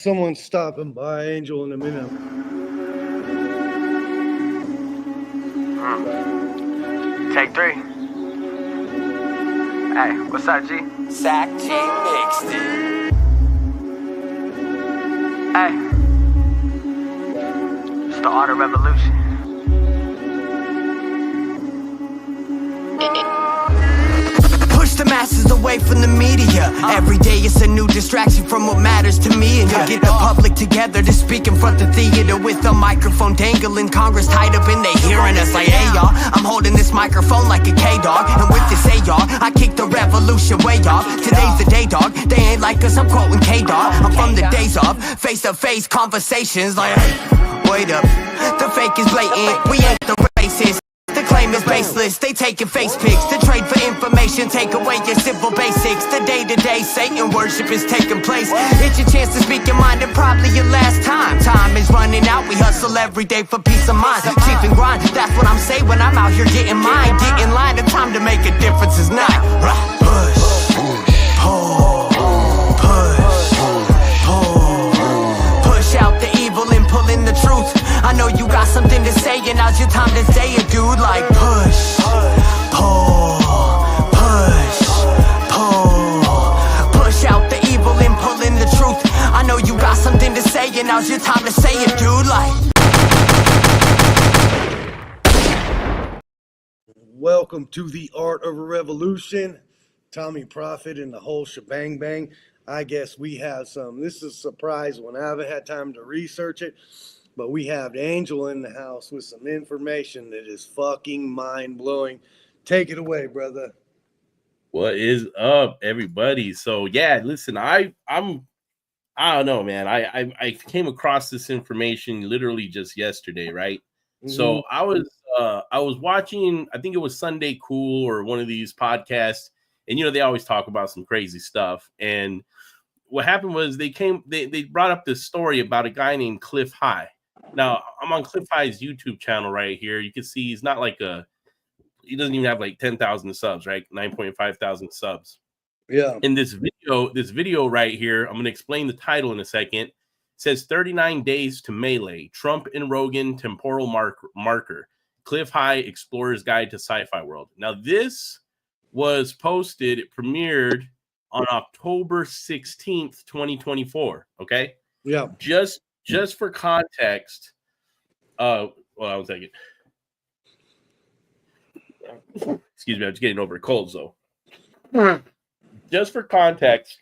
Someone's stopping by, Angel, in a minute. Take 3. Hey, what's up, G? Zach G mixed it. Hey, it's the art of revolution. Push the masses away from the media. Every day it's a new distraction from what matters to me. And you get the public together to speak in front of theater with a microphone dangling. Congress tied up and they hearing us like, hey y'all, I'm holding this microphone like a K-Dog. And with this A-Y'all, I kick the revolution way off. Today's the day, dog. They ain't like us, I'm quoting K-Dog. I'm from the days of face-to-face conversations like, hey, wait up. The fake is blatant, we ain't the racist. The claim is baseless, they taking face pics. The trade for information, take away your simple basics. The day-to-day Satan worship is taking place. It's your chance to speak your mind and probably your last time. Time is running out, we hustle every day for peace of mind. Cheap and grind, that's what I'm saying when I'm out here getting mine. Get in line, the time to make a difference is not. Push, pull, push, pull. Push out the evil and pull in the truth. I know you got something to say and now's your time to say it, dude. Like push, pull, push, pull. Push out the evil and pull in the truth. I know you got something to say and now's your time to say it, dude. Like. Welcome to the Art of a Revolution. Tommy Prophet and the whole shebang bang. I guess we have some. This is a surprise one. I haven't had time to research it. But we have Angel in the house with some information that is fucking mind-blowing. Take it away, brother. What is up, everybody? So yeah, listen, I don't know, man. I came across this information literally just yesterday, right? Mm-hmm. So I was watching, I think it was Sunday Cool or one of these podcasts, and you know they always talk about some crazy stuff. And what happened was they brought up this story about a guy named Cliff High. Now, I'm on Cliff High's YouTube channel right here. You can see he's not like he doesn't even have like 10,000 subs, right? 9.5 thousand subs. Yeah. In this video right here, I'm going to explain the title in a second. It says 39 Days to Melee, Trump and Rogan Temporal Marker, Cliff High Explorer's Guide to Sci-Fi World. Now, this was posted, it premiered on October 16th, 2024, okay? Yeah. Just for context, well, I was thinking, excuse me, I'm just getting over a cold, so. Just for context,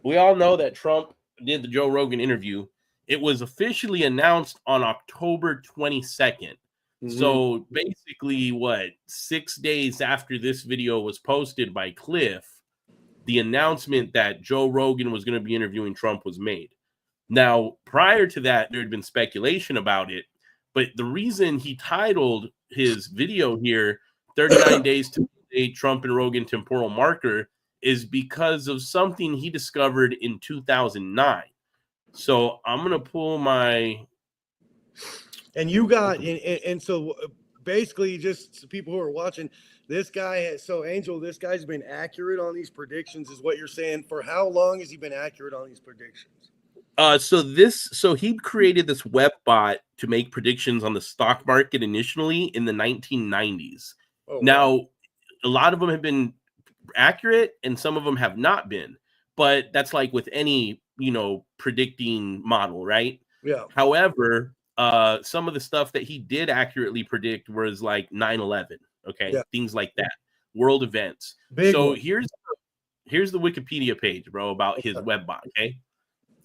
we all know that Trump did the Joe Rogan interview. It was officially announced on October 22nd. Mm-hmm. So basically, 6 days after this video was posted by Cliff, the announcement that Joe Rogan was going to be interviewing Trump was made. Now, prior to that, there had been speculation about it, but the reason he titled his video here, 39 Days to Melee, Trump and Rogan Temporal Marker, is because of something he discovered in 2009. So I'm going to pull my... And you got, and so basically just people who are watching, this guy, so Angel, this guy's been accurate on these predictions is what you're saying. For how long has he been accurate on these predictions? So he created this web bot to make predictions on the stock market initially in the 1990s. Oh, now, wow. A lot of them have been accurate and some of them have not been, but that's like with any, predicting model, right? Yeah. However, some of the stuff that he did accurately predict was like 9/11, okay? Yeah. Things like that, world events. Big so one. Here's the Wikipedia page, bro, about his web bot, okay?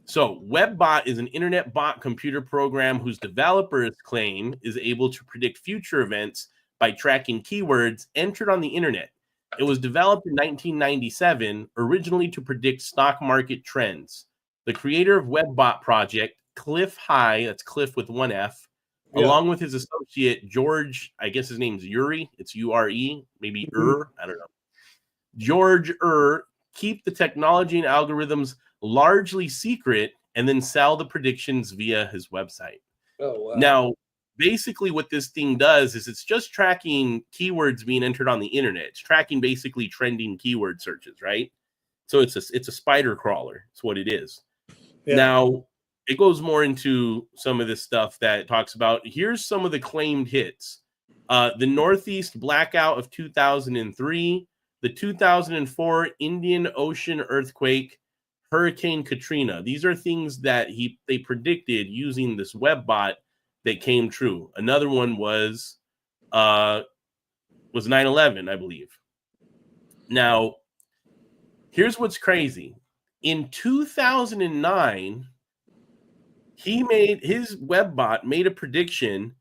So WebBot is an internet bot computer program whose developers claim is able to predict future events by tracking keywords entered on the internet. It was developed in 1997, originally to predict stock market trends. The creator of WebBot project, Cliff High, that's Cliff with one F, along with his associate, George, I guess his name's Uri, it's U-R-E, maybe I don't know. George keep the technology and algorithms largely secret and then sell the predictions via his website. Oh, wow. Now, basically what this thing does is it's just tracking keywords being entered on the internet. It's tracking basically trending keyword searches, right? So it's a spider crawler. It's what it is. Yeah. Now, it goes more into some of this stuff that talks about. Here's some of the claimed hits: the Northeast blackout of 2003, the 2004 Indian Ocean earthquake, Hurricane Katrina. These are things that they predicted using this web bot that came true. Another one was 9/11, I believe. Now, here's what's crazy. In 2009, his web bot made a prediction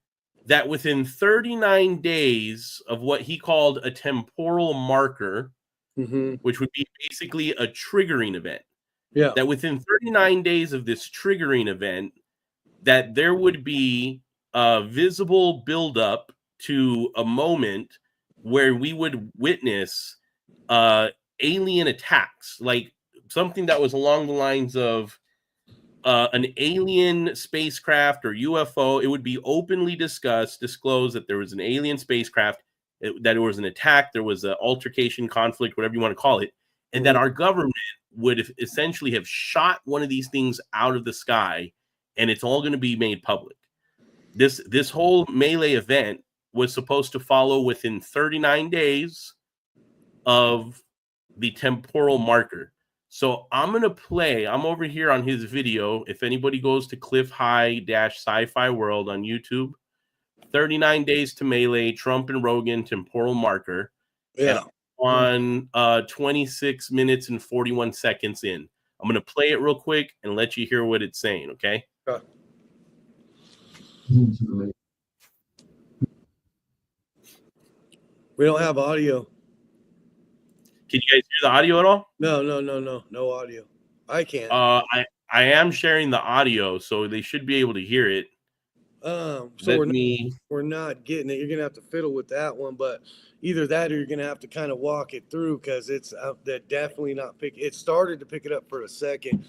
that within 39 days of what he called a temporal marker, which would be basically a triggering event, that within 39 days of this triggering event, that there would be a visible buildup to a moment where we would witness alien attacks, like something that was along the lines of an alien spacecraft or UFO. It would be openly disclosed that there was an alien spacecraft, that there was an attack, there was an altercation, conflict, whatever you want to call it, and that our government would essentially have shot one of these things out of the sky, and it's all going to be made public. This whole melee event was supposed to follow within 39 days of the temporal marker. So I'm over here on his video. If anybody goes to Cliff High-Sci-Fi World on YouTube, 39 days to melee, Trump and Rogan temporal marker. Yeah. And on 26 minutes and 41 seconds in. I'm going to play it real quick and let you hear what it's saying, okay? We don't have audio. Can you guys hear the audio at all? No audio. I can't. I am sharing the audio, so they should be able to hear it. So we're not getting it. You're gonna have to fiddle with that one, but either that or you're gonna have to kind of walk it through, because it's that definitely not pick. It started to pick it up for a second.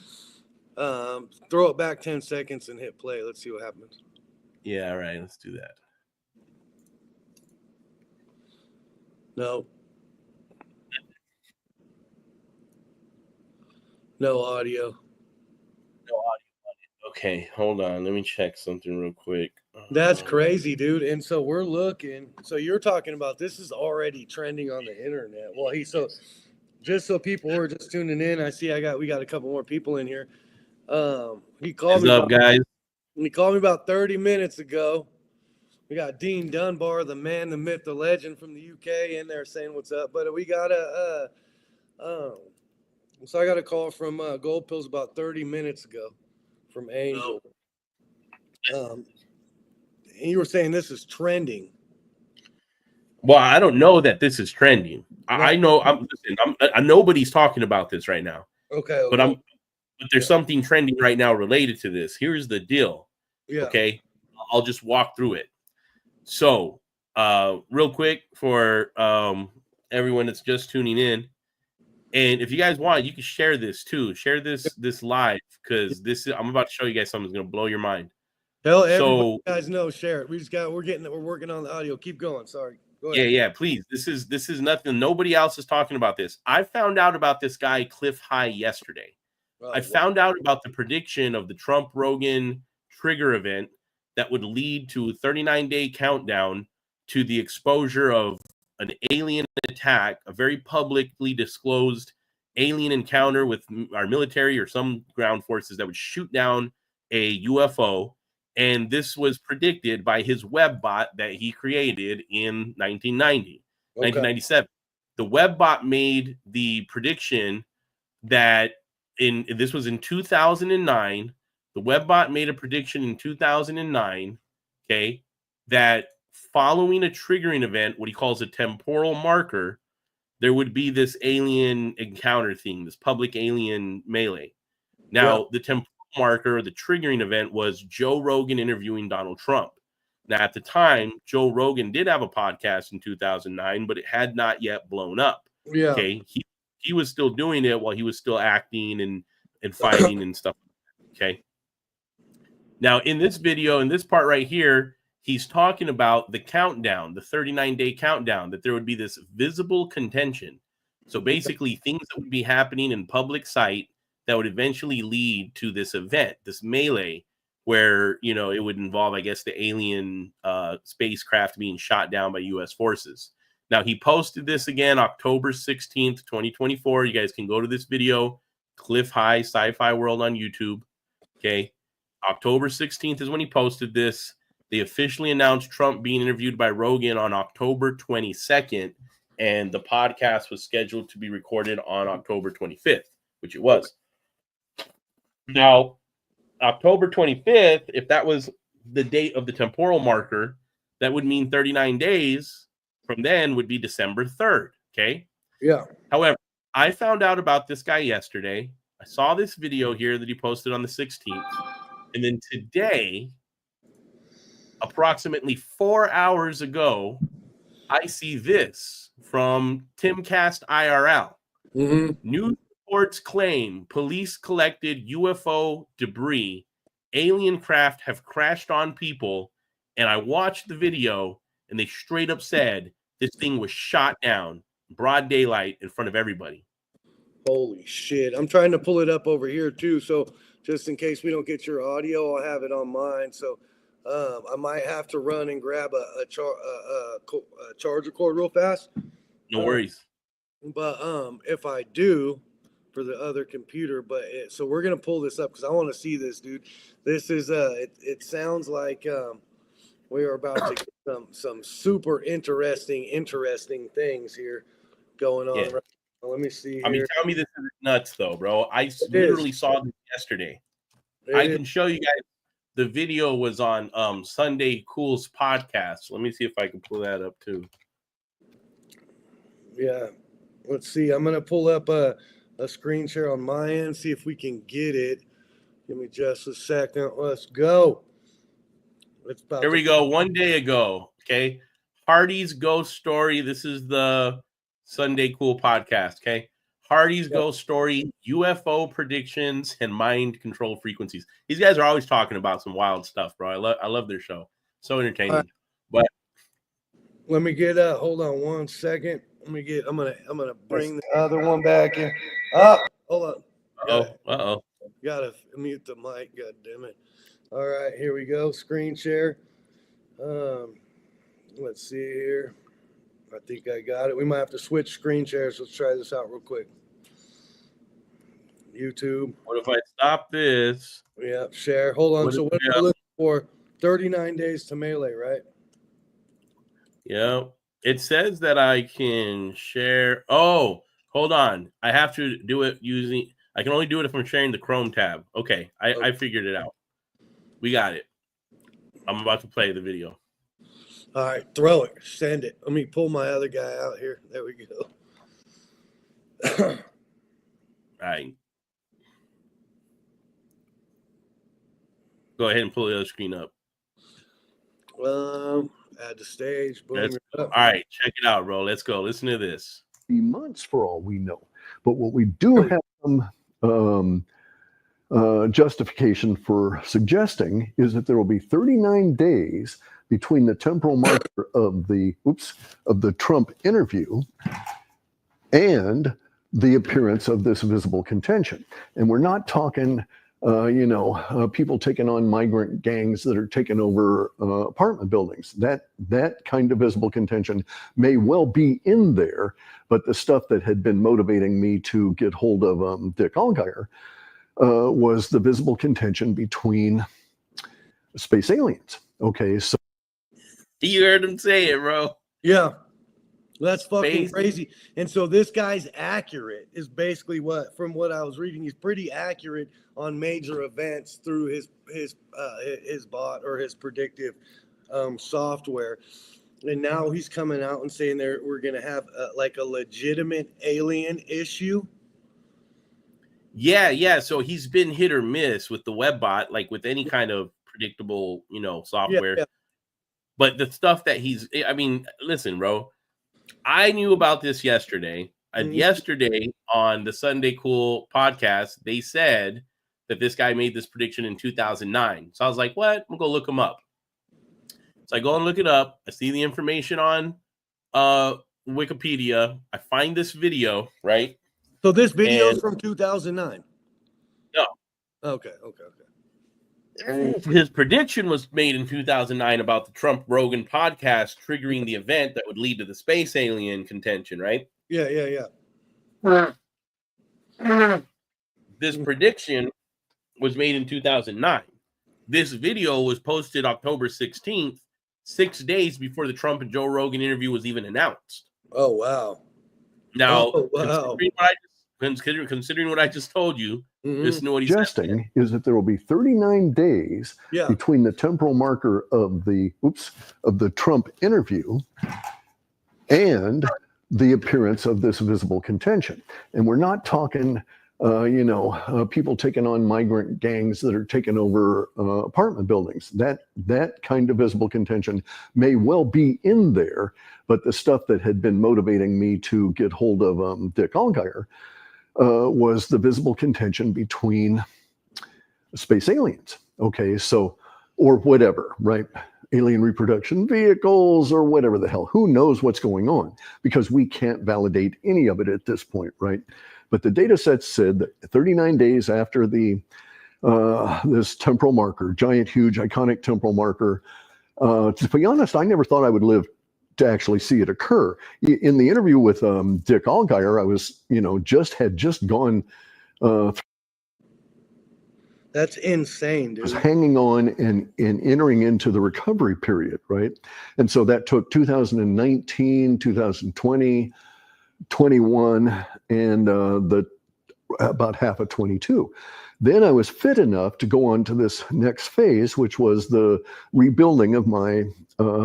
Throw it back 10 seconds and hit play. Let's see what happens. Yeah, all right, let's do that. No audio. Okay, hold on. Let me check something real quick. That's crazy, dude. And so we're looking. So you're talking about this is already trending on the internet. Well, just so people who are just tuning in, I see we got a couple more people in here. He called me. What's up, guys? He called me about 30 minutes ago. We got Dean Dunbar, the man, the myth, the legend from the UK in there saying what's up. But we got so I got a call from Goldpills about 30 minutes ago from Angel. And you were saying this is trending. Well, I don't know that this is trending. I know nobody's talking about this right now. Okay. But there's something trending right now related to this. Here's the deal. Yeah. Okay. I'll just walk through it. So, real quick for everyone that's just tuning in, and if you guys want, you can share this too. Share this live, because I'm about to show you guys something that's gonna blow your mind. Hell, everybody guys know, share it. We're working on the audio. Keep going. Sorry. Go ahead. Yeah, please. This is nothing. Nobody else is talking about this. I found out about this guy Cliff High yesterday. I found out about the prediction of the Trump Rogan trigger event that would lead to a 39-day countdown to the exposure of an alien attack, a very publicly disclosed alien encounter with our military or some ground forces that would shoot down a UFO. And this was predicted by his web bot that he created in 1997. The web bot made the prediction that this was in 2009. The web bot made a prediction in 2009, okay, that following a triggering event, what he calls a temporal marker, there would be this alien encounter thing, this public alien melee. Now, the temporal marker, the triggering event, was Joe Rogan interviewing Donald Trump. Now, at the time, Joe Rogan did have a podcast in 2009, but it had not yet blown up. Yeah. Okay. He was still doing it while he was still acting and fighting and stuff. Okay. Now, in this video, in this part right here, he's talking about the countdown, the 39-day countdown, that there would be this visible contention. So basically, things that would be happening in public sight that would eventually lead to this event, this melee, where, you know, it would involve, I guess, the alien spacecraft being shot down by U.S. forces. Now, he posted this again October 16th, 2024. You guys can go to this video, Cliff High Sci-Fi World on YouTube. Okay. October 16th is when he posted this. They officially announced Trump being interviewed by Rogan on October 22nd, and the podcast was scheduled to be recorded on October 25th, which it was. Now, October 25th, if that was the date of the temporal marker, that would mean 39 days from then would be December 3rd, okay? Yeah. However, I found out about this guy yesterday. I saw this video here that he posted on the 16th. And then today, approximately 4 hours ago, I see this from Timcast IRL. News reports claim police collected UFO debris. Alien craft have crashed on people. And I watched the video, and they straight up said this thing was shot down, broad daylight, in front of everybody. Holy shit. I'm trying to pull it up over here, too. So just in case we don't get your audio, I'll have it on mine. So I might have to run and grab a charger cord real fast. No worries. But if I do, for the other computer, so we're gonna pull this up because I want to see this, dude. This is it sounds like we are about to get some super interesting things here going on. Yeah. Right now. Let me see here. I mean, tell me this is nuts, though, bro. I literally saw this yesterday. I can show you guys. The video was on Sunday Cool's podcast. Let me see if I can pull that up too. Yeah, let's see. I'm gonna pull up a screen share on my end. See if we can get it. Give me just a second. Let's go. Here we go. 1 day ago. Okay, Hardy's ghost story. This is the Sunday Cool podcast. Okay. Hardy's ghost story, UFO predictions, and mind control frequencies. These guys are always talking about some wild stuff, bro. I love their show. So entertaining. Right. But let me get hold on 1 second. I'm gonna bring the other one back in. Hold on. Gotta mute the mic, god damn it. All right, here we go. Screen share. Let's see here. I think I got it. We might have to switch screen shares. Let's try this out real quick. YouTube. What if I stop this? Yeah, share. Hold on. So what are we looking for? 39 days to melee, right? Yeah. It says that I can share. Oh, hold on. I have to do it using. I can only do it if I'm sharing the Chrome tab. Okay. I figured it out. We got it. I'm about to play the video. All right, throw it. Send it. Let me pull my other guy out here. There we go. All right. Go ahead and pull the other screen up. Add the stage. Boom. All right, check it out, bro. Let's go. Listen to this. Months for all we know. But what we do have some justification for suggesting is that there will be 39 days between the temporal marker of the Trump interview and the appearance of this visible contention. And we're not talking, people taking on migrant gangs that are taking over apartment buildings. That kind of visible contention may well be in there, but the stuff that had been motivating me to get hold of Dick Allgeier was the visible contention between space aliens. Okay, so you heard him say it, bro. Yeah, that's fucking crazy. And so this guy's accurate is basically from what I was reading, he's pretty accurate on major events through his bot or his predictive software. And now he's coming out and saying we're going to have like a legitimate alien issue. Yeah. So he's been hit or miss with the web bot, like with any kind of predictable, software. Yeah. But the stuff that listen, bro, I knew about this yesterday. Yesterday on the Sunday Cool podcast, they said that this guy made this prediction in 2009. So I was like, what? I'm going to go look him up. So I go and look it up. I see the information on Wikipedia. I find this video, right? So this video is from 2009. Okay. His prediction was made in 2009 about the Trump-Rogan podcast triggering the event that would lead to the space alien contention, right? Yeah. This prediction was made in 2009. This video was posted October 16th, 6 days before the Trump and Joe Rogan interview was even announced. Oh, wow. Now, wow. considering what I just told you, listen to what he suggesting is that there will be 39 days between the temporal marker of the Trump interview and the appearance of this visible contention. And we're not talking, people taking on migrant gangs that are taking over apartment buildings. That kind of visible contention may well be in there, but the stuff that had been motivating me to get hold of Dick Allgaier was the visible contention between space aliens. Okay, so, or whatever, right? Alien reproduction vehicles or whatever the hell. Who knows what's going on? Because we can't validate any of it at this point, right? But the data set said that 39 days after the this temporal marker, giant, huge, iconic temporal marker, to be honest, I never thought I would live to actually see it occur. In the interview with Dick Allgaier, I was, had just gone. That's insane, dude. Was hanging on and entering into the recovery period, right? And so that took 2019, 2020, 21, and about half of 22. Then I was fit enough to go on to this next phase, which was the rebuilding of my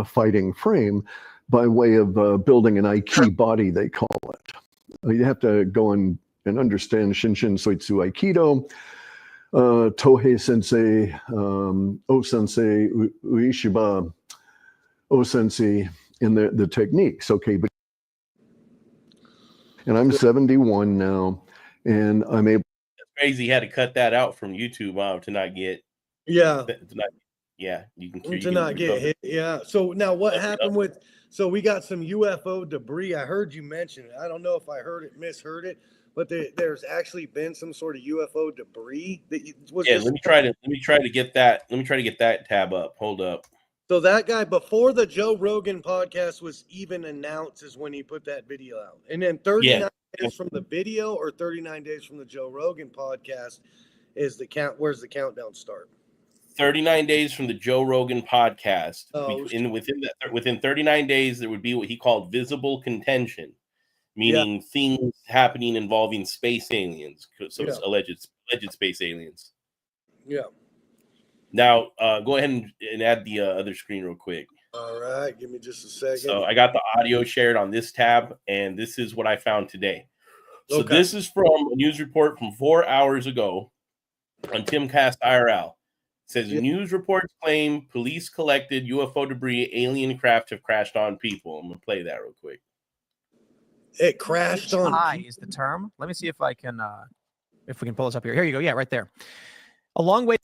fighting frame by way of building an Aikido body, they call it. You have to go and understand Shinshin Soitsu Aikido, Tohei Sensei, O Sensei, Ueshiba, O Sensei, in the techniques. Okay, but and I'm 71 now, and I'm able. It's crazy. He had to cut that out from YouTube to not get. Yeah. You can to not get hit. Yeah. So now what happened with? So we got some UFO debris. I heard you mention it. I don't know if I misheard it, but there's actually been some sort of UFO debris that was. Yeah. Let me try to get that. Let me try to get that tab up. Hold up. So that guy, before the Joe Rogan podcast was even announced, is when he put that video out. And then 39 days from the video or 39 days from the Joe Rogan podcast is the count. Where's the countdown start? 39 days from the Joe Rogan podcast. Within 39 days, there would be what he called visible contention, meaning things happening involving space aliens. So it's alleged space aliens. Yeah. Now, go ahead and add the other screen real quick. All right. Give me just a second. So I got the audio shared on this tab, and this is what I found today. So this is from a news report from 4 hours ago on Timcast IRL. It says news reports claim police collected UFO debris, alien craft have crashed on people. I'm going to play that real quick. It crashed on. HI is the term. Let me see if we can pull this up here. Here you go. Yeah, right there. A long way.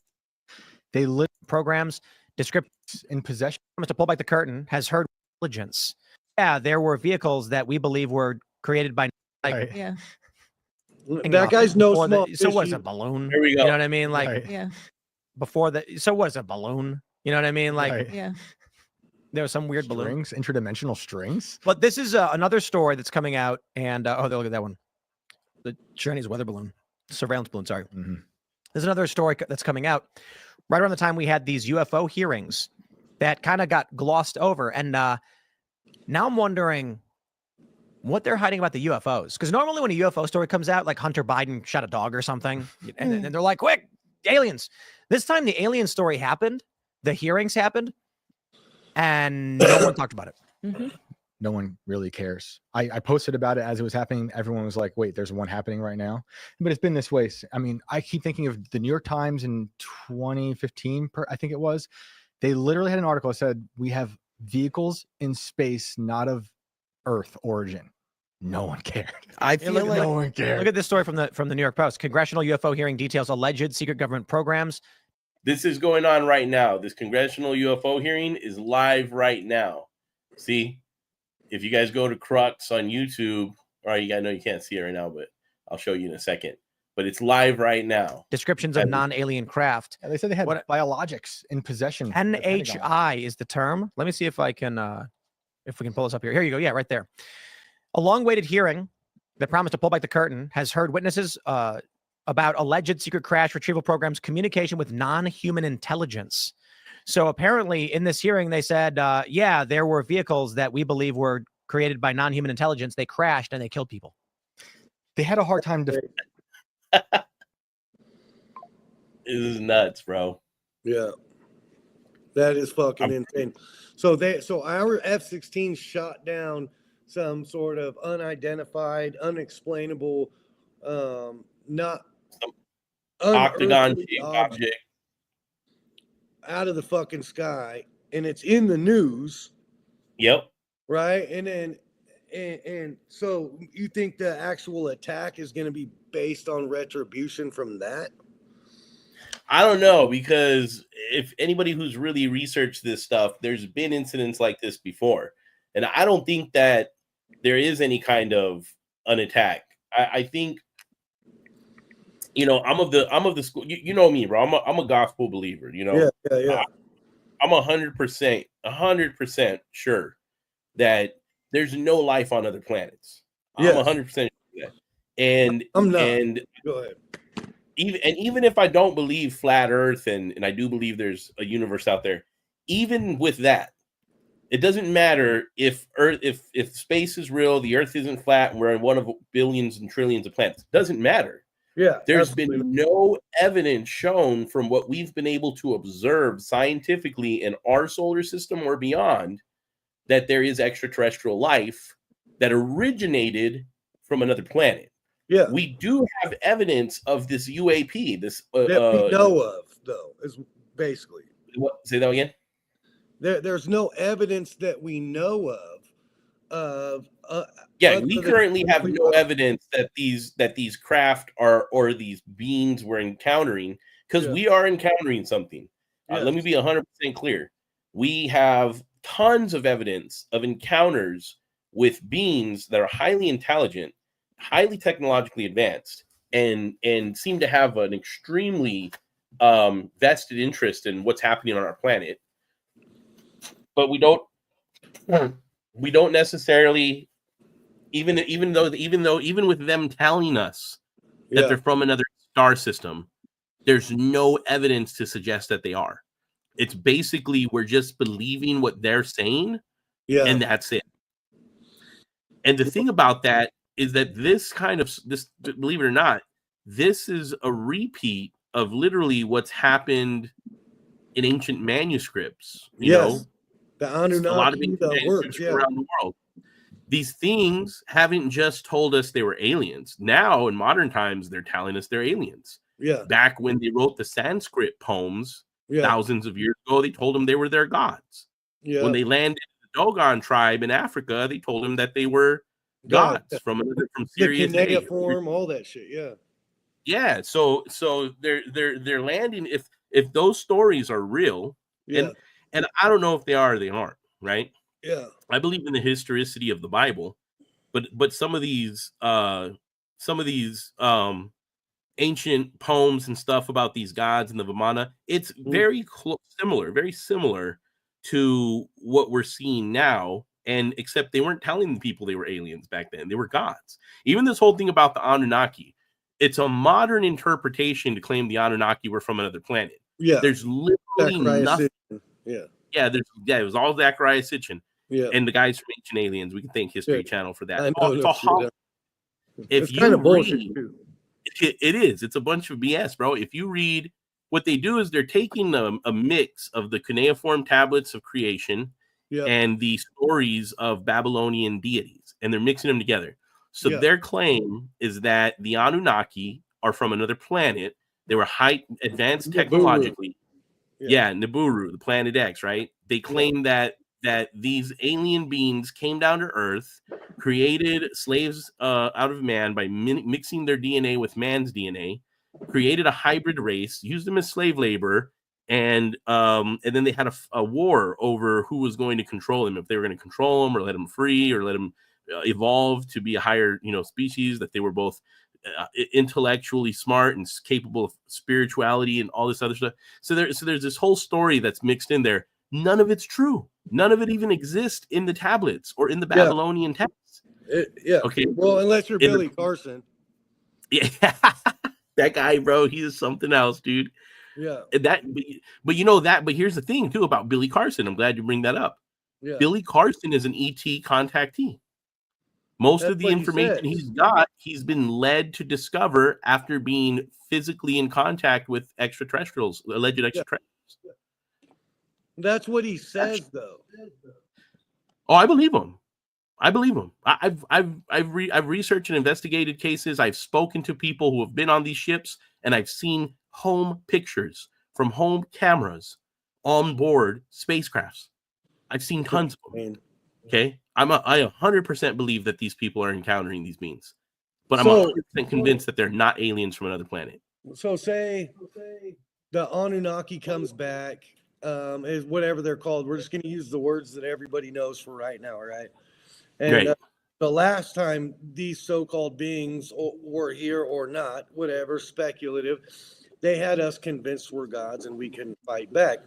They live programs, descriptions in possession. To pull back the curtain, has heard intelligence. Yeah, there were vehicles that we believe were created by. That guy's no small. So what is a balloon? Here we go. You know what I mean? Before that. So what is a balloon? You know what I mean? There was some weird balloons, interdimensional strings. But this is another story that's coming out, and look at that one, the Chinese weather balloon, surveillance balloon. Sorry, There's another story that's coming out right around the time we had these UFO hearings that kind of got glossed over, and now I'm wondering what they're hiding about the UFOs. Because normally when a UFO story comes out, like Hunter Biden shot a dog or something, and they're like, "Quick, aliens!" This time the alien story happened, the hearings happened, and no one talked about it. No one really cares. I posted about it as it was happening. Everyone was like, wait, there's one happening right now. But it's been this way. I mean, I keep thinking of the New York Times in 2015, I think it was. They literally had an article that said, we have vehicles in space, not of Earth origin. No one cared. I feel like no one cared. Look at this story from the New York Post. Congressional UFO hearing details alleged secret government programs. This is going on right now. This congressional UFO hearing is live right now. See? If you guys go to Crux on YouTube, or I know you can't see it right now, but I'll show you in a second. but it's live right now. Descriptions of non-alien craft. Yeah, they said they had biologics in possession. NHI is the term. Let me see if I can, if we can pull this up here. Here you go. Yeah, right there. A long-awaited hearing that promised to pull back the curtain has heard witnesses about alleged secret crash retrieval programs' communication with non-human intelligence. So apparently in this hearing, they said, yeah, there were vehicles that we believe were created by non-human intelligence. They crashed and they killed people. They had a hard time. This is nuts, bro. Yeah. That is fucking insane. So our F-16 shot down some sort of unidentified, unexplainable, not octagon-shaped object out of the fucking sky, and it's in the news. Yep. Right, and so you think the actual attack is going to be based on retribution from that? I don't know, because if anybody who's really researched this stuff, there's been incidents like this before, and I don't think that there is any kind of an attack. I think, you know, I'm of the school. You know me, bro. I'm a gospel believer. You know, yeah. I'm 100% sure that there's no life on other planets. I'm 100% sure that. And I'm not. And go ahead. Even if I don't believe flat Earth, and I do believe there's a universe out there, even with that, it doesn't matter if space is real, the Earth isn't flat, and we're in one of billions and trillions of planets. It doesn't matter. Yeah, there's been no evidence shown from what we've been able to observe scientifically in our solar system or beyond that there is extraterrestrial life that originated from another planet. Yeah, we do have evidence of this UAP. This that we know of, though, is basically. What? Say that again. There's no evidence that we know of. We currently have no evidence that these craft are or these beings we're encountering, because we are encountering something. Let me be 100% clear. We have tons of evidence of encounters with beings that are highly intelligent, highly technologically advanced, and seem to have an extremely vested interest in what's happening on our planet. But we don't necessarily, even with them telling us that they're from another star system, there's no evidence to suggest that they are. It's basically we're just believing what they're saying, and that's it. And the thing about that is that this, believe it or not, this is a repeat of literally what's happened in ancient manuscripts. You know, the Anunnaki, a lot of manuscripts around the world. These things haven't just told us they were aliens. Now, in modern times, they're telling us they're aliens. Yeah. Back when they wrote the Sanskrit poems thousands of years ago, they told them they were their gods. Yeah. When they landed the Dogon tribe in Africa, they told them that they were gods from Sirius. The cuneiform, all that shit. Yeah. So they're landing. If those stories are real, and I don't know if they are or they aren't, right? Yeah. I believe in the historicity of the Bible, but some of these ancient poems and stuff about these gods and the Vimana, it's very similar to what we're seeing now, and except they weren't telling the people they were aliens back then. They were gods. Even this whole thing about the Anunnaki, it's a modern interpretation to claim the Anunnaki were from another planet. Yeah. There's literally nothing. It was all Zachariah Sitchin. Yeah. And the guys from Ancient Aliens. We can thank History Channel for that. It's kind of bullshit too. It is. It's a bunch of BS, bro. If you read, what they do is they're taking a mix of the cuneiform tablets of creation and the stories of Babylonian deities, and they're mixing them together. So their claim is that the Anunnaki are from another planet. They were advanced technologically. Nibiru, the planet X, right? They claim that these alien beings came down to Earth, created slaves out of man by mixing their DNA with man's DNA, created a hybrid race, used them as slave labor, and then they had a war over who was going to control them, if they were going to control them or let them free or let them evolve to be a higher species, that they were both intellectually smart and capable of spirituality and all this other stuff. So there's this whole story that's mixed in there. None of it's true. None of it even exists in the tablets or in the Babylonian texts. Okay. Well, unless you're Billy Carson. Yeah. That guy, bro, he is something else, dude. Yeah. But you know that. But here's the thing too about Billy Carson. I'm glad you bring that up. Yeah. Billy Carson is an ET contactee. Most of the information he's got, he's been led to discover after being physically in contact with extraterrestrials, alleged extraterrestrials. That's what he says, though. Oh, I believe him. I've researched and investigated cases. I've spoken to people who have been on these ships, and I've seen home pictures from home cameras on board spacecrafts. I've seen tons of them. Okay, I 100% believe that these people are encountering these beings, but I'm 100% convinced that they're not aliens from another planet. So say the Anunnaki comes back, is whatever they're called. We're just going to use the words that everybody knows for right now, right? And the last time these so-called beings were here or not, whatever, speculative, they had us convinced we're gods and we can fight back.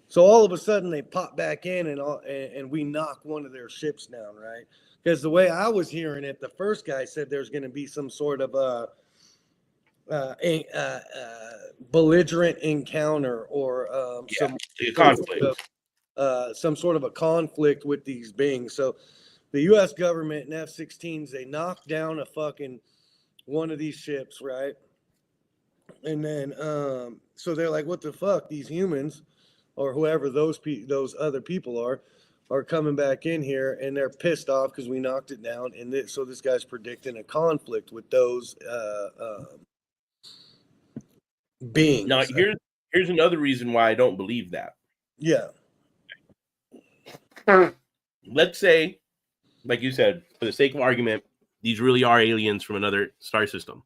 So all of a sudden they pop back in and we knock one of their ships down, right? Because the way I was hearing it, the first guy said there's going to be some sort of belligerent encounter or some sort of a conflict with these beings. So the U.S. government and F-16s, they knocked down a fucking one of these ships, right? And then so they're like, what the fuck? These humans or whoever those other people are coming back in here, and they're pissed off because we knocked it down. And so this guy's predicting a conflict with those beings. Now, here's another reason why I don't believe that. Yeah. Let's say, like you said, for the sake of argument, these really are aliens from another star system.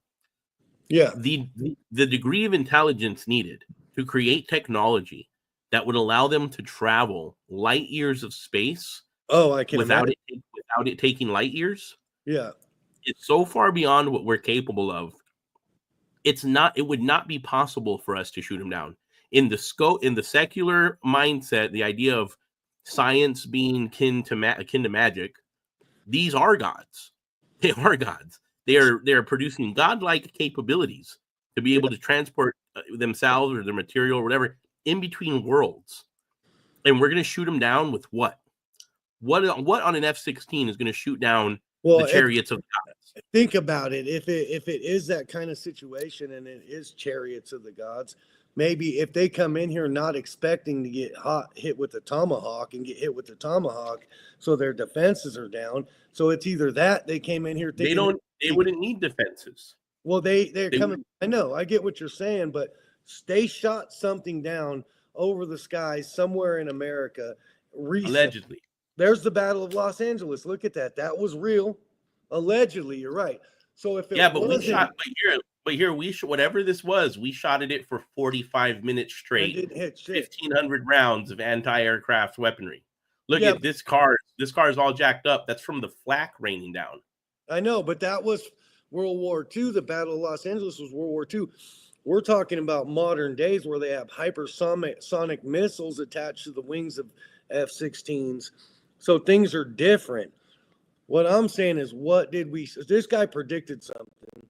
Yeah. The degree of intelligence needed to create technology that would allow them to travel light years of space. Oh, I can without it taking light years. Yeah. It's so far beyond what we're capable of. It would not be possible for us to shoot them down. In the secular mindset, the idea of science being akin to magic, these are gods. They are gods. They are producing godlike capabilities to be able to transport themselves or their material or whatever in between worlds. And we're going to shoot them down with what? What on an F-16 is going to shoot down the chariots of gods? Think about it. If it is that kind of situation and it is chariots of the gods, maybe if they come in here not expecting to get hit with the tomahawk and get hit with the tomahawk, so their defenses are down. So it's either that they came in here thinking they wouldn't need defenses. Well, they're coming. I know, I get what you're saying, but they shot something down over the skies somewhere in America recently. Allegedly. There's the Battle of Los Angeles. Look at that. That was real. Allegedly, you're right. So if we shot whatever this was, we shot at it for 45 minutes straight. Didn't hit shit. 1,500 rounds of anti-aircraft weaponry. Look at this car. This car is all jacked up. That's from the flak raining down. I know, but that was World War II. The Battle of Los Angeles was World War II. We're talking about modern days where they have hypersonic missiles attached to the wings of F-16s. So things are different. What I'm saying is, this guy predicted something.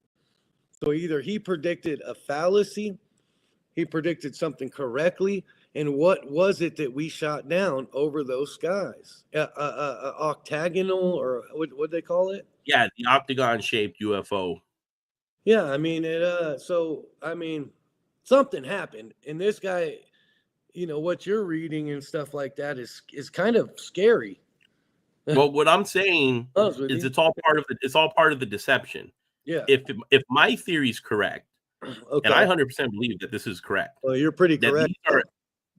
So either he predicted a fallacy, he predicted something correctly, and what was it that we shot down over those skies? Octagonal, or what they call it? Yeah, the octagon-shaped UFO. Yeah, I mean, something happened, and this guy, what you're reading and stuff like that is kind of scary. Well, what I'm saying is it's all part of the deception. Yeah. If my theory is correct, okay, and I 100% believe that this is correct. Well, you're pretty correct.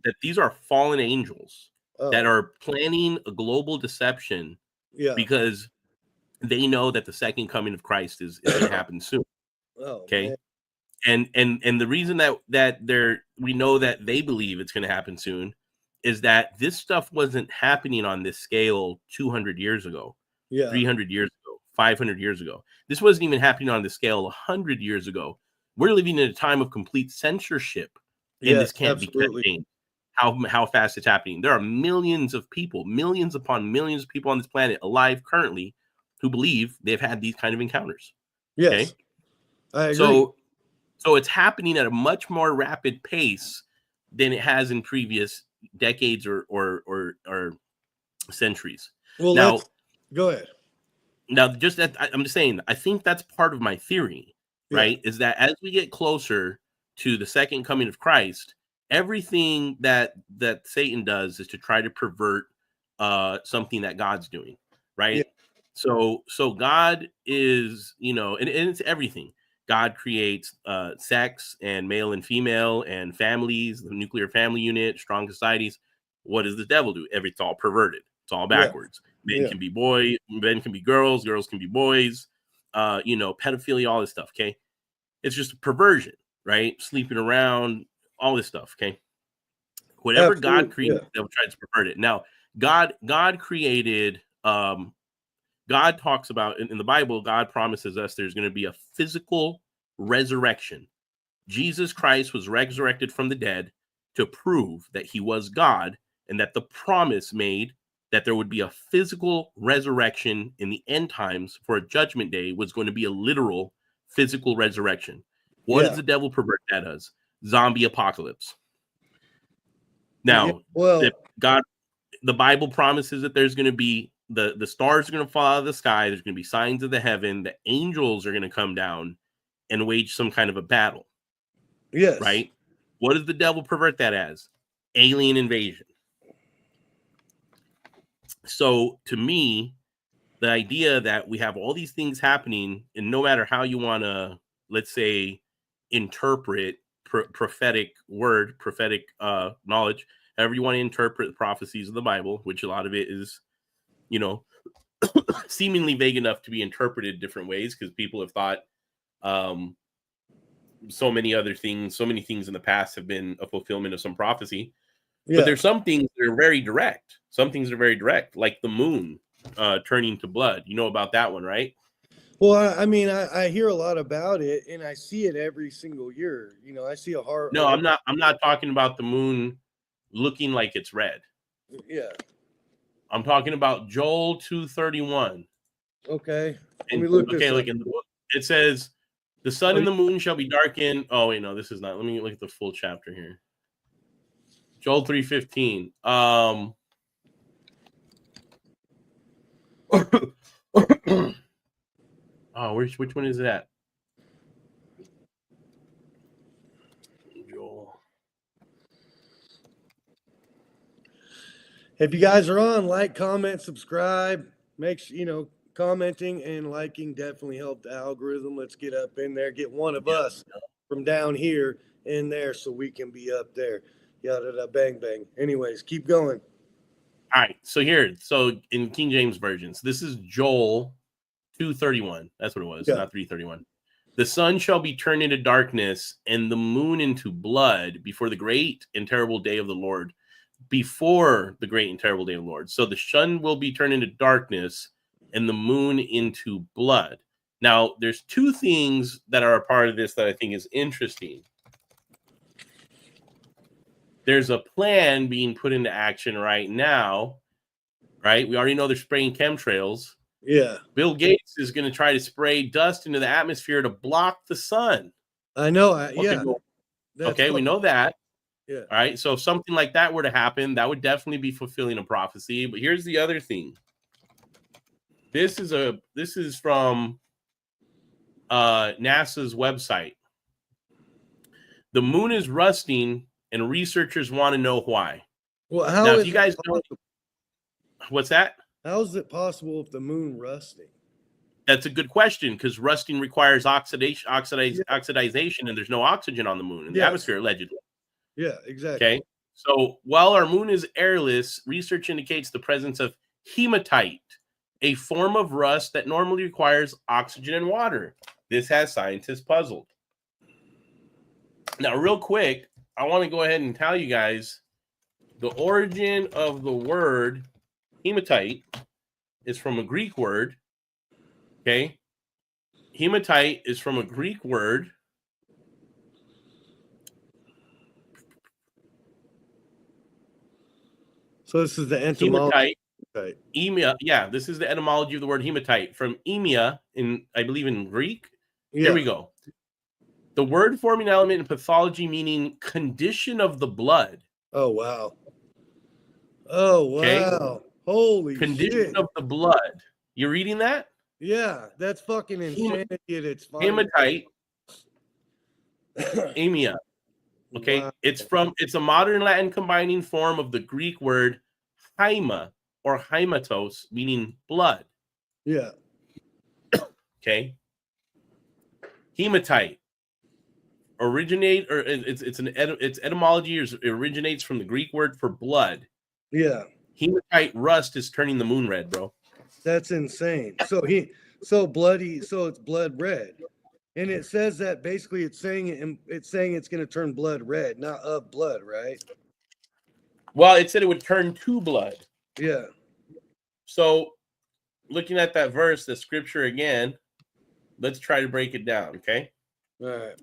That these are fallen angels that are planning a global deception. Yeah. Because they know that the second coming of Christ is going to happen soon. Oh, okay. Man. And the reason that we know that they believe it's going to happen soon is that this stuff wasn't happening on this scale 200 years ago, 300 years ago, 500 years ago. This wasn't even happening on the scale 100 years ago. We're living in a time of complete censorship, and this can't be contained. How fast it's happening. There are millions of people, millions upon millions of people on this planet alive currently who believe they've had these kind of encounters. Yes, okay? I agree. So it's happening at a much more rapid pace than it has in previous decades or centuries. Well, now, go ahead. Now, just that, I'm just saying, I think that's part of my theory, right? Is that as we get closer to the second coming of Christ, everything that Satan does is to try to pervert something that God's doing, right? So God is, and it's everything. God creates sex and male and female and families, the nuclear family unit, strong societies. What does the devil do? It's all perverted. It's all backwards. Men can be boys, men can be girls, girls can be boys, pedophilia, all this stuff, okay? It's just a perversion, right? Sleeping around, all this stuff, okay? Whatever God created, the devil tries to pervert it. Now, God created, God talks about, in the Bible, God promises us there's going to be a physical resurrection. Jesus Christ was resurrected from the dead to prove that he was God, and that the promise made that there would be a physical resurrection in the end times for a judgment day was going to be a literal physical resurrection. What does the devil pervert that as? Zombie apocalypse. Now, the Bible promises that there's going to be the stars are going to fall out of the sky. There's going to be signs of the heaven. The angels are going to come down and wage some kind of a battle. Yes. Right? What does the devil pervert that as? Alien invasion. So to me, the idea that we have all these things happening, and no matter how you want to, let's say, interpret prophetic word, prophetic knowledge, however you want to interpret the prophecies of the Bible, which a lot of it is, seemingly vague enough to be interpreted different ways because people have thought so many things in the past have been a fulfillment of some prophecy. But there's some things that are very direct. Some things are very direct, like the moon turning to blood. You know about that one, right? Well, I mean, I hear a lot about it, and I see it every single year. I see a heart. No, I'm not talking about the moon looking like it's red. Yeah. I'm talking about Joel 2:31. Okay. Let me look this up. Look in the book. It says, "The sun and the moon shall be darkened." Oh wait, no, this is not. Let me look at the full chapter here. Joel 3:15. Which one is that? Joel. If you guys are on, like, comment, subscribe. Make sure, commenting and liking definitely help the algorithm. Let's get up in there. Get one of us from down here in there so we can be up there. Yada, bang, bang. Anyways, keep going. All right. So in King James versions, this is Joel 2:31. That's what it was, not 3:31. "The sun shall be turned into darkness and the moon into blood before the great and terrible day of the Lord." Before the great and terrible day of the Lord. So the sun will be turned into darkness and the moon into blood. Now, there's two things that are a part of this that I think is interesting. There's a plan being put into action right now, right? We already know they're spraying chemtrails. Yeah. Bill Gates is going to try to spray dust into the atmosphere to block the sun. I know. Okay, we know that. Yeah. All right. So if something like that were to happen, that would definitely be fulfilling a prophecy. But here's the other thing. This is from NASA's website. "The moon is rusting and researchers want to know why." Well, how now, is if you guys know, what's that? How is it possible if the moon rusting? That's a good question because rusting requires oxidation, and there's no oxygen on the moon in the atmosphere, allegedly. Yeah, exactly. Okay. So while our moon is airless, research indicates the presence of hematite, a form of rust that normally requires oxygen and water. This has scientists puzzled. Now, real quick, I want to go ahead and tell you guys the origin of the word hematite is from a Greek word Okay. Hematite is from a Greek word. So this is the etymology. Hematite. Emia. Yeah, this is the etymology of the word hematite from emia I believe in Greek. Yeah. Here we go. The word forming element in pathology meaning condition of the blood. Oh wow. Oh wow. Okay? Holy condition shit. of the blood. You reading that? Yeah, that's fucking insanity at its finest. Hematite. Emia. Okay. Wow. It's a modern Latin combining form of the Greek word haima or haimatos, meaning blood. Yeah. Okay. Hematite its etymology originates from the Greek word for blood. Yeah. Hematite rust is turning the moon red, bro. That's insane. So it's blood red. And it says that basically it's saying it's going to turn blood red, not of blood, right? Well, it said it would turn to blood. Yeah. So looking at that verse, the scripture again, let's try to break it down, okay? All right.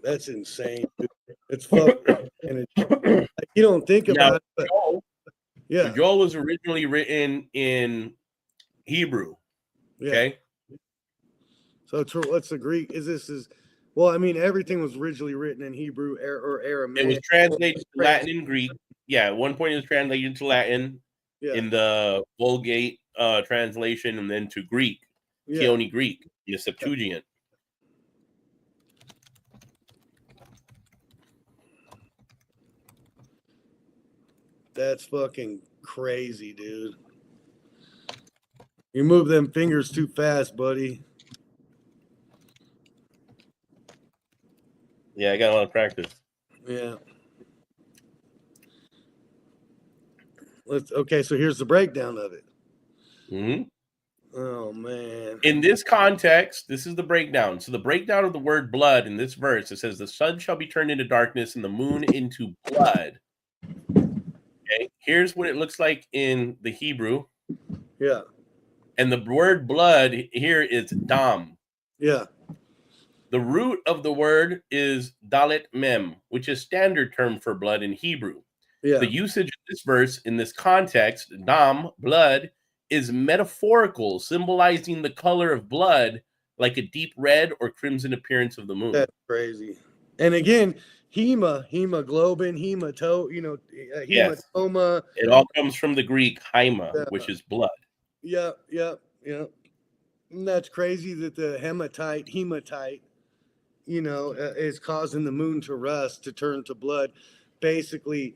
That's insane. It's fucking. And you don't think about it, but yeah. Joel was originally written in Hebrew. Okay. Yeah. So what's the Greek? Well, I mean, everything was originally written in Hebrew or Aramaic. It was translated to Latin and Greek. Yeah, at one point it was translated to Latin in the Vulgate translation, and then to Greek, Keone Greek, the Septuagint. That's fucking crazy, dude. You move them fingers too fast, buddy. Yeah, I got a lot of practice. Yeah. Okay, so here's the breakdown of it. Mm-hmm. Oh, man. In this context, this is the breakdown. So the breakdown of the word blood in this verse, it says the sun shall be turned into darkness and the moon into blood. Okay, here's what it looks like in the Hebrew. Yeah. And the word blood here is dam. Yeah. The root of the word is dalet mem, which is standard term for blood in Hebrew. Yeah. The usage of this verse in this context, dam, blood, is metaphorical, symbolizing the color of blood like a deep red or crimson appearance of the moon. That's crazy. And again, hemoglobin, hematoma. Yes. It all comes from the Greek haima, which is blood. Yeah. And that's crazy that the hematite, is causing the moon to rust, to turn to blood. Basically,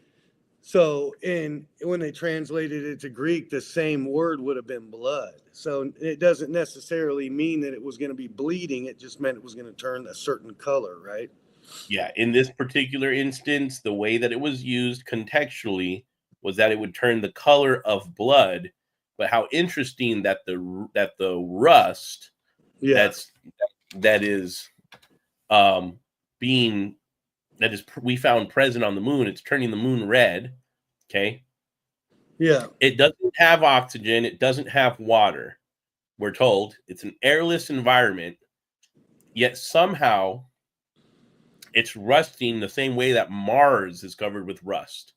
so when they translated it to Greek, the same word would have been blood. So it doesn't necessarily mean that it was going to be bleeding. It just meant it was going to turn a certain color, right? Yeah, in this particular instance, the way that it was used contextually was that it would turn the color of blood. But how interesting that the rust we found present on the moon, it's turning the moon red. Okay. Yeah. It doesn't have oxygen, it doesn't have water. We're told it's an airless environment, yet somehow it's rusting the same way that Mars is covered with rust.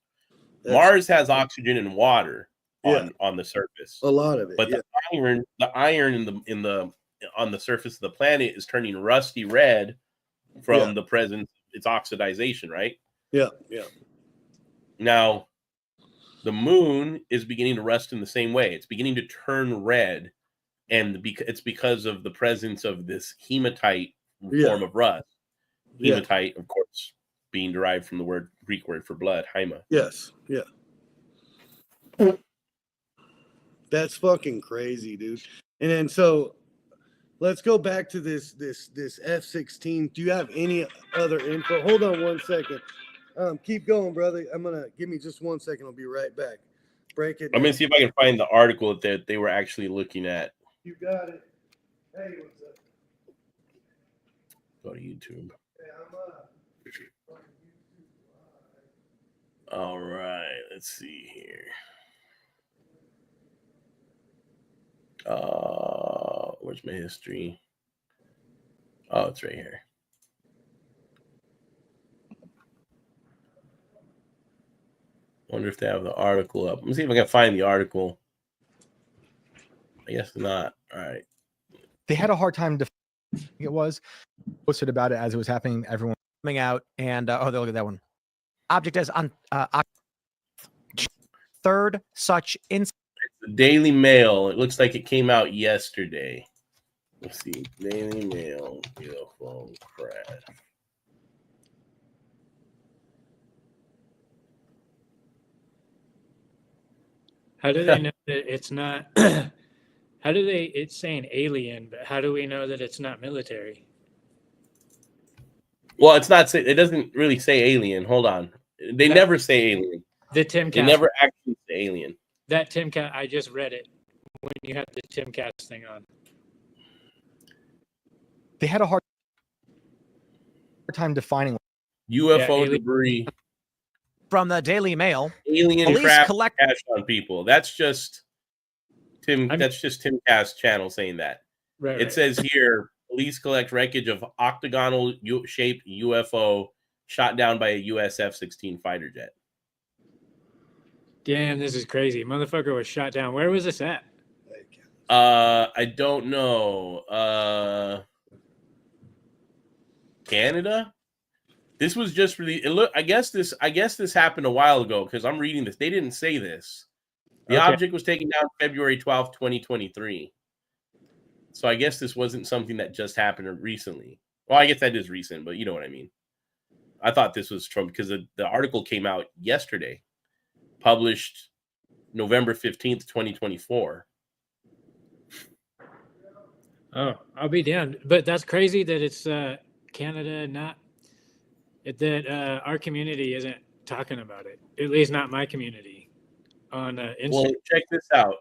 Mars has oxygen and water on the surface. A lot of it. But the iron on the surface of the planet is turning rusty red from the presence, it's oxidization, right? Yeah. Now, the moon is beginning to rust in the same way. It's beginning to turn red, and it's because of the presence of this hematite form of rust. Hematite, of course, being derived from the Greek word for blood, haima. Yes. Yeah. That's fucking crazy, dude. And then so let's go back to this F-16. Do you have any other info? Hold on one second. Keep going, brother. Give me just 1 second. I'll be right back. Break it down. I'm gonna see if I can find the article that they were actually looking at. You got it. Hey, what's up? Go to YouTube. Hey, All right, let's see here. Where's my history? Oh, it's right here. Wonder if they have the article up. Let me see if I can find the article. I guess not. All right. They had a hard time it was posted about it as it was happening. Everyone coming out and look at that one. Object as on third such incident. The Daily Mail. It looks like it came out yesterday. Let's see. Daily Mail. Ufo Crash. How do they know that it's not? How do they? It's saying alien, but how do we know that it's not military? Well, it's not. It doesn't really say alien. Hold on. They never say alien. The Timcast. They never actually say alien. That Timcast. I just read it when you had the Timcast thing on. They had a hard time defining UFO debris from the Daily Mail. Alien craft cash on people. That's just Tim. That's just Timcast channel saying that. Right. It says here, police collect wreckage of octagonal shaped UFO shot down by a US F-16 fighter jet. Damn, this is crazy. Motherfucker was shot down. Where was this at? I don't know. Canada. This was just really. I guess this happened a while ago because I'm reading this. They didn't say this. The object was taken down February 12th, 2023. So I guess this wasn't something that just happened recently. Well, I guess that is recent, but you know what I mean. I thought this was from because the article came out yesterday, published November 15th, 2024. Oh, I'll be damned. But that's crazy that it's Canada, not that our community isn't talking about it. At least not my community on Instagram. Well, check this out.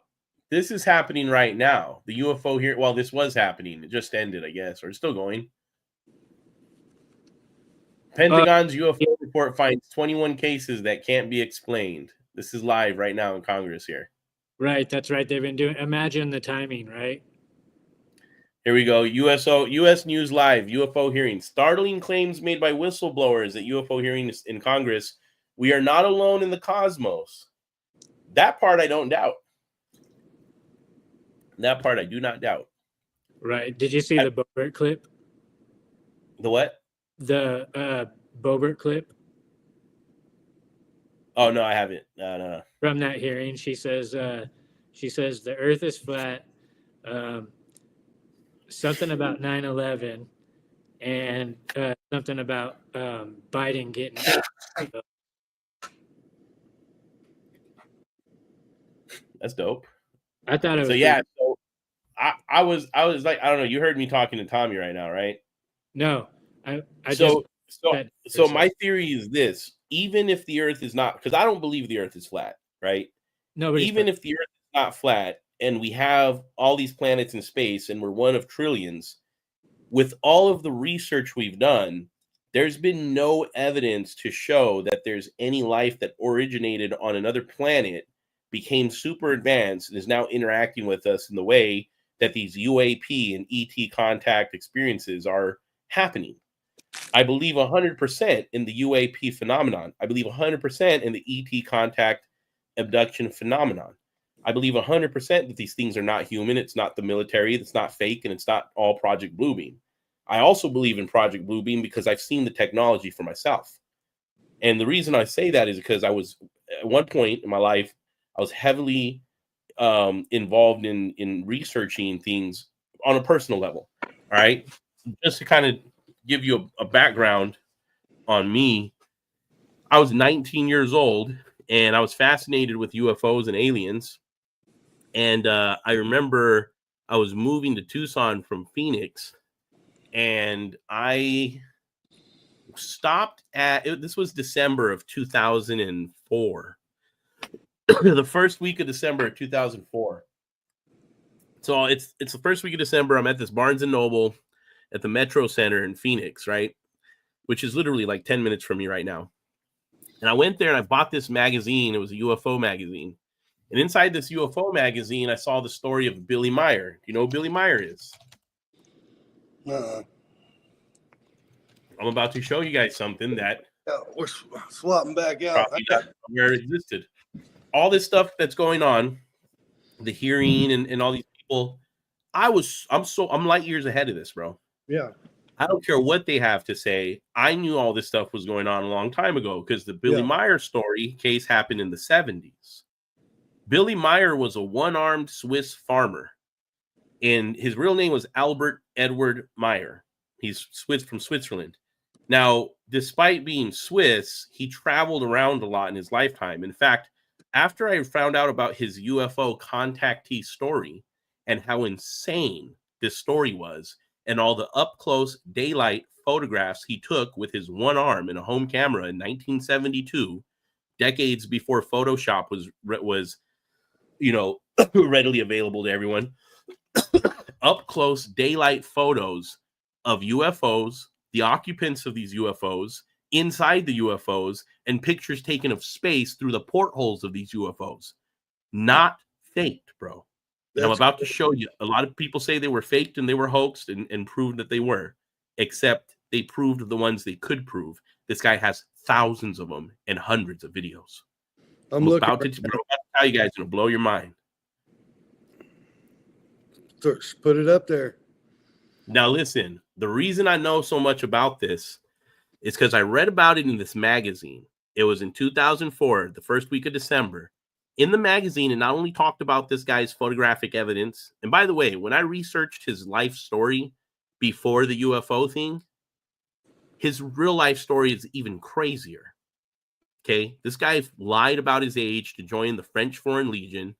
This is happening right now. The UFO here. Well, this was happening. It just ended, I guess, or it's still going. Pentagon's UFO report finds 21 cases that can't be explained. This is live right now in Congress here. Right, that's right. They've been doing. Imagine the timing, right? Here we go. U.S. News Live, UFO hearing. Startling claims made by whistleblowers at UFO hearings in Congress. We are not alone in the cosmos. That part I don't doubt. That part I do not doubt. Right. Did you see the Bobert clip? The what? The Bobert clip. Oh, no, I haven't. No. From that hearing, she says the Earth is flat. Something about 9/11 and something about Biden getting. That's dope. I thought it was. So yeah, so I was like, I don't know. You heard me talking to Tommy right now, right? No, So my theory is this: even if the Earth is not, because I don't believe the Earth is flat, right? No, even if the Earth is not flat, and we have all these planets in space, and we're one of trillions, with all of the research we've done, there's been no evidence to show that there's any life that originated on another planet, became super advanced, and is now interacting with us in the way that these UAP and ET contact experiences are happening. I believe 100% in the UAP phenomenon. I believe 100% in the ET contact abduction phenomenon. I believe 100% that these things are not human. It's not the military. It's not fake. And it's not all Project Bluebeam. I also believe in Project Bluebeam because I've seen the technology for myself. And the reason I say that is because I was, at one point in my life, I was heavily involved in researching things on a personal level. All right. Just to kind of give you a background on me, I was 19 years old and I was fascinated with UFOs and aliens. And I remember I was moving to Tucson from Phoenix, and I stopped this was December of 2004. The first week of December of 2004. So it's the first week of December. I'm at this Barnes & Noble at the Metro Center in Phoenix, right? Which is literally like 10 minutes from me right now. And I went there and I bought this magazine. It was a UFO magazine. And inside this UFO magazine, I saw the story of Billy Meyer. Do you know who Billy Meyer is? I'm about to show you guys something that we're swapping back out. Where it existed. All this stuff that's going on, the hearing and all these people, I'm light years ahead of this, bro. Yeah. I don't care what they have to say. I knew all this stuff was going on a long time ago because the Billy Meyer story case happened in the 70s. Billy Meyer was a one-armed Swiss farmer, and his real name was Albert Edward Meyer. He's from Switzerland. Now, despite being Swiss, he traveled around a lot in his lifetime. In fact, after I found out about his UFO contactee story and how insane this story was, and all the up-close daylight photographs he took with his one arm in a home camera in 1972, decades before Photoshop was readily available to everyone, up-close daylight photos of UFOs, the occupants of these UFOs, inside the UFOs, and pictures taken of space through the portholes of these UFOs. Not faked, bro. And I'm about to show you. A lot of people say they were faked and they were hoaxed and proved that they were, except they proved the ones they could prove. This guy has thousands of them and hundreds of videos. I'm about to tell you guys, it'll blow your mind. Put it up there. Now, listen, the reason I know so much about this is because I read about it in this magazine. It was in 2004, the first week of December. In the magazine, it not only talked about this guy's photographic evidence, and by the way, when I researched his life story before the UFO thing, his real life story is even crazier. Okay, this guy lied about his age to join the French Foreign Legion,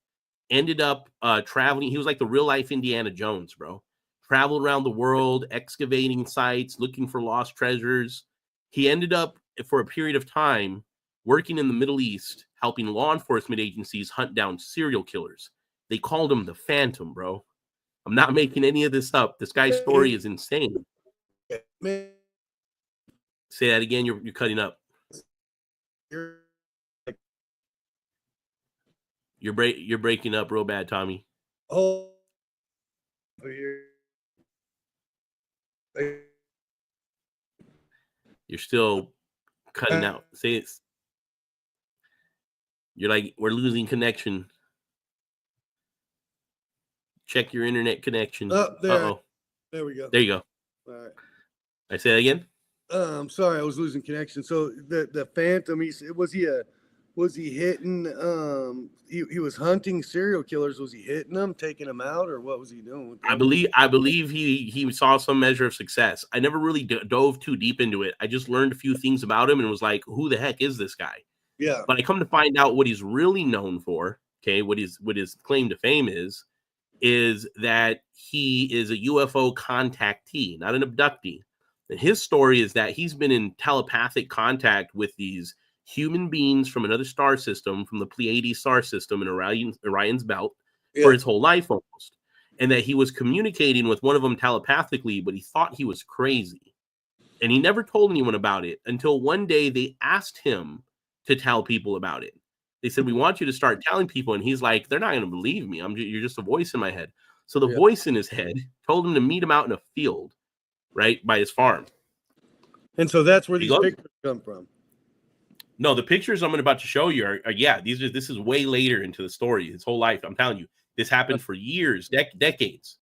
ended up traveling. He was like the real life Indiana Jones, bro. Traveled around the world, excavating sites, looking for lost treasures. He ended up, for a period of time, working in the Middle East, helping law enforcement agencies hunt down serial killers. They called him the Phantom, bro. I'm not making any of this up. This guy's story is insane. Say that again. You're cutting up. You're breaking up real bad, Tommy. Oh, you're still cutting out. Say it. You're like, we're losing connection. Check your internet connection. There we go. There you go. All right. I say that again. I'm sorry, I was losing connection. So the Phantom, was he hitting? He was hunting serial killers. Was he hitting them, taking them out, or what was he doing with them? I believe he saw some measure of success. I never really dove too deep into it. I just learned a few things about him and was like, who the heck is this guy? Yeah. But I come to find out what he's really known for. Okay, what his claim to fame is that he is a UFO contactee, not an abductee. And his story is that he's been in telepathic contact with these human beings from another star system, from the Pleiades star system in Orion's belt, for his whole life almost. And that he was communicating with one of them telepathically, but he thought he was crazy. And he never told anyone about it until one day they asked him to tell people about it. They said, we want you to start telling people. And he's like, they're not going to believe me. You're just a voice in my head. So the voice in his head told him to meet him out in a field, right, by his farm. And so that's where these pictures come from. No, the pictures I'm about to show you are this is way later into the story. His whole life, I'm telling you, this happened for years, decades.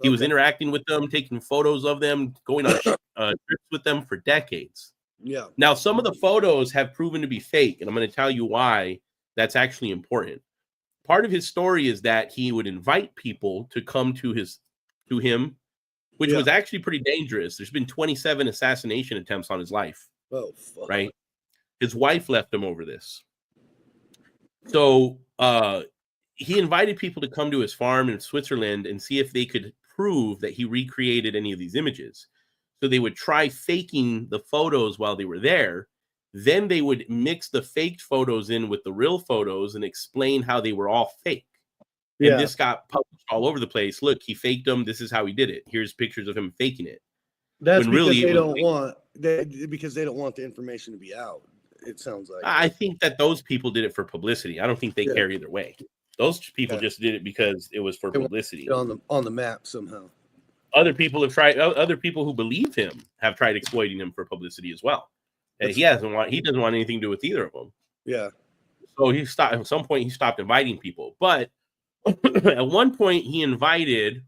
He was interacting with them, taking photos of them, going on trips with them for decades. Yeah. Now, some of the photos have proven to be fake, and I'm going to tell you why that's actually important. Part of his story is that he would invite people to come to him, which was actually pretty dangerous. There's been 27 assassination attempts on his life. Oh, fuck. Right? His wife left him over this. So he invited people to come to his farm in Switzerland and see if they could prove that he recreated any of these images. So they would try faking the photos while they were there. Then they would mix the faked photos in with the real photos and explain how they were all fake. And this got published all over the place. Look, he faked them. This is how he did it. Here's pictures of him faking it. That's because they don't want the information to be out. It sounds like. I think that those people did it for publicity. I don't think they Yeah. care either way. Those people just did it because it was for publicity. On the map somehow. Other people have tried. Other people who believe him have tried exploiting him for publicity as well. And he doesn't want anything to do with either of them. Yeah. So he stopped. At some point, he stopped inviting people. But at one point, he invited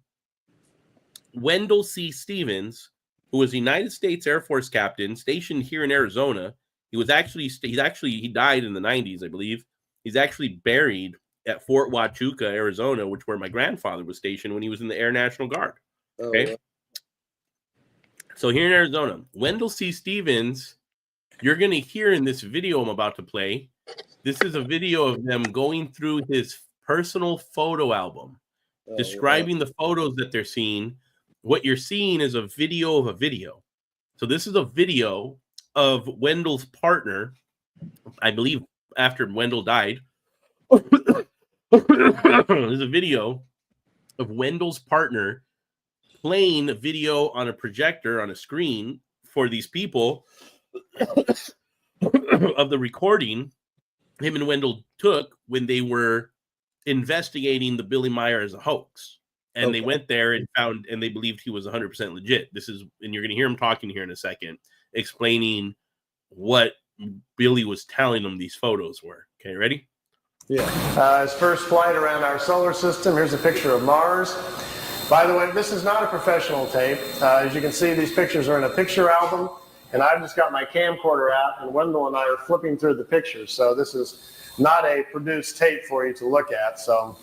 Wendell C. Stevens, who was a United States Air Force captain stationed here in Arizona. He died in the 90s, I believe. He's actually buried at Fort Huachuca, Arizona, where my grandfather was stationed when he was in the Air National Guard. Okay. So here in Arizona, Wendell C. Stevens, you're going to hear in this video I'm about to play. This is a video of them going through his personal photo album, describing the photos that they're seeing. What you're seeing is a video of a video. So this is a video of Wendell's partner, I believe after Wendell died. There's a video of Wendell's partner playing a video on a projector on a screen for these people of the recording him and Wendell took when they were investigating the Billy Meyer as a hoax. And they went there and found, and they believed he was 100% legit. And you're going to hear him talking here in a second, explaining what Billy was telling them these photos were. Okay, ready? Yeah. His first flight around our solar system. Here's a picture of Mars. By the way, this is not a professional tape. As you can see, these pictures are in a picture album, and I've just got my camcorder out, and Wendell and I are flipping through the pictures. So this is not a produced tape for you to look at. So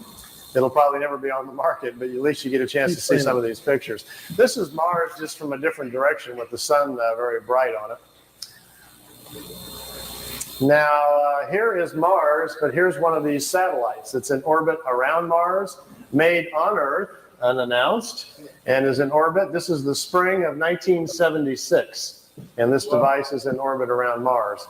it'll probably never be on the market, but at least you get a chance to see some of these pictures. This is Mars just from a different direction with the sun very bright on it. Now, here is Mars, but here's one of these satellites. It's in orbit around Mars, made on Earth, unannounced, and is in orbit. This is the spring of 1976, and this device is in orbit around Mars.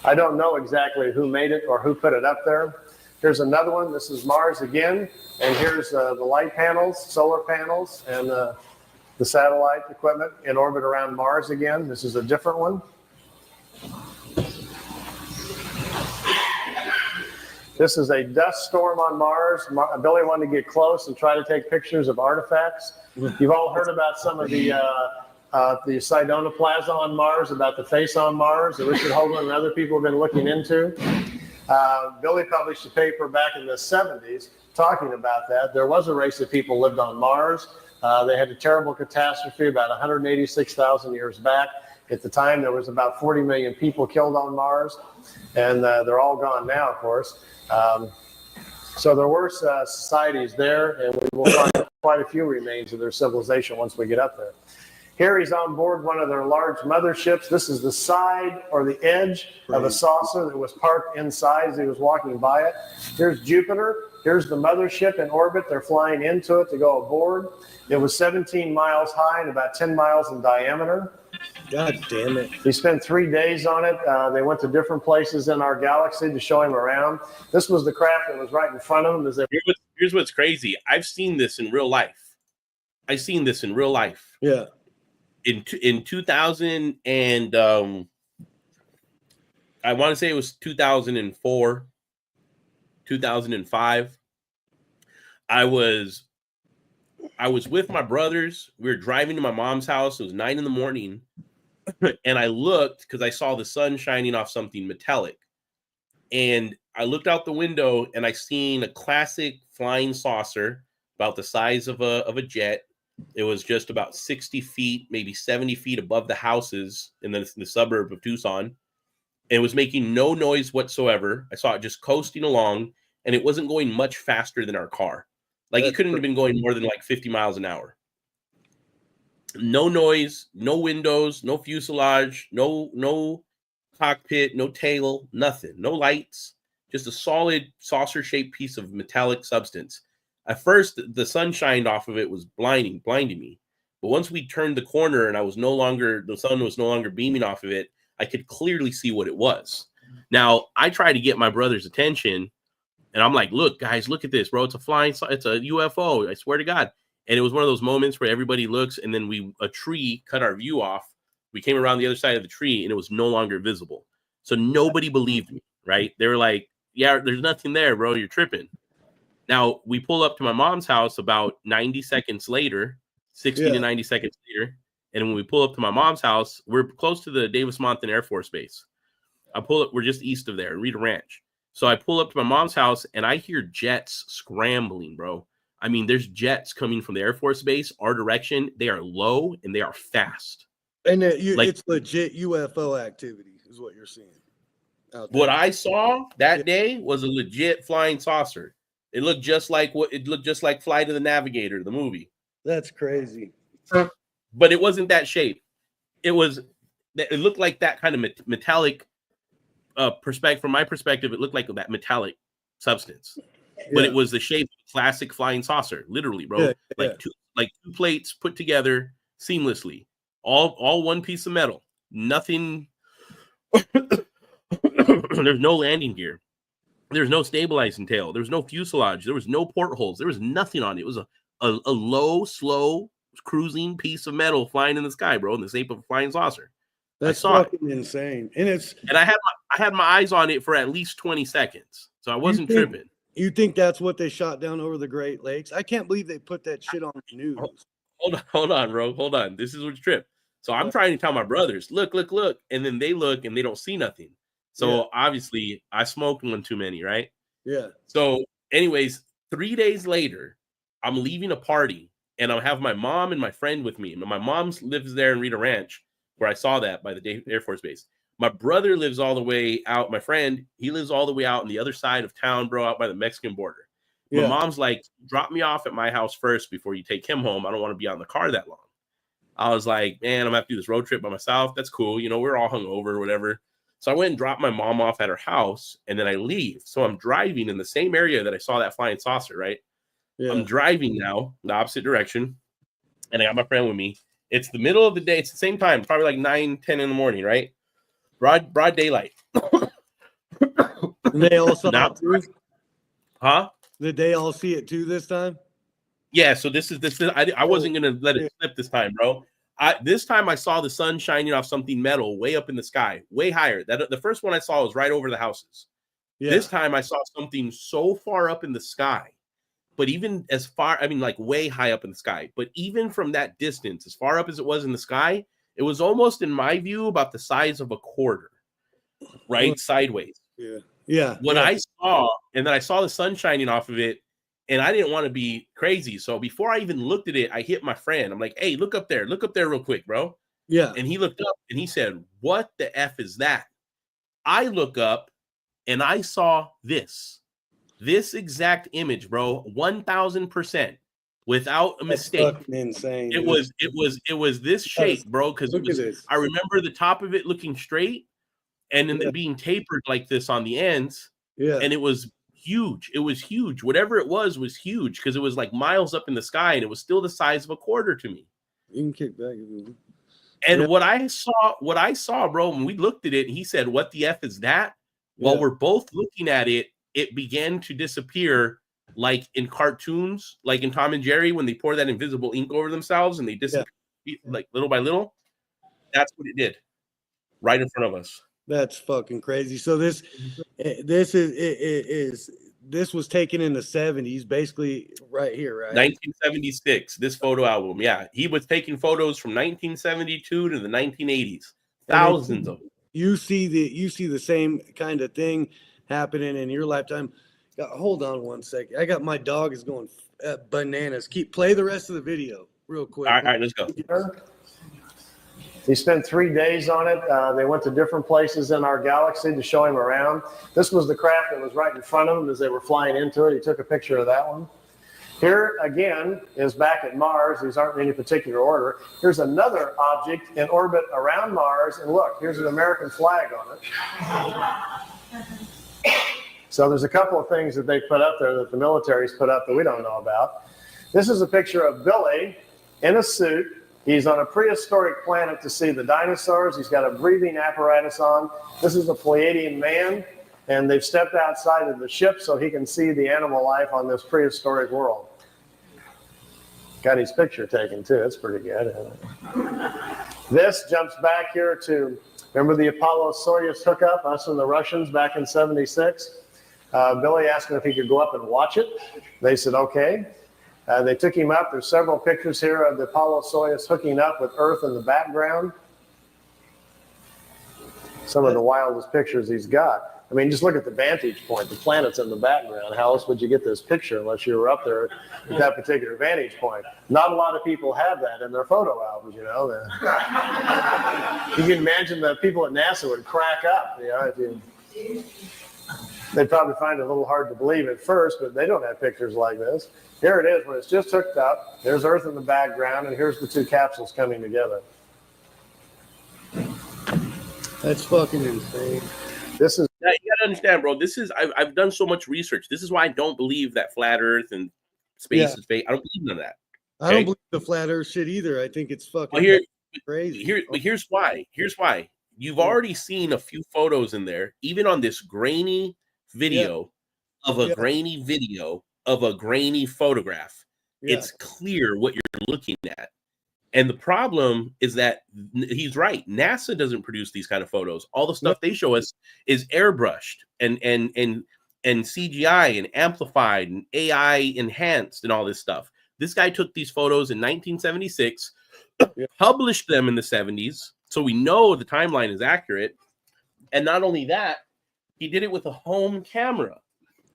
I don't know exactly who made it or who put it up there. Here's another one. This is Mars again, and here's the light panels, solar panels, and the satellite equipment in orbit around Mars again. This is a different one. This is a dust storm on Mars. Billy wanted to get close and try to take pictures of artifacts. You've all heard about some of the Sedona Plaza on Mars, about the face on Mars that Richard Hoagland and other people have been looking into. Billy published a paper back in the 70s talking about that. There was a race of people lived on Mars. They had a terrible catastrophe about 186,000 years back. At the time, there was about 40 million people killed on Mars, and they're all gone now, of course. So there were societies there, and we will find quite a few remains of their civilization once we get up there. Here he's on board one of their large motherships. This is the side or the edge of a saucer that was parked inside as he was walking by it. Here's Jupiter. Here's the mothership in orbit. They're flying into it to go aboard. It was 17 miles high and about 10 miles in diameter. God damn it. He spent 3 days on it. They went to different places in our galaxy to show him around. This was the craft that was right in front of him. Here's what's crazy. I've seen this in real life. Yeah. In 2000 and I want to say it was 2004, 2005. I was with my brothers. We were driving to my mom's house. It was 9 a.m. And I looked because I saw the sun shining off something metallic. And I looked out the window and I seen a classic flying saucer about the size of a jet. It was just about 60 feet, maybe 70 feet above the houses in the suburb of Tucson. It was making no noise whatsoever. I saw it just coasting along, and it wasn't going much faster than our car. Like, it couldn't have been going more than like 50 miles an hour. No noise, no windows, no fuselage, no cockpit, no tail, nothing. No lights, just a solid saucer-shaped piece of metallic substance. At first, the sun shined off of it was blinding me. But once we turned the corner and the sun was no longer beaming off of it, I could clearly see what it was. Now, I tried to get my brother's attention, and I'm like, look, guys, look at this, bro. It's a UFO. I swear to God. And it was one of those moments where everybody looks, and then a tree cut our view off. We came around the other side of the tree and it was no longer visible. So nobody believed me, right? They were like, yeah, there's nothing there, bro. You're tripping. Now we pull up to my mom's house about 90 seconds later, 60 to 90 seconds later. And when we pull up to my mom's house, we're close to the Davis-Monthan Air Force Base. I pull up, we're just east of there, Rita Ranch. So I pull up to my mom's house and I hear jets scrambling, bro. I mean, there's jets coming from the Air Force Base, our direction. They are low and they are fast. And it's legit UFO activity is what you're seeing. What I saw that day was a legit flying saucer. It looked just like Flight of the Navigator, the movie. That's crazy. But it wasn't that shape. It looked like that kind of metallic perspective. From my perspective, it looked like that metallic substance. But it was the shape of a classic flying saucer, literally, bro. Two plates put together seamlessly. All one piece of metal. Nothing. There's no landing gear. There's no stabilizing tail. There's no fuselage. There was no portholes. There was nothing on it. It was a low, slow, cruising piece of metal flying in the sky, bro, in the shape of a flying saucer. That's fucking insane. And I had my eyes on it for at least 20 seconds. So I wasn't tripping. You think that's what they shot down over the Great Lakes? I can't believe they put that shit on the news. Hold on, bro. Hold on. This is what's trip. So I'm trying to tell my brothers, look. And then they look and they don't see nothing. So obviously I smoked one too many, right? Yeah. So anyways, 3 days later, I'm leaving a party and I'll have my mom and my friend with me. My mom lives there in Rita Ranch where I saw that by the Air Force Base. My brother lives all the way out. My friend, he lives all the way out on the other side of town, bro, out by the Mexican border. My mom's like, drop me off at my house first before you take him home. I don't want to be out in the car that long. I was like, man, I'm going to have to do this road trip by myself. That's cool. You know, we're all hungover or whatever. So I went and dropped my mom off at her house, and then I leave. So I'm driving in the same area that I saw that flying saucer, right? Yeah. I'm driving now, the opposite direction, and I got my friend with me. It's the middle of the day. It's the same time, probably like 9, 10 in the morning, right? Broad daylight. They all saw it too? Huh? Did they all see it too this time? Yeah, so this is I wasn't going to let it slip this time, bro. This time I saw the sun shining off something metal way up in the sky, way higher. That the first one I saw was right over the houses. Yeah. This time I saw something so far up in the sky, but even as far, I mean, like way high up in the sky, but even from that distance, as far up as it was in the sky, it was almost, in my view, about the size of a quarter, right? Sideways. Yeah. Yeah. What I saw, and then I saw the sun shining off of it, and I didn't want to be crazy. So before I even looked at it, I hit my friend. I'm like, hey, look up there real quick, bro. Yeah. And he looked up and he said, what the F is that? I look up and I saw this exact image, bro, 1000%. Without a mistake. Insane. It was this shape, bro, because I remember the top of it looking straight and then being tapered like this on the ends. Yeah. And it was huge. It was huge. Whatever it was huge because it was like miles up in the sky and it was still the size of a quarter to me. You can kick back. And what I saw, bro, when we looked at it, he said, what the F is that? While we're both looking at it, it began to disappear. Like in cartoons, like in Tom and Jerry, when they pour that invisible ink over themselves and they disappear like little by little, that's what it did right in front of us. That's fucking crazy. So this was taken in the 70s, basically right here, right? 1976, this photo album. Yeah, he was taking photos from 1972 to the 1980s. Thousands of them. You see the same kind of thing happening in your lifetime. Hold on one second. I got my dog is going bananas. Play the rest of the video real quick. All right, let's go. He spent 3 days on it. They went to different places in our galaxy to show him around. This was the craft that was right in front of him as they were flying into it. He took a picture of that one. Here again is back at Mars. These aren't in any particular order. Here's another object in orbit around Mars. And look, here's an American flag on it. So there's a couple of things that they put up there that the military's put up that we don't know about. This is a picture of Billy in a suit. He's on a prehistoric planet to see the dinosaurs. He's got a breathing apparatus on. This is a Pleiadian man, and they've stepped outside of the ship so he can see the animal life on this prehistoric world. Got his picture taken too. It's pretty good, isn't it? This jumps back here to, remember the Apollo-Soyuz hookup, us and the Russians back in 76? Billy asked him if he could go up and watch it. They said, okay. They took him up. There's several pictures here of the Apollo-Soyuz hooking up with Earth in the background. Some of the wildest pictures he's got. I mean, just look at the vantage point. The planet's in the background. How else would you get this picture unless you were up there at that particular vantage point? Not a lot of people have that in their photo albums, you know. You can imagine the people at NASA would crack up, you know. They'd probably find it a little hard to believe at first, but they don't have pictures like this. Here it is when it's just hooked up. There's Earth in the background, and here's the two capsules coming together. That's fucking insane. This is. Yeah, you gotta understand, bro. This is I've done so much research. This is why I don't believe that flat Earth and space is fake. I don't believe none of that. Okay? I don't believe the flat Earth shit either. I think it's fucking crazy. But here's why. Here's why. You've already seen a few photos in there, even on this grainy video of a grainy video of a grainy photograph. Yeah. It's clear what you're looking at. And the problem is that he's right. NASA doesn't produce these kind of photos. All the stuff they show us is airbrushed and CGI and amplified and AI enhanced and all this stuff. This guy took these photos in 1976, published them in the 70s, so we know the timeline is accurate. And not only that, he did it with a home camera.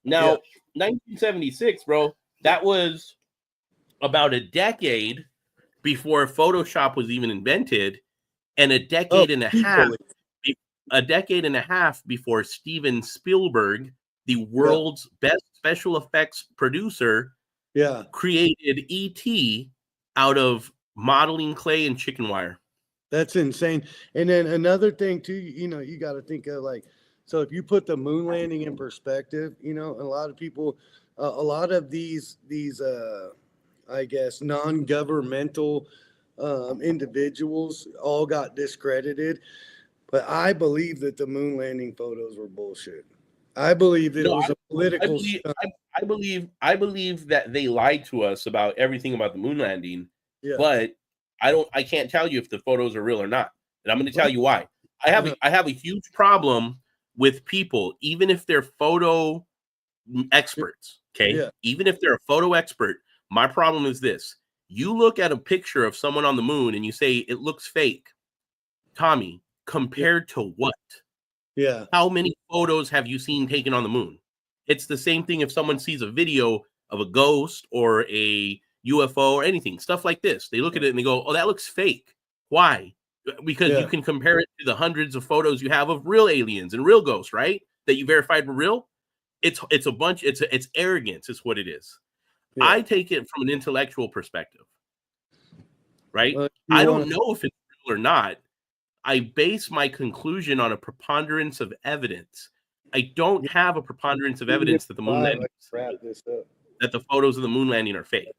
Now, 1976, bro, that was about a decade before Photoshop was even invented, and a decade and a half before Steven Spielberg, the world's best special effects producer, created E.T. out of modeling clay and chicken wire. That's insane. And then another thing too, you know, you got to think of like, so if you put the moon landing in perspective, you know, a lot of people, a lot of these I guess, non-governmental individuals all got discredited. But I believe that the moon landing photos were bullshit. I believe that it was a political I believe that they lied to us about everything about the moon landing, but I can't tell you if the photos are real or not. And I'm going to tell you why. I have a huge problem with people, even if they're photo experts, okay? Even if they're a photo expert, my problem is this. You look at a picture of someone on the moon and you say, it looks fake. Tommy, compared to what? Yeah. How many photos have you seen taken on the moon? It's the same thing if someone sees a video of a ghost or a UFO or anything, stuff like this. They look at it and they go, oh, that looks fake. Why? Because you can compare it to the hundreds of photos you have of real aliens and real ghosts, right? That you verified were real. It's a bunch, it's arrogance is what it is. Yeah. I take it from an intellectual perspective, right? I don't know if it's real or not. I base my conclusion on a preponderance of evidence. I don't have a preponderance of evidence that the moon landing, that the photos of the moon landing are fake.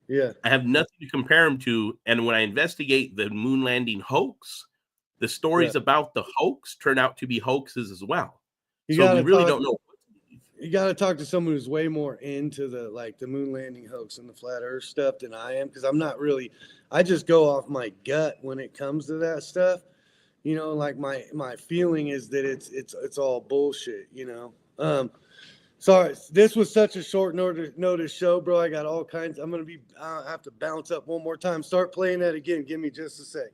Yeah, I have nothing to compare them to. And when I investigate the moon landing hoax, the stories about the hoax turn out to be hoaxes as well. So we really don't know. You got to talk to someone who's way more into the moon landing hoax and the flat earth stuff than I am. Cause I'm not really, I just go off my gut when it comes to that stuff. You know, like my feeling is that it's all bullshit, you know? Sorry, this was such a short notice show, bro. I got all kinds. I have to bounce up one more time. Start playing that again. Give me just a sec.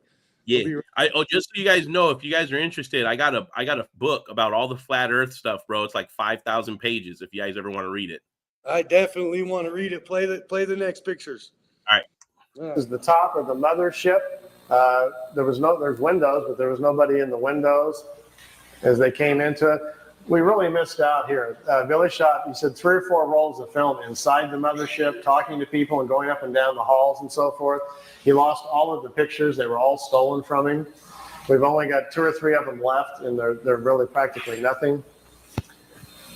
Yeah. Just so you guys know, if you guys are interested, I got a book about all the flat earth stuff, bro. It's like 5,000 pages if you guys ever want to read it. I definitely want to read it. Play the next pictures. All right. This is the top of the mothership. There's windows, but there was nobody in the windows as they came into it. We really missed out here. Billy shot, he said 3 or 4 rolls of film inside the mothership, talking to people and going up and down the halls and so forth. He lost all of the pictures. They were all stolen from him. We've only got 2 or 3 of them left, and they're really practically nothing.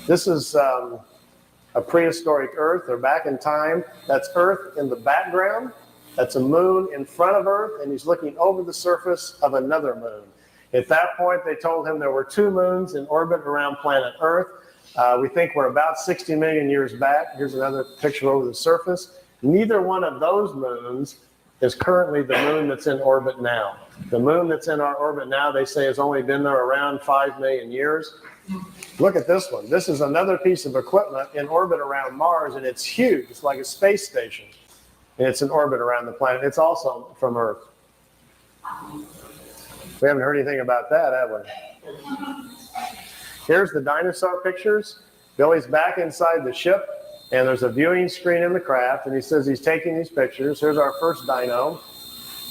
This is a prehistoric Earth. They're back in time. That's Earth in the background. That's a moon in front of Earth, and he's looking over the surface of another moon. At that point, they told him there were 2 moons in orbit around planet Earth. We think we're about 60 million years back. Here's another picture over the surface. Neither one of those moons is currently the moon that's in orbit now. The moon that's in our orbit now, they say, has only been there around 5 million years. Look at this one. This is another piece of equipment in orbit around Mars, and it's huge. It's like a space station, and it's in orbit around the planet. It's also from Earth. We haven't heard anything about that, have we? Here's the dinosaur pictures. Billy's back inside the ship, and there's a viewing screen in the craft, and he says he's taking these pictures. Here's our first dino.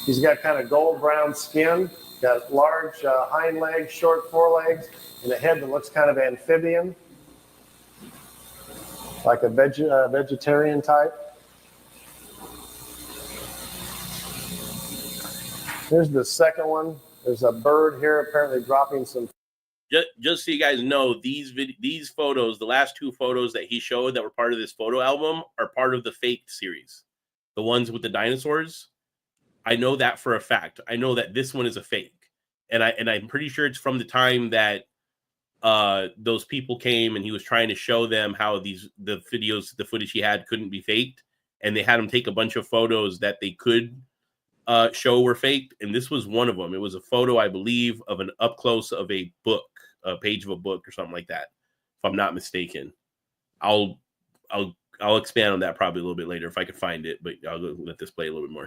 He's got kind of gold brown skin, got large hind legs, short forelegs, and a head that looks kind of amphibian, like a vegetarian type. Here's the second one. There's a bird here apparently dropping some. Just so you guys know, these photos, the last two photos that he showed that were part of this photo album, are part of the fake series. The ones with the dinosaurs, I know that for a fact. I know that this one is a fake, and I'm pretty sure it's from the time that those people came and he was trying to show them how the footage he had couldn't be faked, and they had him take a bunch of photos that they could show were faked, and this was one of them. It was a photo, I believe, of an up close of a book, a page of a book or something like that, if I'm not mistaken. I'll expand on that probably a little bit later if I can find it, but I'll let this play a little bit more.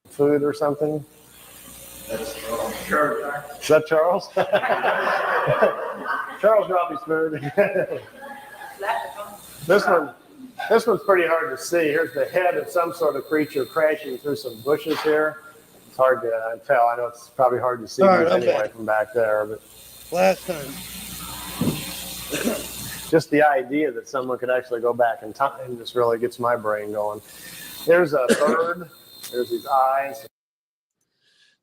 Food or something? That's Charles. Is that Charles? Charles dropped his food. This one's pretty hard to see. Here's the head of some sort of creature crashing through some bushes here. It's hard to tell. I know it's probably hard to see anyway from back there, but last time. Just the idea that someone could actually go back in time just really gets my brain going. There's a bird. There's these eyes.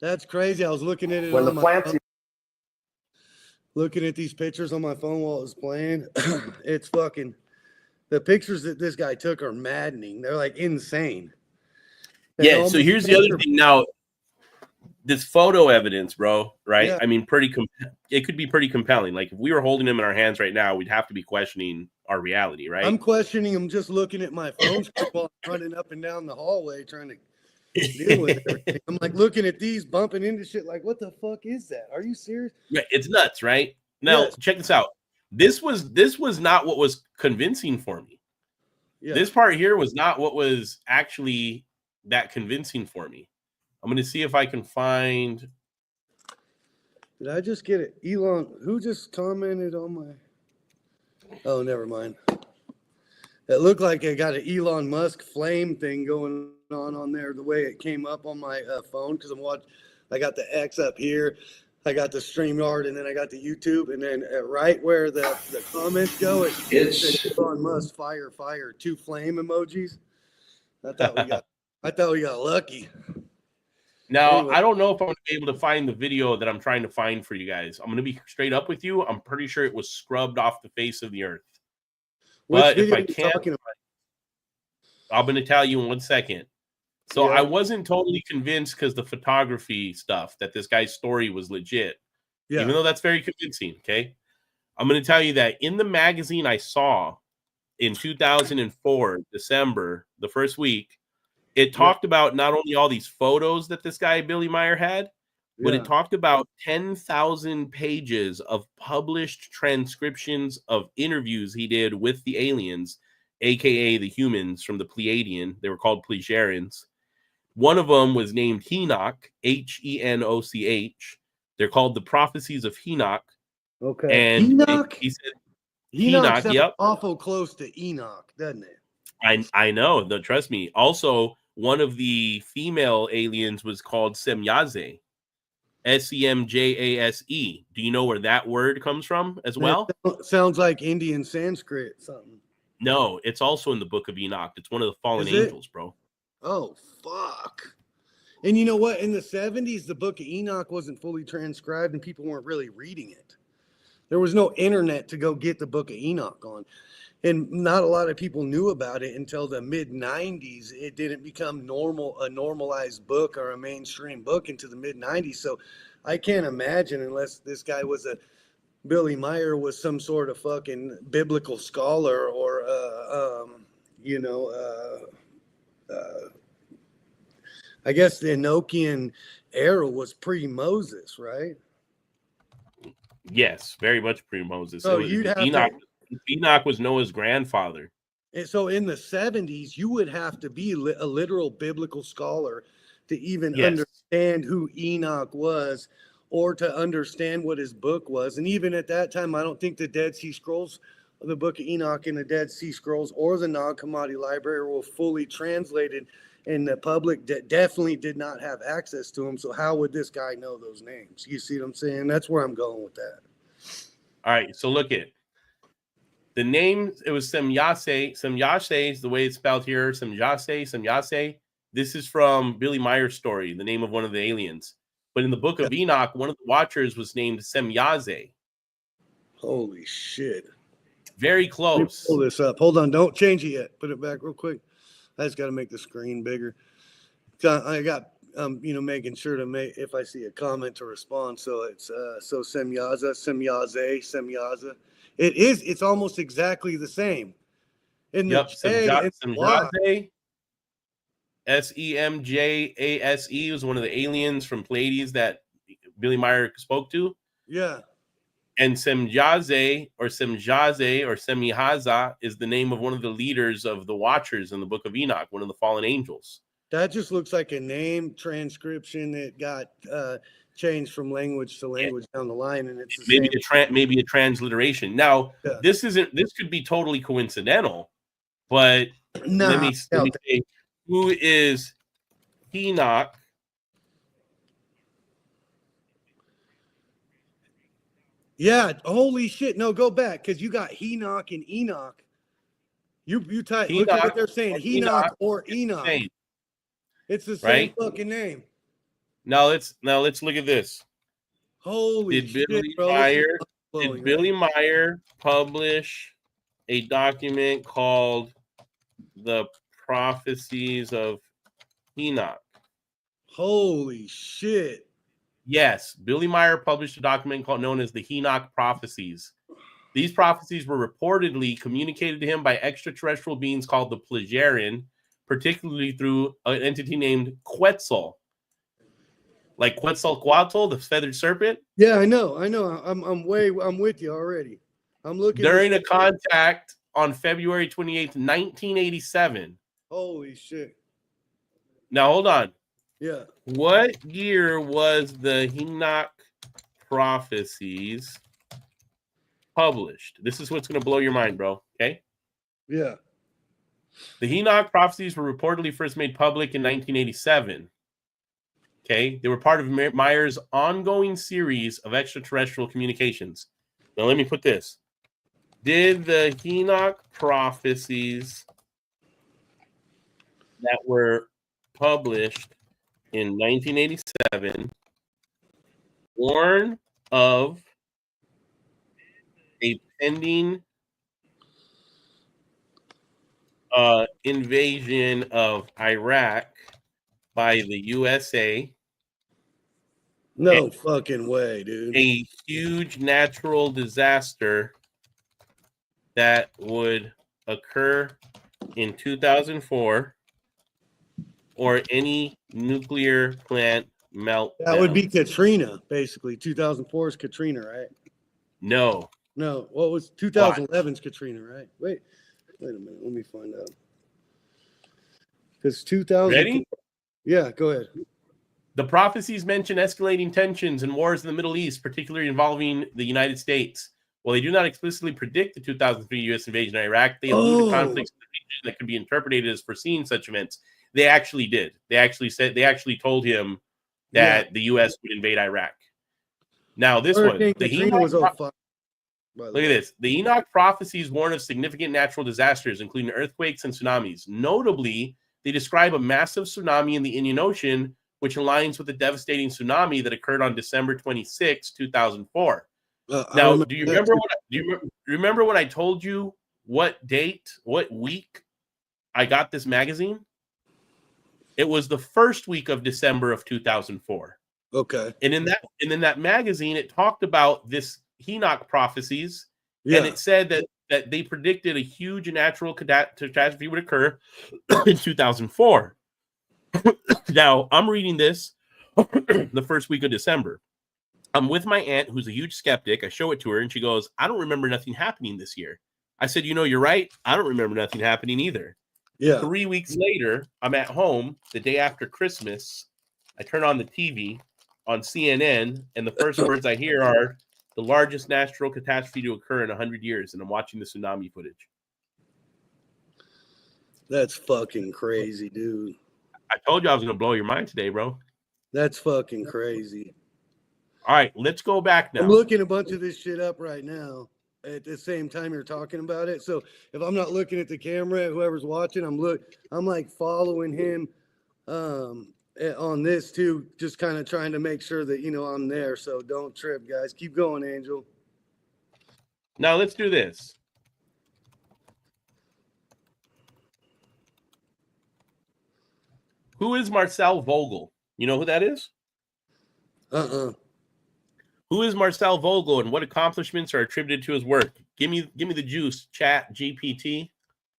That's crazy. I was looking at it when on the plants. Looking at these pictures on my phone while it was playing. It's fucking. The pictures that this guy took are maddening. They're like insane. Yeah. So here's the other thing. Now, this photo evidence, bro. Right? Yeah. I mean, it could be pretty compelling. Like if we were holding them in our hands right now, we'd have to be questioning our reality, right? I'm questioning them just looking at my phone while I'm running up and down the hallway trying to deal with everything. I'm like looking at these bumping into shit. Like, what the fuck is that? Are you serious? Right. It's nuts, right? Now, check this out. This was not what was convincing for me. Yeah. This part here was not what was actually that convincing for me. I'm going to see if I can find. Did I just get it? Elon, who just commented on my. Oh, never mind. It looked like I got an Elon Musk flame thing going on there, the way it came up on my phone, because I got the X up here. I got the StreamYard, and then I got the YouTube, and then right where the comments go, it's Elon Musk fire 2 flame emojis. I thought we got lucky. Now, anyway. I don't know if I'm going to be able to find the video that I'm trying to find for you guys. I'm going to be straight up with you. I'm pretty sure it was scrubbed off the face of the earth. But if I can't, I'm going to tell you in 1 second. So I wasn't totally convinced because the photography stuff that this guy's story was legit, even though that's very convincing. Okay. I'm going to tell you that in the magazine I saw in 2004, December, the first week, it talked about not only all these photos that this guy, Billy Meyer, had, but it talked about 10,000 pages of published transcriptions of interviews he did with the aliens, aka the humans from the Pleiadian. They were called Pleisians. One of them was named Enoch, Henoch. They're called the Prophecies of Enoch. Okay. And Enoch? He said Enoch sounds awful close to Enoch, doesn't it? I know. Trust me. Also, one of the female aliens was called Semjaze. Semjase. Do you know where that word comes from as well? It sounds like Indian Sanskrit something. No, it's also in the Book of Enoch. It's one of the fallen angels, bro. Oh, fuck. And you know what? In the 70s, the Book of Enoch wasn't fully transcribed and people weren't really reading it. There was no internet to go get the Book of Enoch on. And not a lot of people knew about it until the mid-90s. It didn't become a normalized book or a mainstream book into the mid-90s. So I can't imagine, unless this guy Billy Meyer was some sort of fucking biblical scholar or, I guess the Enochian era was pre-Moses, right? Yes, very much pre-Moses. So you'd have Enoch was Noah's grandfather. And so in the 70s, you would have to be a literal biblical scholar to even understand who Enoch was or to understand what his book was. And even at that time, I don't think the Dead Sea Scrolls, the Book of Enoch and the Dead Sea Scrolls or the Nag Hammadi Library were fully translated, and the public definitely did not have access to them. So how would this guy know those names? You see what I'm saying? That's where I'm going with that. All right, so look at the name. It was Semyase. Semyase is the way it's spelled here. Semyase. This is from Billy Meyer's story, the name of one of the aliens. But in the Book of Enoch, one of the Watchers was named Semyaze. Holy shit. Very close. Pull this up. Hold on. Don't change it yet. Put it back real quick. I just got to make the screen bigger. I got, making sure to make, if I see a comment to respond. So it's, Semyaze. It's almost exactly the same. Semjaze. Semjase was one of the aliens from Pleiades that Billy Meyer spoke to. Yeah. And Semjaze or Semihaza is the name of one of the leaders of the Watchers in the Book of Enoch, one of the fallen angels. That just looks like a name transcription that got changed from language to language down the line, and it's maybe a transliteration. Now, this could be totally coincidental, but let me say, who is Enoch? Yeah, holy shit. No, go back, because you got Enoch and Enoch. You type, look at what they're saying, Enoch or Enoch. It's the same fucking name. Now let's look at this. Holy shit, Did Billy Meyer publish a document called The Prophecies of Enoch? Holy shit. Yes, Billy Meyer published a document known as the Enoch Prophecies. These prophecies were reportedly communicated to him by extraterrestrial beings called the Plejarin, particularly through an entity named Quetzal. Like Quetzalcoatl, the feathered serpent? Yeah, I know. I'm with you already. I'm looking during a contact on February 28th, 1987. Holy shit. Now hold on. Yeah. What year was the Enoch Prophecies published? This is what's going to blow your mind, bro. Okay? Yeah. The Enoch Prophecies were reportedly first made public in 1987. Okay? They were part of Meyer's ongoing series of extraterrestrial communications. Now let me put this. Did the Enoch Prophecies that were published in 1987 warn of a pending invasion of Iraq by the USA? No fucking way, dude. A huge natural disaster that would occur in 2004 or any nuclear plant meltdown. That would be Katrina, basically. 2004 is Katrina, right? No. What was 2011's Katrina, right? Wait a minute. Let me find out. Because 2000. Ready? Yeah, go ahead. The prophecies mention escalating tensions and wars in the Middle East, particularly involving the United States. While they do not explicitly predict the 2003 U.S. invasion of Iraq, they allude to conflicts in the region that could be interpreted as foreseeing such events. They actually did. They actually told him that the U.S. would invade Iraq. Now, this one, the Enoch was look at this. The Enoch prophecies warn of significant natural disasters, including earthquakes and tsunamis. Notably, they describe a massive tsunami in the Indian Ocean, which aligns with the devastating tsunami that occurred on December 26, 2004. Now, do you remember when I told you what date, what week I got this magazine? It was the first week of December of 2004. Okay. And in that magazine, it talked about this Enoch prophecies, and it said that they predicted a huge natural catastrophe would occur in 2004. Now, I'm reading this the first week of December. I'm with my aunt, who's a huge skeptic. I show it to her, and she goes, I don't remember nothing happening this year. I said, you're right. I don't remember nothing happening either. Yeah. 3 weeks later, I'm at home the day after Christmas. I turn on the TV on CNN, and the first words I hear are the largest natural catastrophe to occur in 100 years, and I'm watching the tsunami footage. That's fucking crazy, dude. I told you I was going to blow your mind today, bro. That's fucking crazy. All right, let's go back now. I'm looking a bunch of this shit up right now at the same time you're talking about it. So if I'm not looking at the camera, whoever's watching, I'm like following him on this too, just kind of trying to make sure that, I'm there. So don't trip, guys. Keep going, Angel. Now let's do this. Who is Marcel Vogel? You know who that is? Who is Marcel Vogel, and what accomplishments are attributed to his work? Give me the juice, chat GPT.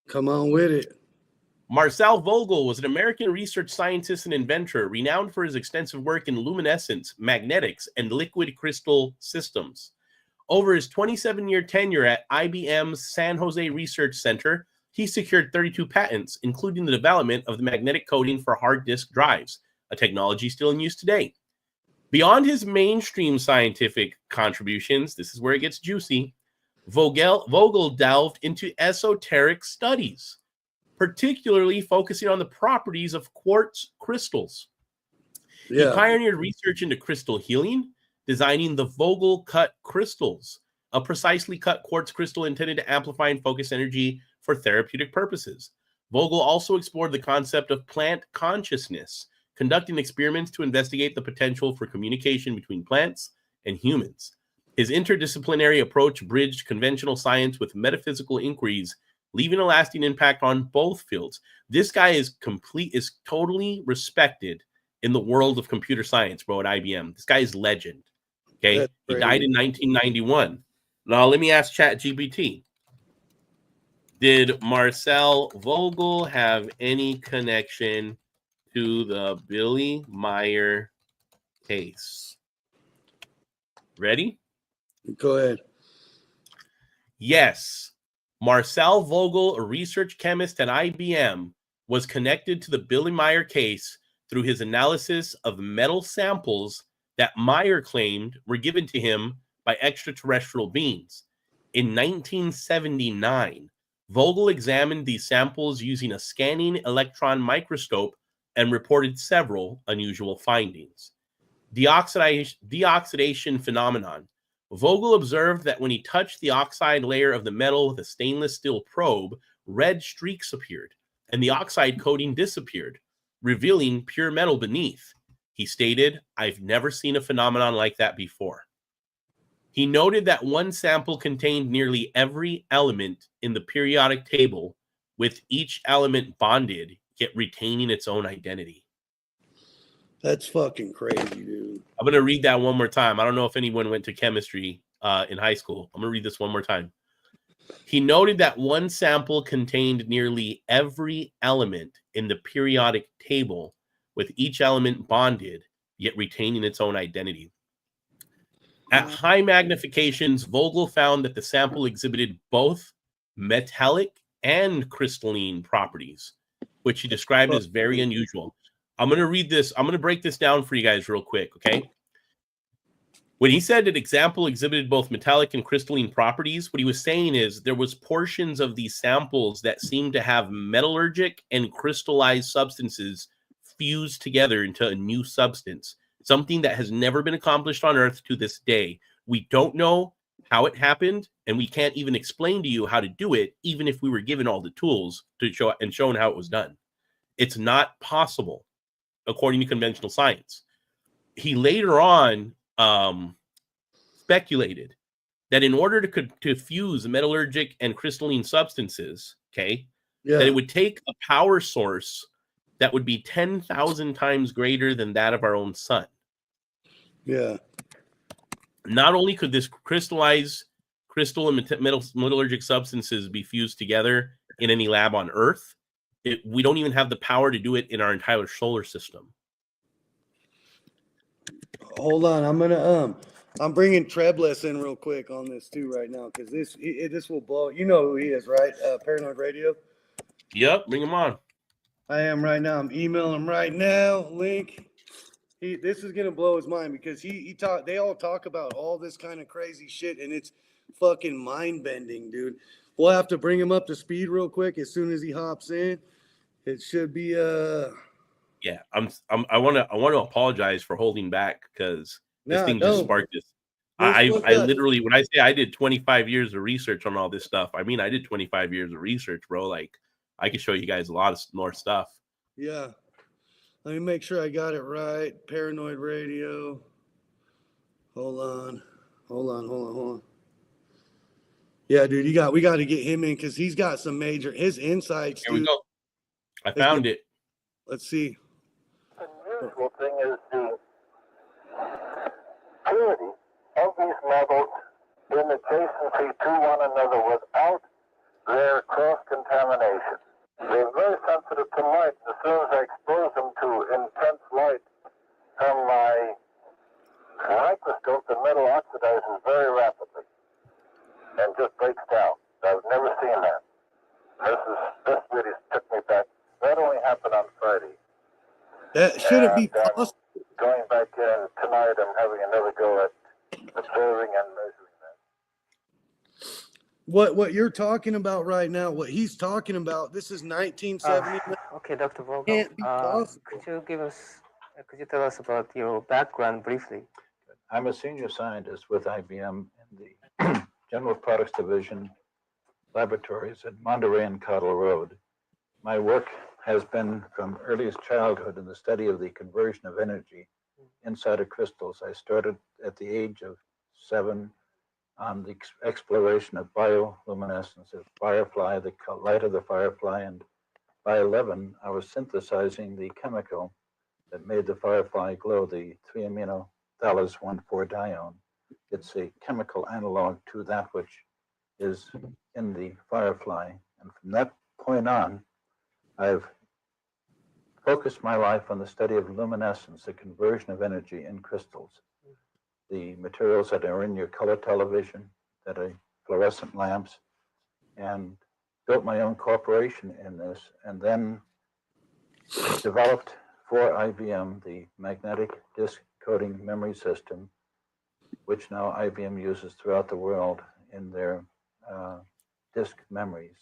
Come on with it. Marcel Vogel was an American research scientist and inventor renowned for his extensive work in luminescence, magnetics, and liquid crystal systems. Over his 27-year tenure at IBM's San Jose Research Center, he secured 32 patents, including the development of the magnetic coating for hard disk drives, a technology still in use today. Beyond his mainstream scientific contributions, this is where it gets juicy, Vogel delved into esoteric studies, particularly focusing on the properties of quartz crystals. Yeah. He pioneered research into crystal healing, designing the Vogel cut crystals, a precisely cut quartz crystal intended to amplify and focus energy for therapeutic purposes. Vogel also explored the concept of plant consciousness, conducting experiments to investigate the potential for communication between plants and humans. His interdisciplinary approach bridged conventional science with metaphysical inquiries, leaving a lasting impact on both fields. This guy is totally respected in the world of computer science, bro, at IBM. This guy is legend. Okay. He died in 1991. Now, let me ask ChatGPT. Did Marcel Vogel have any connection to the Billy Meyer case? Ready? Go ahead. Yes. Marcel Vogel, a research chemist at IBM, was connected to the Billy Meyer case through his analysis of metal samples that Meyer claimed were given to him by extraterrestrial beings. In 1979, Vogel examined these samples using a scanning electron microscope and reported several unusual findings. Deoxidation phenomenon. Vogel observed that when he touched the oxide layer of the metal with a stainless steel probe, red streaks appeared, and the oxide coating disappeared, revealing pure metal beneath. He stated, "I've never seen a phenomenon like that before." He noted that one sample contained nearly every element in the periodic table, with each element bonded, yet retaining its own identity. That's fucking crazy, dude. I'm going to read that one more time. I don't know if anyone went to chemistry in high school. I'm going to read this one more time. He noted that one sample contained nearly every element in the periodic table, with each element bonded, yet retaining its own identity. At high magnifications, Vogel found that the sample exhibited both metallic and crystalline properties, which he described as very unusual. I'm going to read this. I'm going to break this down for you guys real quick, okay? When he said an example exhibited both metallic and crystalline properties, what he was saying is there was portions of these samples that seemed to have metallurgic and crystallized substances fused together into a new substance, something that has never been accomplished on Earth to this day. We don't know how it happened, and we can't even explain to you how to do it, even if we were given all the tools to show and shown how it was done. It's not possible, according to conventional science. He later on speculated that in order to fuse metallurgic and crystalline substances, that it would take a power source that would be 10,000 times greater than that of our own sun. Yeah. Not only could this crystal and metallurgic substances be fused together in any lab on Earth, We don't even have the power to do it in our entire solar system. Hold on, I'm bringing Trebless in real quick on this too right now because this will blow. You know who he is, right? Paranoid Radio. Yep, bring him on. I am right now. I'm emailing him right now. Link. This is gonna blow his mind because they all talk about all this kind of crazy shit and it's fucking mind bending, dude. We'll have to bring him up to speed real quick as soon as he hops in. It should be yeah. I want to apologize for holding back because this thing just sparked this. I literally, when I say I did 25 years of research on all this stuff, I mean I did 25 years of research, bro. Like I can show you guys a lot of more stuff. Yeah. Let me make sure I got it right. Paranoid Radio. Hold on. Yeah, dude, we got to get him in because he's got some his insights. Here we go. I found it. Let's see. The unusual thing is the purity of these levels in adjacency to one another without their cross-contamination. They're very sensitive to light. As soon as I expose them to intense light from my microscope, the metal oxidizes very rapidly and just breaks down. I've never seen that. This really took me back. That only happened on Friday. That shouldn't be possible. Going back in tonight, I'm having another go at observing and measuring that. What you're talking about right now, what he's talking about, this is 1970. Okay, Dr. Vogel. Can't be possible. Could you tell us about your background briefly? I'm a senior scientist with IBM in the General Products Division laboratories at Monterey and Cottle Road. My work has been from earliest childhood in the study of the conversion of energy inside of crystals. I started at the age of 7 on the exploration of bioluminescence, of firefly, the light of the firefly, and by 11, I was synthesizing the chemical that made the firefly glow, the 3-amino-thallus 1,4-dione. It's a chemical analog to that which is in the firefly. And from that point on, I've focused my life on the study of luminescence, the conversion of energy in crystals. The materials that are in your color television, that are fluorescent lamps, and built my own corporation in this, and then developed for IBM the magnetic disk coding memory system, which now IBM uses throughout the world in their disk memories.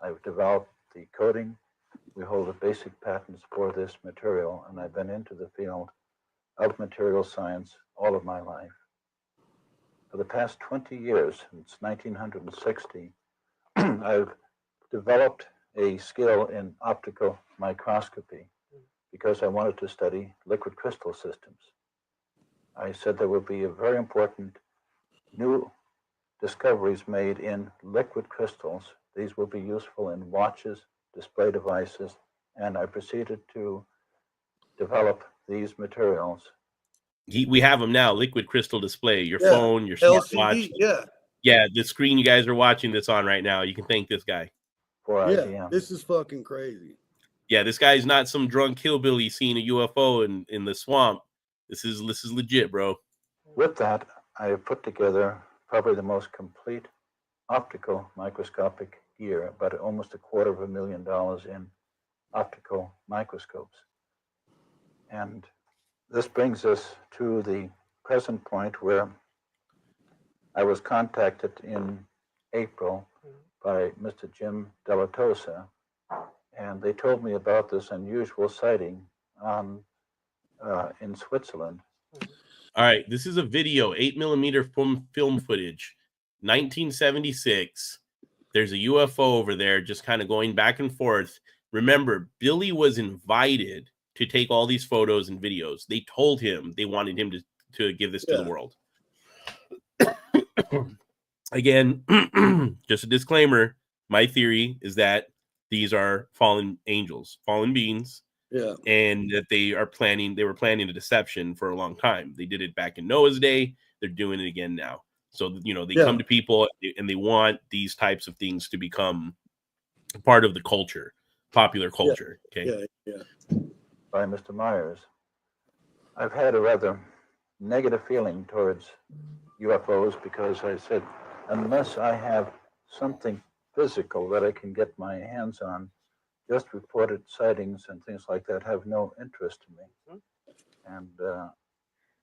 I've developed the coding. We hold the basic patents for this material, and I've been into the field of material science all of my life. For the past 20 years, since 1960, I've developed a skill in optical microscopy because I wanted to study liquid crystal systems. I said there would be a very important new discoveries made in liquid crystals. These will be useful in watches, display devices, and I proceeded to develop these materials. We have them now, liquid crystal display, your phone, your smartwatch. Yeah, the screen you guys are watching this on right now, you can thank this guy. For IBM. This is fucking crazy. Yeah, this guy's not some drunk hillbilly seeing a UFO in the swamp. This is legit, bro. With that, I have put together probably the most complete optical microscopic gear, about almost $250,000 in optical microscopes. And this brings us to the present point where I was contacted in April by Mr. Jim Delatosa, and they told me about this unusual sighting in Switzerland. All right, this is a video, 8mm film footage, 1976. There's a UFO over there just kind of going back and forth. Remember, Billy was invited to take all these photos and videos. They told him they wanted him to give this to the world. Again, just a disclaimer. My theory is that these are fallen angels, fallen beings. Yeah. And that they were planning a deception for a long time. They did it back in Noah's day. They're doing it again now. So, they come to people and they want these types of things to become part of the culture. popular culture. Okay. By Mr. Myers. I've had a rather negative feeling towards UFOs because I said, unless I have something physical that I can get my hands on, just reported sightings and things like that have no interest to me. And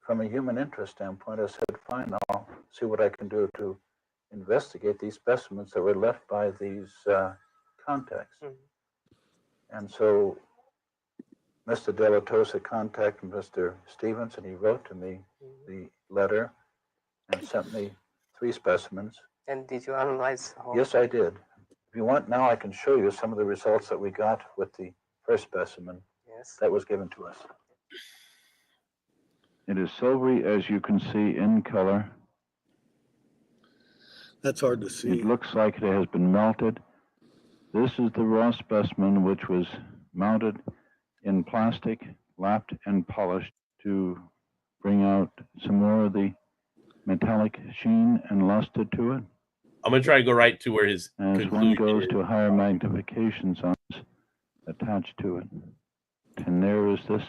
from a human interest standpoint, I said, fine, I'll see what I can do to investigate these specimens that were left by these contacts. And so Mr. De La Tosa contacted Mr. Stevens, and he wrote to me the letter and sent me 3 specimens. And did you analyze? Yes, I did. If you want now, I can show you some of the results that we got with the first specimen that was given to us. It is silvery, as you can see, in color. That's hard to see. It looks like it has been melted. This is the raw specimen, which was mounted in plastic, lapped and polished to bring out some more of the metallic sheen and luster to it. I'm going to try to go right to where his As one goes to higher magnification zones attached to it. And there is this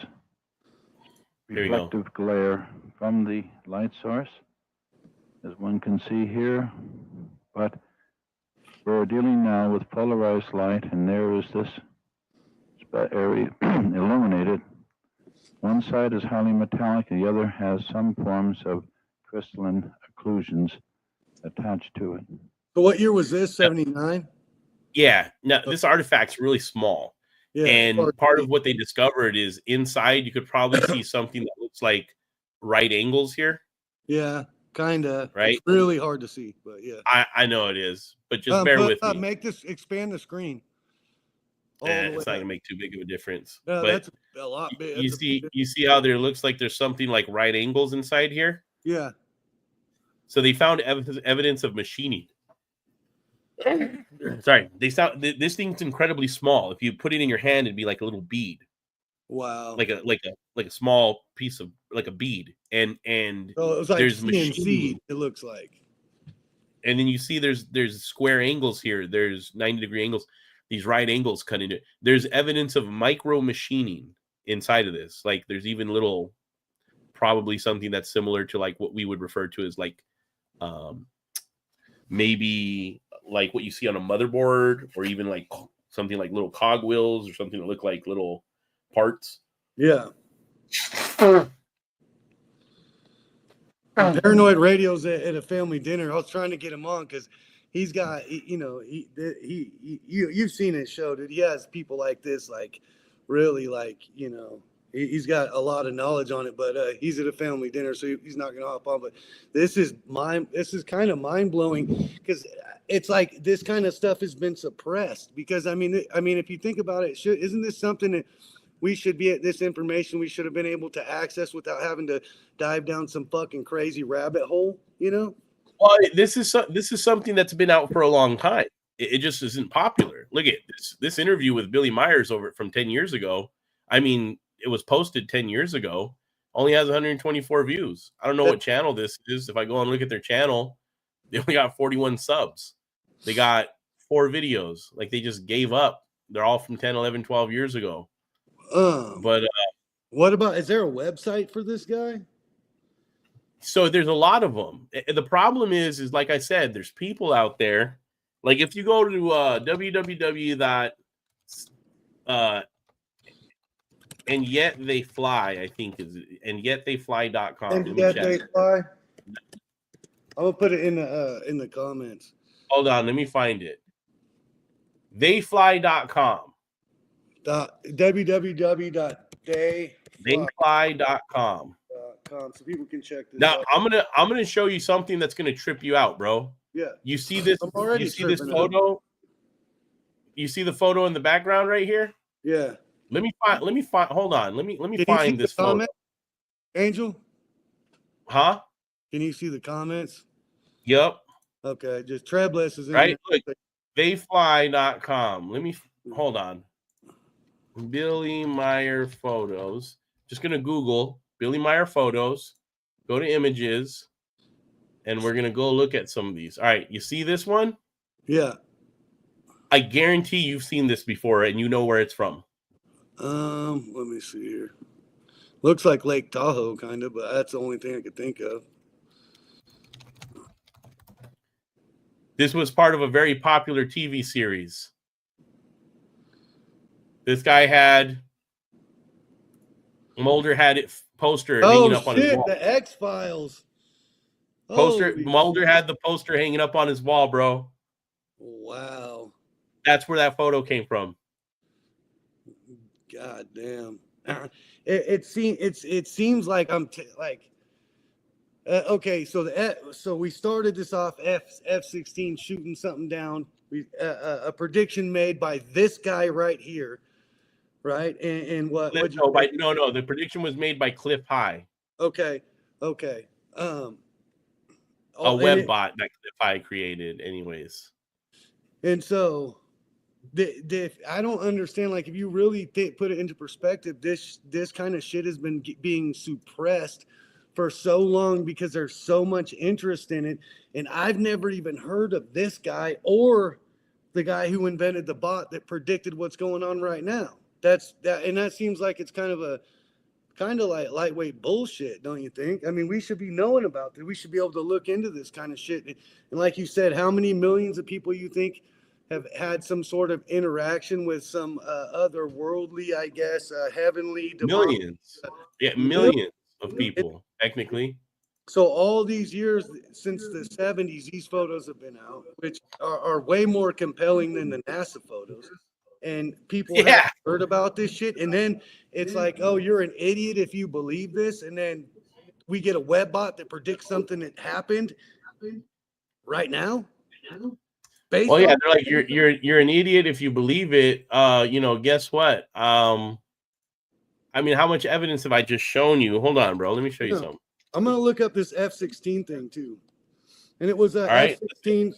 reflective glare from the light source, as one can see here. But we're dealing now with polarized light, and there is this area illuminated. One side is highly metallic, the other has some forms of crystalline occlusions attached to it. So what year was this? 79? Yeah. Now, this artifact's really small. Yeah, and part of what they discovered is inside you could probably see something that looks like right angles here. Yeah, kind of. Right? It's really hard to see, but yeah. I know it is, but just bear with me. Expand the screen. It's not gonna make too big of a difference. Yeah, but that's a lot big. You see how there looks like there's something like right angles inside here? Yeah. So they found evidence of machining. Sorry, this thing's incredibly small. If you put it in your hand, it'd be like a little bead. Wow. Like a small piece of like a bead. And so it was like there's CNC, it looks like. And then you see there's square angles here. There's 90-degree angles. These right angles cut into it. There's evidence of micro machining inside of this. Like there's even little, probably something that's similar to like what we would refer to as like maybe like what you see on a motherboard, or even like something like little cogwheels or something that look like little parts. Yeah. Paranoid Radio's at a family dinner. I was trying to get him on because he's got, you've seen his show, dude. He has people like this, like really like, he's got a lot of knowledge on it, but he's at a family dinner, so he's not going to hop on. But this is kind of mind blowing, because it's like this kind of stuff has been suppressed. Because I mean, if you think about it, isn't this something that we should be at this information we should have been able to access without having to dive down some fucking crazy rabbit hole? Well, this is something that's been out for a long time. It just isn't popular. Look at this interview with Billy Myers from 10 years ago. I mean, it was posted 10 years ago, only has 124 views. I don't know what channel this is. If I go and look at their channel, they only got 41 subs. They got 4 videos. Like they just gave up. They're all from 10, 11, 12 years ago. But what about, is there a website for this guy? So there's a lot of them. The problem is like I said, there's people out there. Like if you go to www. And yet they fly, I think is and yet they fly.com. And yet they fly. I'm gonna put it in the comments. Hold on, let me find it. Theyfly.com. www.theyfly.com. So people can check this now out. I'm gonna show you something that's gonna trip you out, bro. Yeah. You see this photo? You see the photo in the background right here? Yeah. Let me find hold on. Let me find this photo. Angel? Huh? Can you see the comments? Yep. Okay, just Trebless is in right. there. Look, theyfly.com. Let me hold on. Billy Meyer photos. Just gonna Google Billy Meyer photos. Go to images, and we're gonna go look at some of these. All right, you see this one? Yeah. I guarantee you've seen this before and you know where it's from. Let me see here. Looks like Lake Tahoe, kind of, but that's the only thing I could think of. This was part of a very popular TV series. This guy Mulder had it poster hanging up on his wall. The X-Files. Mulder had the poster hanging up on his wall, bro. Wow. That's where that photo came from. God damn. It seems like I'm okay. So we started this off F-16 shooting something down. A prediction made by this guy right here, right? And what? No. The prediction was made by Cliff High. Okay. A web bot that Cliff High created, anyways. And so, I don't understand. Like, if you really put it into perspective, this kind of shit has been being suppressed for so long because there's so much interest in it, and I've never even heard of this guy or the guy who invented the bot that predicted what's going on right now. That seems like it's kind of like lightweight bullshit, don't you think? I mean, we should be knowing about this. We should be able to look into this kind of shit. And like you said, how many millions of people you think have had some sort of interaction with some otherworldly, I guess, heavenly? Millions. Millions of people, technically. So all these years since the 70s, these photos have been out, which are way more compelling than the NASA photos. And people have heard about this shit. And then it's like, oh, you're an idiot if you believe this. And then we get a web bot that predicts something that happened right now. They're like, you're an idiot if you believe it. Guess what? I mean, how much evidence have I just shown you? Hold on, bro. Let me show you something. I'm gonna look up this F-16 thing too. And it was a F-16.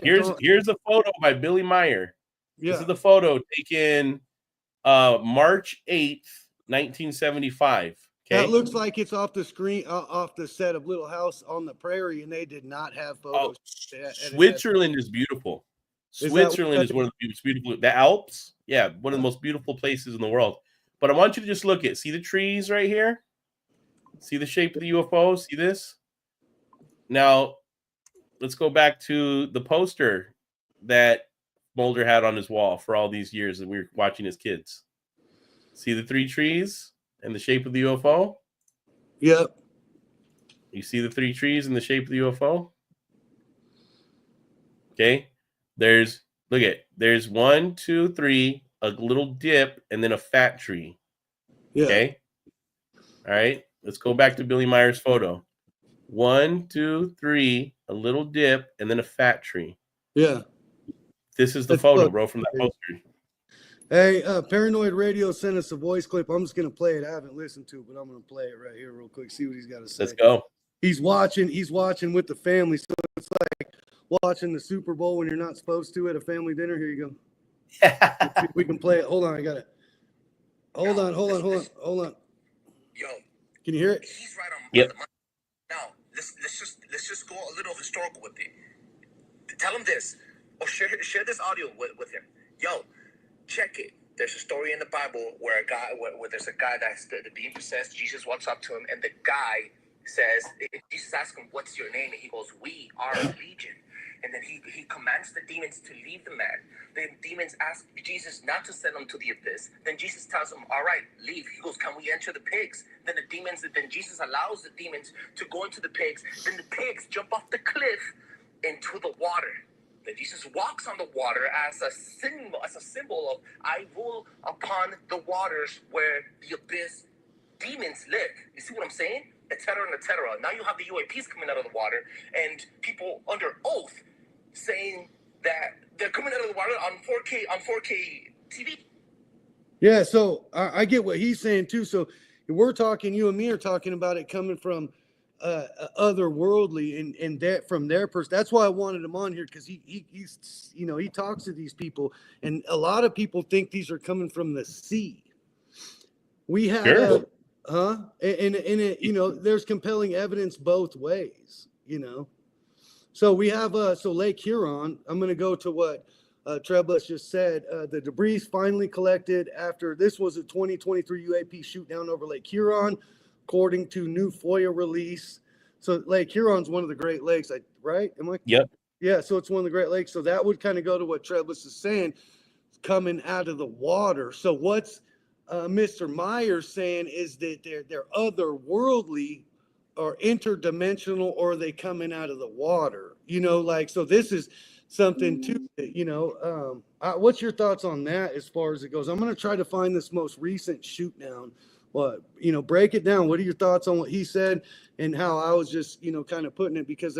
Here's a photo by Billy Meyer. Yeah. This is the photo taken March 8th, 1975. Okay. That looks like it's off the screen, off the set of Little House on the Prairie, and they did not have photos. Switzerland is beautiful. Switzerland is one of the most beautiful. The Alps, one of the most beautiful places in the world. But I want you to just look at, see the trees right here? See the shape of the UFO? See this? Now, let's go back to the poster that Mulder had on his wall for all these years that we were watching as kids. See the three trees and the shape of the UFO? Yep. You see the three trees and the shape of the UFO? Okay. There's 1, 2, 3, a little dip, and then a fat tree. Yeah. Okay. All right. Let's go back to Billy Meyer's photo. 1, 2, 3, a little dip, and then a fat tree. Yeah. This is the photo, bro, from that poster. Hey, Paranoid Radio sent us a voice clip. I'm just going to play it. I haven't listened to it, but I'm going to play it right here real quick, see what he's got to say. Let's go. He's watching with the family, so it's like watching the Super Bowl when you're not supposed to at a family dinner. Here you go. We can play it. Hold on, I got it. Hold on. Yo. Can you hear it? He's right on. Yep. Now, let's just go a little historical with it. Tell him this. Or share this audio with him. Yo, check it. There's a story in the Bible where there's a guy that's being possessed. Jesus walks up to him, and the guy says, Jesus asks him, "What's your name?" And he goes, "We are Legion." And then he commands the demons to leave the man. The demons ask Jesus not to send them to the abyss. Then Jesus tells them, "All right, leave." He goes, "Can we enter the pigs?" Then Jesus allows the demons to go into the pigs. Then the pigs jump off the cliff into the water. Then Jesus walks on the water as a symbol of, "I rule upon the waters where the abyss demons live." You see what I'm saying? Etc. and etc. Now you have the UAPs coming out of the water and people under oath saying that they're coming out of the water on 4K TV. Yeah, so I get what he's saying too. So we're talking, you and me are talking about it coming from otherworldly and that from their person. That's why I wanted him on here, because he's he talks to these people, and a lot of people think these are coming from the sea. We have and there's compelling evidence both ways, So we have so Lake Huron. I'm going to go to what Trebus just said the debris finally collected after this was a 2023 UAP shoot down over Lake Huron, according to new FOIA release. So Lake Huron's one of the Great Lakes, right? Am I? Yep. Yeah, so it's one of the Great Lakes. So that would kind of go to what Trebus is saying, coming out of the water. So what's Mr. Myers saying is that they're otherworldly or interdimensional, or are they coming out of the water? You know, like, so this is something too, you know. What's your thoughts on that as far as it goes? I'm going to try to find this most recent shoot down. What, you know, break it down. What are your thoughts on what he said and how I was just, you know, kind of putting it, because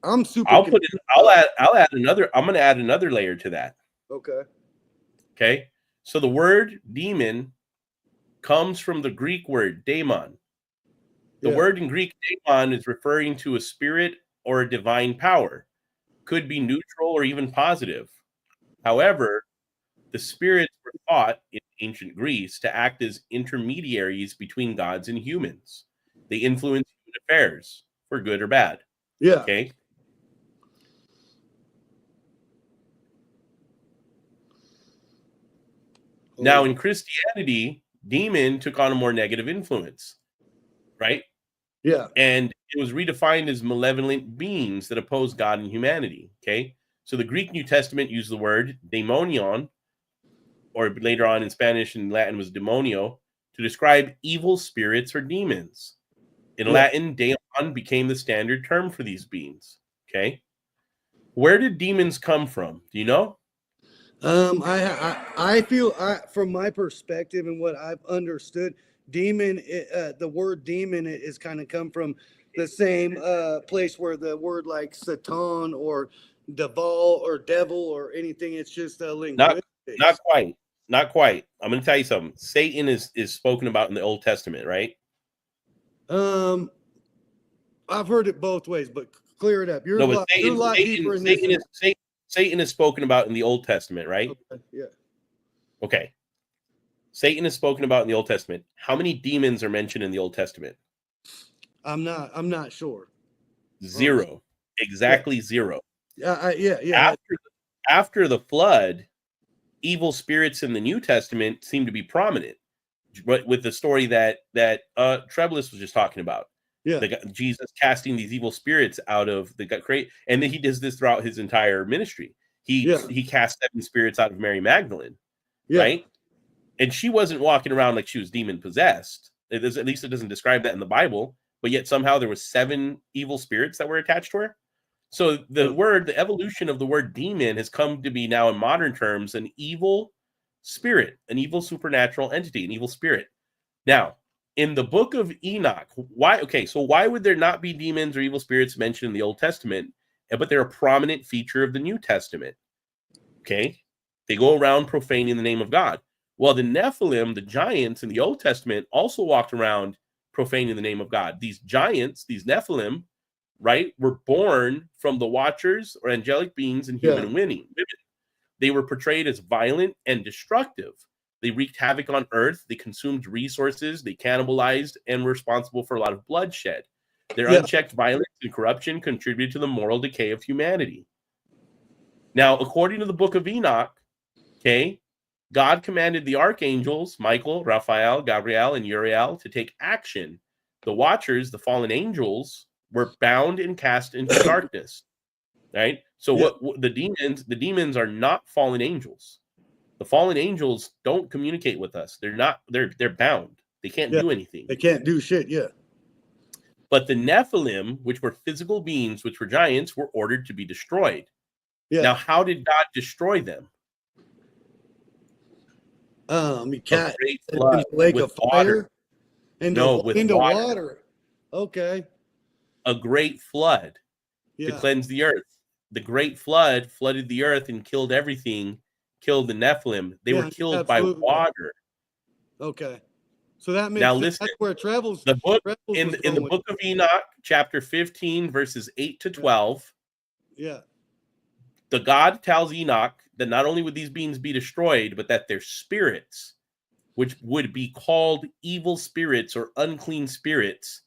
I'm super. I'll add another. I'm going to add another layer to that. Okay. Okay. So the word demon comes from the Greek word daemon. The word in Greek daemon is referring to a spirit or a divine power. Could be neutral or even positive. However, the spirits were thought in ancient Greece to act as intermediaries between gods and humans. They influence human affairs for good or bad. Yeah. Okay. Now, in Christianity, demon took on a more negative influence, right? Yeah. And it was redefined as malevolent beings that oppose God and humanity. Okay. So the Greek New Testament used the word daemonion, or later on in Spanish and Latin was demonio, to describe evil spirits or demons. In Latin, daemon became the standard term for these beings. Okay. Where did demons come from? Do you know? I feel, from my perspective and what I've understood, demon, the word demon is kind of come from the same place where the word like Satan or Deval or devil or anything. It's just a linguistics. Not quite. Not quite. I'm going to tell you something. Satan is spoken about in the Old Testament, right? I've heard it both ways, but clear it up. You're a lot deeper in this. Satan is spoken about in the Old Testament, right? Okay, yeah. Okay. Satan is spoken about in the Old Testament. How many demons are mentioned in the Old Testament? I'm not sure. 0. Exactly 0. Yeah. After the flood, evil spirits in the New Testament seem to be prominent. But with the story that Treblis was just talking about. Yeah. Jesus casting these evil spirits out of the great, and then he does this throughout his entire ministry. He cast 7 spirits out of Mary Magdalene, right? And she wasn't walking around like she was demon possessed. At least it doesn't describe that in the Bible. But yet somehow there was 7 evil spirits that were attached to her. So the evolution of the word demon has come to be now in modern terms an evil spirit, an evil supernatural entity, an evil spirit. Now, in the book of Enoch, why would there not be demons or evil spirits mentioned in the Old Testament, but they're a prominent feature of the New Testament? Okay. They go around profaning the name of God. Well, the Nephilim, the giants in the Old Testament, also walked around profaning the name of God. These giants, these Nephilim, right, were born from the Watchers or angelic beings and human women. They were portrayed as violent and destructive. They wreaked havoc on Earth. They consumed resources. They cannibalized and were responsible for a lot of bloodshed. Their unchecked violence and corruption contributed to the moral decay of humanity. Now, according to the book of Enoch, okay, God commanded the archangels, Michael, Raphael, Gabriel, and Uriel, to take action. The Watchers, the fallen angels, were bound and cast into darkness. Right? So what the demons are not fallen angels. The fallen angels don't communicate with us. They're bound. They can't do anything. They can't do shit, But the Nephilim, which were physical beings, which were giants, were ordered to be destroyed. Now, how did God destroy them? Into a lake of fire? Into water. Okay. A great flood to cleanse the earth. The great flood flooded the earth and killed everything. Killed the Nephilim. They were killed by water. Okay, so that makes now sense. listen. That's where travels. The book in the book of Enoch, chapter 15, verses 8 to 12. Yeah. The God tells Enoch that not only would these beings be destroyed, but that their spirits, which would be called evil spirits or unclean spirits,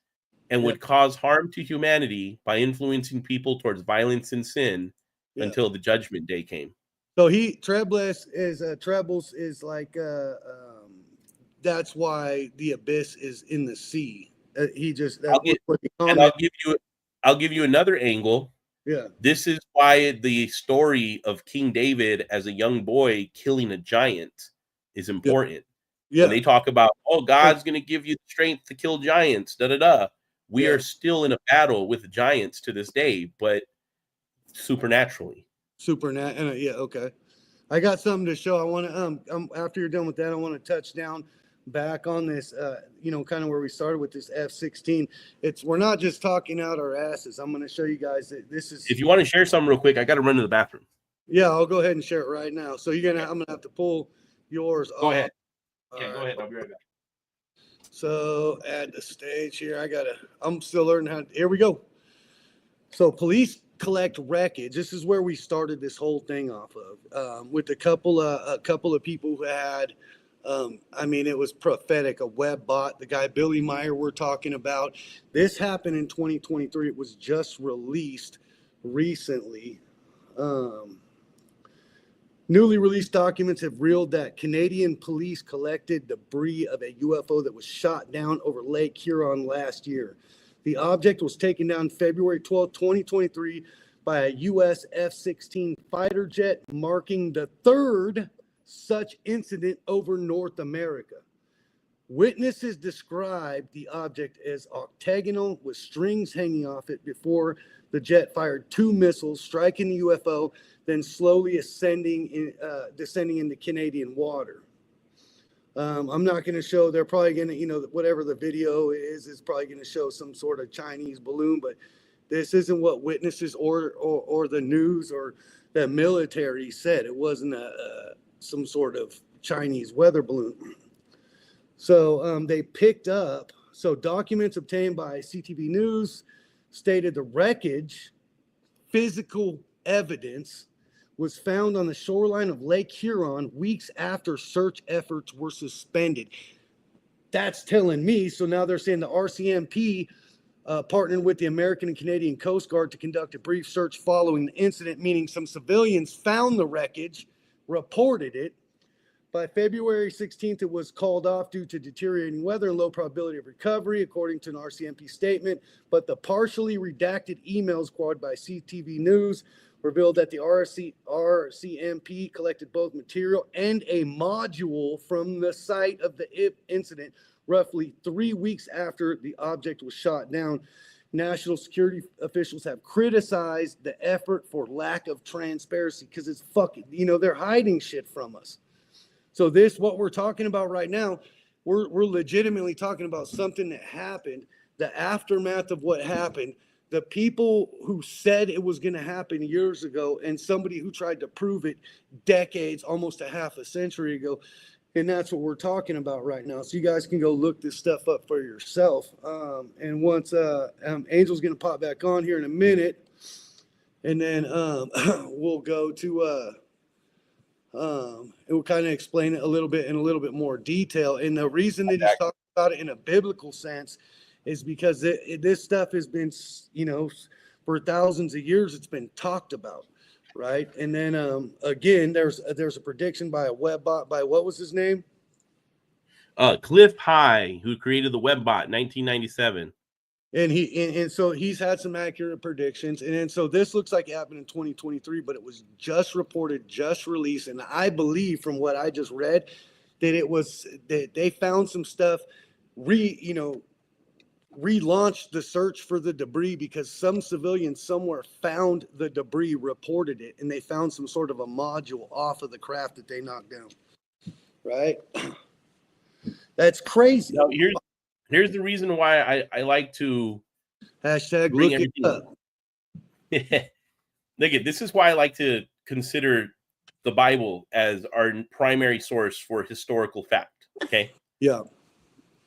and would cause harm to humanity by influencing people towards violence and sin until the judgment day came. So Trebles is like that's why the abyss is in the sea. I'll give you another angle. Yeah. This is why the story of King David as a young boy killing a giant is important. Yeah. When they talk about, oh, God's going to give you the strength to kill giants, we are still in a battle with the giants to this day, but supernaturally. Yeah. Okay. I got something to show. I want to after you're done with that, I want to touch down back on this, kind of where we started with this F-16. We're not just talking out our asses. I'm going to show you guys that this is. If you want to share something real quick, I got to run to the bathroom. Yeah, I'll go ahead and share it right now. So I'm going to have to pull yours. Go ahead. Yeah, go ahead. I'll be right back. So add the stage here. I'm still learning here we go. So police collect wreckage. This is where we started this whole thing off of, with a couple of people who had, it was prophetic, a web bot, the guy Billy Meyer we're talking about. This happened in 2023. It was just released recently. Newly released documents have revealed that Canadian police collected debris of a UFO that was shot down over Lake Huron last year. The object was taken down February 12, 2023 by a U.S. F-16 fighter jet, marking the third such incident over North America. Witnesses described the object as octagonal with strings hanging off it before the jet fired 2 missiles, striking the UFO, then slowly descending into Canadian water. I'm not going to show, they're probably going to, whatever the video is probably going to show some sort of Chinese balloon, but this isn't what witnesses or the news or the military said. It wasn't some sort of Chinese weather balloon. So they picked up, documents obtained by CTV News stated the wreckage, physical evidence, was found on the shoreline of Lake Huron weeks after search efforts were suspended. That's telling me, so now they're saying the RCMP partnered with the American and Canadian Coast Guard to conduct a brief search following the incident, meaning some civilians found the wreckage, reported it. By February 16th, it was called off due to deteriorating weather and low probability of recovery, according to an RCMP statement. But the partially redacted emails quoted by CTV News revealed that the RCMP collected both material and a module from the site of the incident roughly 3 weeks after the object was shot down. National security officials have criticized the effort for lack of transparency because it's they're hiding shit from us. So what we're talking about right now, we're legitimately talking about something that happened, the aftermath of what happened, the people who said it was going to happen years ago, and somebody who tried to prove it decades, almost a half a century ago. And that's what we're talking about right now. So you guys can go look this stuff up for yourself. And once Angel's going to pop back on here in a minute, and then we'll go to it will kind of explain it a little bit in a little bit more detail. And the reason that he's talking about it in a biblical sense is because this stuff has been, for thousands of years, it's been talked about, right? And then again, there's a prediction by a web bot by what was his name? Cliff High, who created the web bot in 1997. And so he's had some accurate predictions. And then so this looks like it happened in 2023, but it was just reported, just released. And I believe from what I just read that they found some stuff, relaunched the search for the debris because some civilians somewhere found the debris, reported it, and they found some sort of a module off of the craft that they knocked down. Right? That's crazy. Now, here's the reason why I like to hashtag bring look it up. Look at this is why I like to consider the Bible as our primary source for historical fact. Okay. Yeah.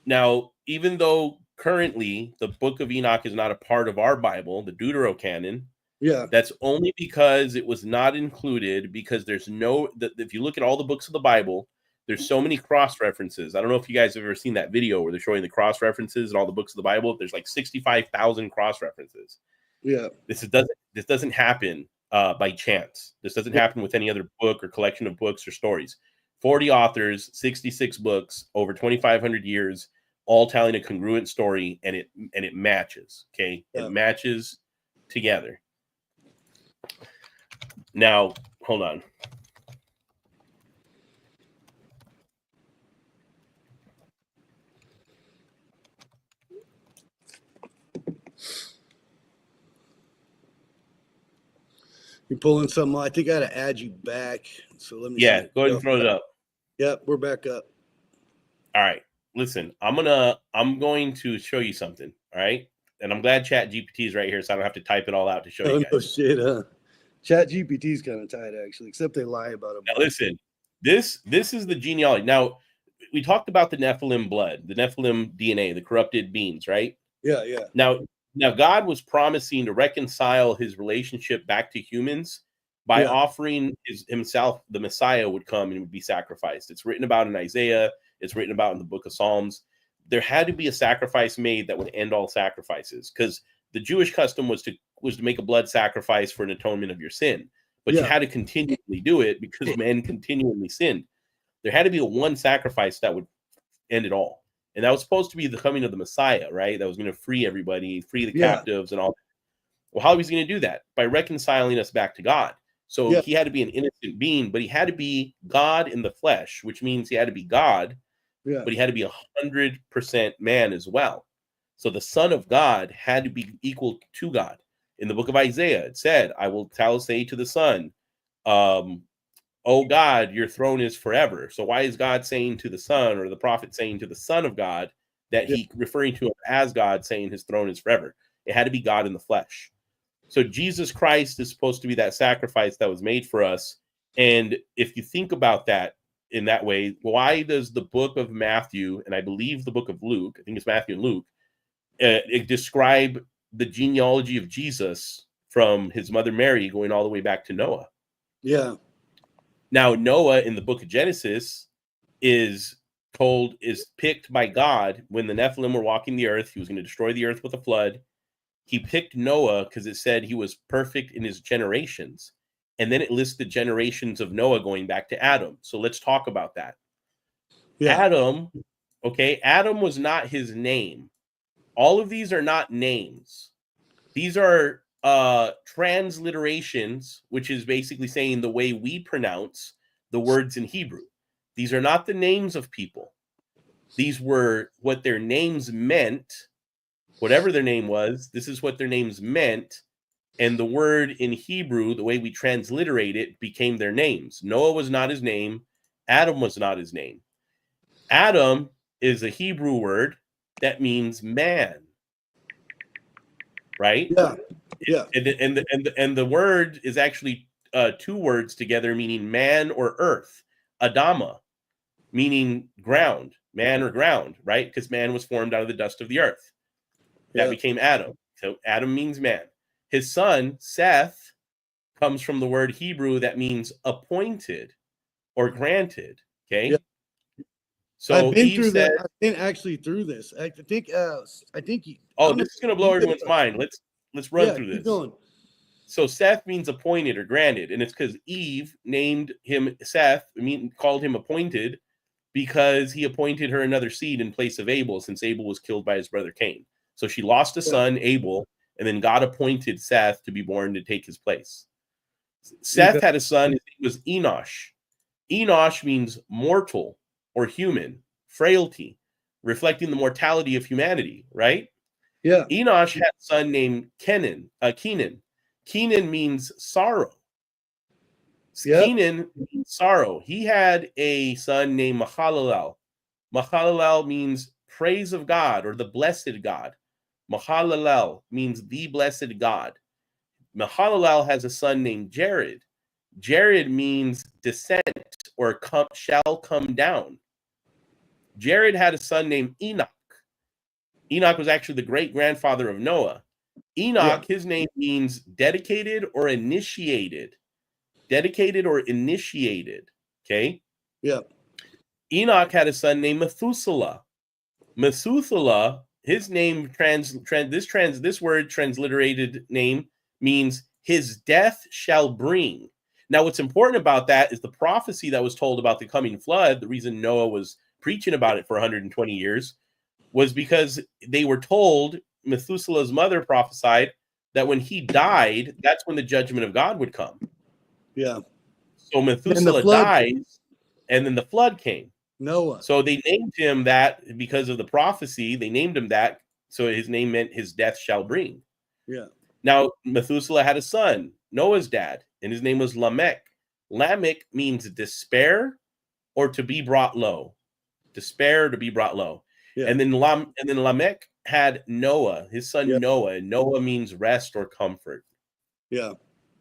Now, even though currently the Book of Enoch is not a part of our Bible, the Deuterocanon, yeah, that's only because it was not included. Because there's if you look at all the books of the Bible, there's so many cross references. I don't know if you guys have ever seen that video where they're showing the cross references in all the books of the Bible. There's like 65,000 cross references. Yeah. This doesn't happen by chance. This doesn't happen with any other book or collection of books or stories. 40 authors, 66 books, over 2,500 years, all telling a congruent story, and it matches. Okay, it matches together. Now, hold on. You're pulling something. I think I got to add you back. So let me. Go ahead and throw it up. Yep, we're back up. All right. Listen, I'm going to show you something. All right. And I'm glad Chat GPT is right here, so I don't have to type it all out to show you guys. No shit, huh? Chat GPT is kind of tight, actually, except they lie about it. Now, listen, this is the genealogy. Now, we talked about the Nephilim blood, the Nephilim DNA, the corrupted beings, right? Yeah. Now God was promising to reconcile his relationship back to humans by offering himself. The Messiah would come and would be sacrificed. It's written about in Isaiah. It's written about in the book of Psalms. There had to be a sacrifice made that would end all sacrifices, because the Jewish custom was to make a blood sacrifice for an atonement of your sin. But you had to continually do it because men continually sinned. There had to be one sacrifice that would end it all. And that was supposed to be the coming of the Messiah, right? That was going to free everybody, free the captives and all that. Well, how was he going to do that? By reconciling us back to God. So he had to be an innocent being, but he had to be God in the flesh, which means he had to be God, but he had to be 100% man as well. So the Son of God had to be equal to God. In the book of Isaiah, it said, I will say to the Son, oh God, your throne is forever. So why is God saying to the Son, or the prophet saying to the Son of God, that he referring to him as God, saying his throne is forever? It had to be God in the flesh. So Jesus Christ is supposed to be that sacrifice that was made for us. And if you think about that in that way, why does the book of Matthew, and I believe the book of Luke, I think it's Matthew and Luke, it describe the genealogy of Jesus from his mother Mary going all the way back to Noah? Yeah. Now, Noah in the book of Genesis is picked by God when the Nephilim were walking the earth. He was going to destroy the earth with a flood. He picked Noah because it said he was perfect in his generations. And then it lists the generations of Noah going back to Adam. So let's talk about that. Yeah. Adam was not his name. All of these are not names. These are transliterations, which is basically saying the way we pronounce the words in Hebrew. These are not the names of people. These were what their names meant. Whatever their name was, this is what their names meant. And the word in Hebrew, the way we transliterate it, became their names. Noah was not his name. Adam was not his name. Adam is a Hebrew word that means man. Right? Yeah. And the word is actually two words together, meaning man or earth. Adama, meaning ground, man or ground, right? Because man was formed out of the dust of the earth. That became Adam. So Adam means man. His son, Seth, comes from the word Hebrew that means appointed or granted. Okay. Yeah. So I've been Eve through said, that. I've been actually through this. I think. This is going to blow everyone's mind. Let's run through this. Keep going. So Seth means appointed or granted, and it's because Eve named him Seth, called him appointed, because he appointed her another seed in place of Abel, since Abel was killed by his brother Cain. So she lost a son, Abel, and then God appointed Seth to be born to take his place. Seth had a son, his name was Enosh. Enosh means mortal or human, frailty, reflecting the mortality of humanity, right? Yeah. Enosh had a son named Kenan. Kenan means sorrow. Yep. Kenan means sorrow. He had a son named Mahalalel. Mahalalel means praise of God or the blessed God. Mahalalel means the blessed God. Mahalalel has a son named Jared. Jared means descent or shall come down. Jared had a son named Enoch. Enoch was actually the great-grandfather of Noah. Enoch, his name means dedicated or initiated. Dedicated or initiated. Okay? Yeah. Enoch had a son named Methuselah. Methuselah, his name this word transliterated name means his death shall bring. Now, what's important about that is the prophecy that was told about the coming flood. The reason Noah was preaching about it for 120 years was because they were told, Methuselah's mother prophesied that when he died, that's when the judgment of God would come. Yeah. So Methuselah dies, and then the flood came. Noah. So they named him that because of the prophecy. They named him that, so his name meant his death shall bring. Yeah. Now, Methuselah had a son, Noah's dad, and his name was Lamech. Lamech means despair or to be brought low. Despair or to be brought low. Yeah. And then Lamech had Noah, his son Noah. And Noah means rest or comfort. Yeah.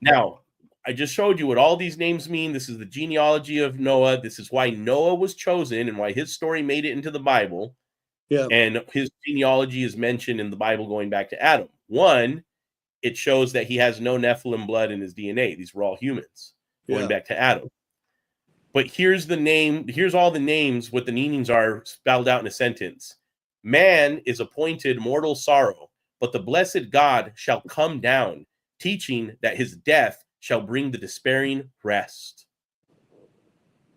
Now, I just showed you what all these names mean. This is the genealogy of Noah. This is why Noah was chosen and why his story made it into the Bible. Yeah. And his genealogy is mentioned in the Bible going back to Adam. One, it shows that he has no Nephilim blood in his DNA. These were all humans going back to Adam. But here's all the names, what the meanings are spelled out in a sentence. Man is appointed mortal sorrow, but the blessed God shall come down, teaching that his death shall bring the despairing rest.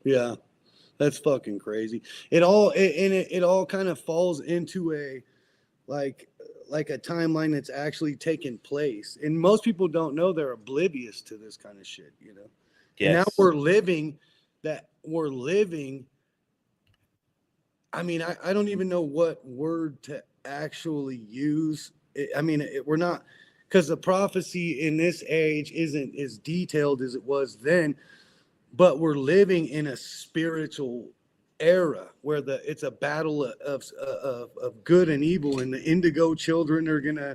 Yeah, that's fucking crazy. It all kind of falls into a like a timeline that's actually taken place, and most people don't know. They're oblivious to this kind of shit, you know. Yes. And now we're living. I mean, I don't even know what word to actually use. We're not, because the prophecy in this age isn't as detailed as it was then, but we're living in a spiritual era where it's a battle of good and evil, and the indigo children are gonna,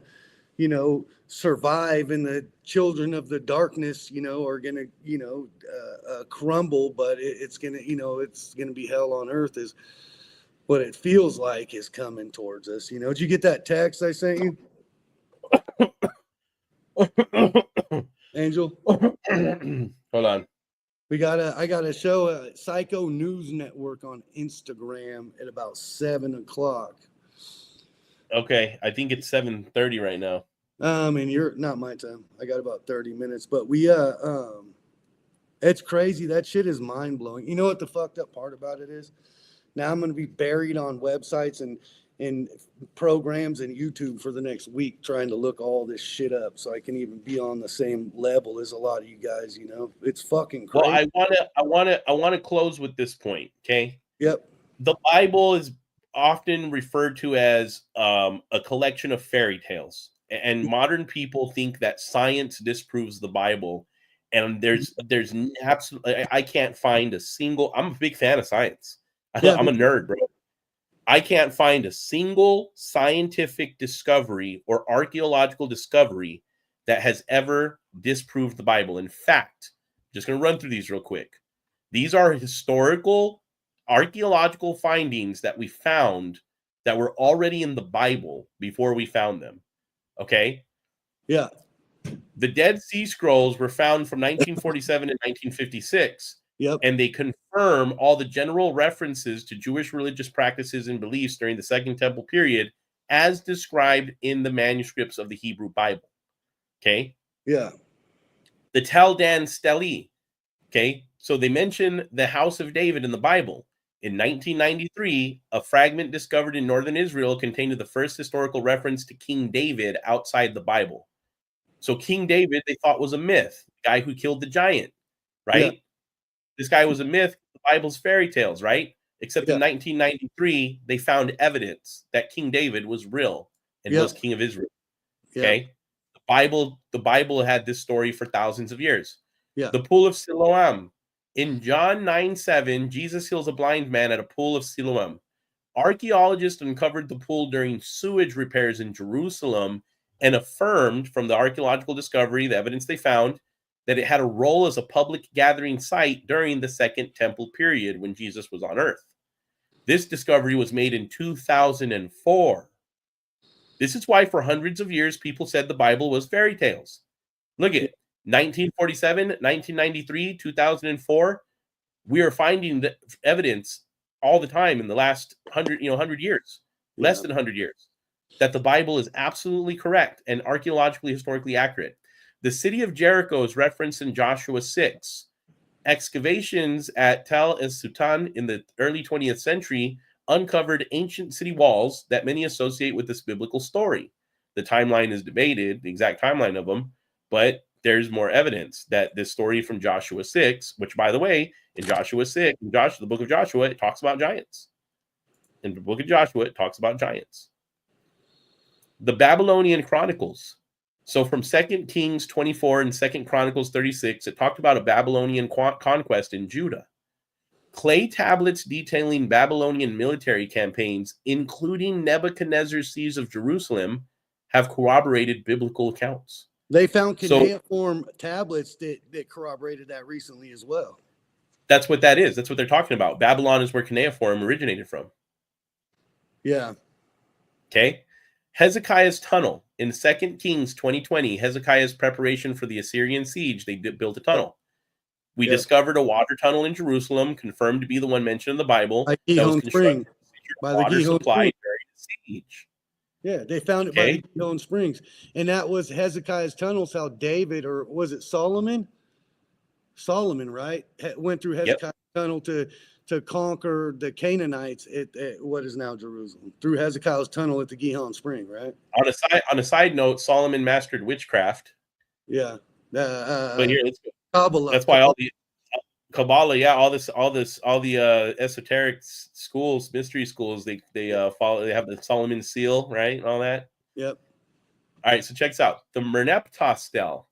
you know, survive, and the children of the darkness, you know, are gonna, you know, crumble, but it's gonna, you know, it's gonna be hell on earth is what it feels like is coming towards us. You know, did you get that text I sent you? Angel? Hold on. I gotta show a Psycho News Network on Instagram at about 7 o'clock. Okay, I think it's 7:30 right now. And you're not my time. I got about 30 minutes, but it's crazy. That shit is mind blowing. You know what the fucked up part about it is? Now I'm going to be buried on websites and programs and YouTube for the next week trying to look all this shit up so I can even be on the same level as a lot of you guys, you know. It's fucking crazy. Well, I want to close with this point, okay? Yep. The Bible is often referred to as a collection of fairy tales, and modern people think that science disproves the Bible, and there's absolutely, I can't find a single. I'm a big fan of science. I'm a nerd, bro. I can't find a single scientific discovery or archaeological discovery that has ever disproved the Bible. In fact, I'm just going to run through these real quick. These are historical, archaeological findings that we found that were already in the Bible before we found them. Okay? Yeah. The Dead Sea Scrolls were found from 1947 and 1956. Yep. And they confirm all the general references to Jewish religious practices and beliefs during the Second Temple period as described in the manuscripts of the Hebrew Bible. Okay? Yeah. The Tel Dan Stele. Okay? So they mention the House of David in the Bible. In 1993, a fragment discovered in northern Israel contained the first historical reference to King David outside the Bible. So King David, they thought was a myth, the guy who killed the giant, right? Yeah. This guy was a myth, the Bible's fairy tales, right? Except in 1993, they found evidence that King David was real and was king of Israel. Okay? The Bible had this story for thousands of years. Yeah. The Pool of Siloam. In John 9:7, Jesus heals a blind man at a pool of Siloam. Archaeologists uncovered the pool during sewage repairs in Jerusalem and affirmed from the archaeological discovery, the evidence they found, that it had a role as a public gathering site during the Second Temple period when Jesus was on earth. This discovery was made in 2004. This is why for hundreds of years people said the Bible was fairy tales. Look at it. 1947, 1993, 2004. We are finding the evidence all the time in the last 100 years, less than 100 years, that the Bible is absolutely correct and archaeologically, historically accurate. The city of Jericho is referenced in Joshua 6. Excavations at Tel es-Sultan in the early 20th century uncovered ancient city walls that many associate with this biblical story. The timeline is debated, the exact timeline of them, but there's more evidence that this story from Joshua 6, which, by the way, in Joshua 6, in the book of Joshua, it talks about giants. In the book of Joshua, it talks about giants. The Babylonian Chronicles. So from 2 Kings 24 and 2 Chronicles 36, it talked about a Babylonian conquest in Judah. Clay tablets detailing Babylonian military campaigns, including Nebuchadnezzar's siege of Jerusalem, have corroborated biblical accounts. They found cuneiform tablets that corroborated that recently as well. That's what that is. That's what they're talking about. Babylon is where cuneiform originated from. Yeah. Okay. Hezekiah's tunnel in 2 Kings 2020, Hezekiah's preparation for the Assyrian siege, they built a tunnel. We discovered a water tunnel in Jerusalem, confirmed to be the one mentioned in the Bible. By that was Spring. By the water supply during the siege. Yeah, they found it by the Gihon Springs. And that was Hezekiah's tunnels, how David, or was it Solomon? Solomon, right? Went through Hezekiah's tunnel to conquer the Canaanites at what is now Jerusalem, through Hezekiah's tunnel at the Gihon Spring, right? On a side note, Solomon mastered witchcraft. Yeah. But here, let's go. Kabbalah. That's why all the Kabbalah, all the esoteric schools, mystery schools, they follow. They have the Solomon seal, right, and all that. Yep. All right, so check this out. The Merneptah stele,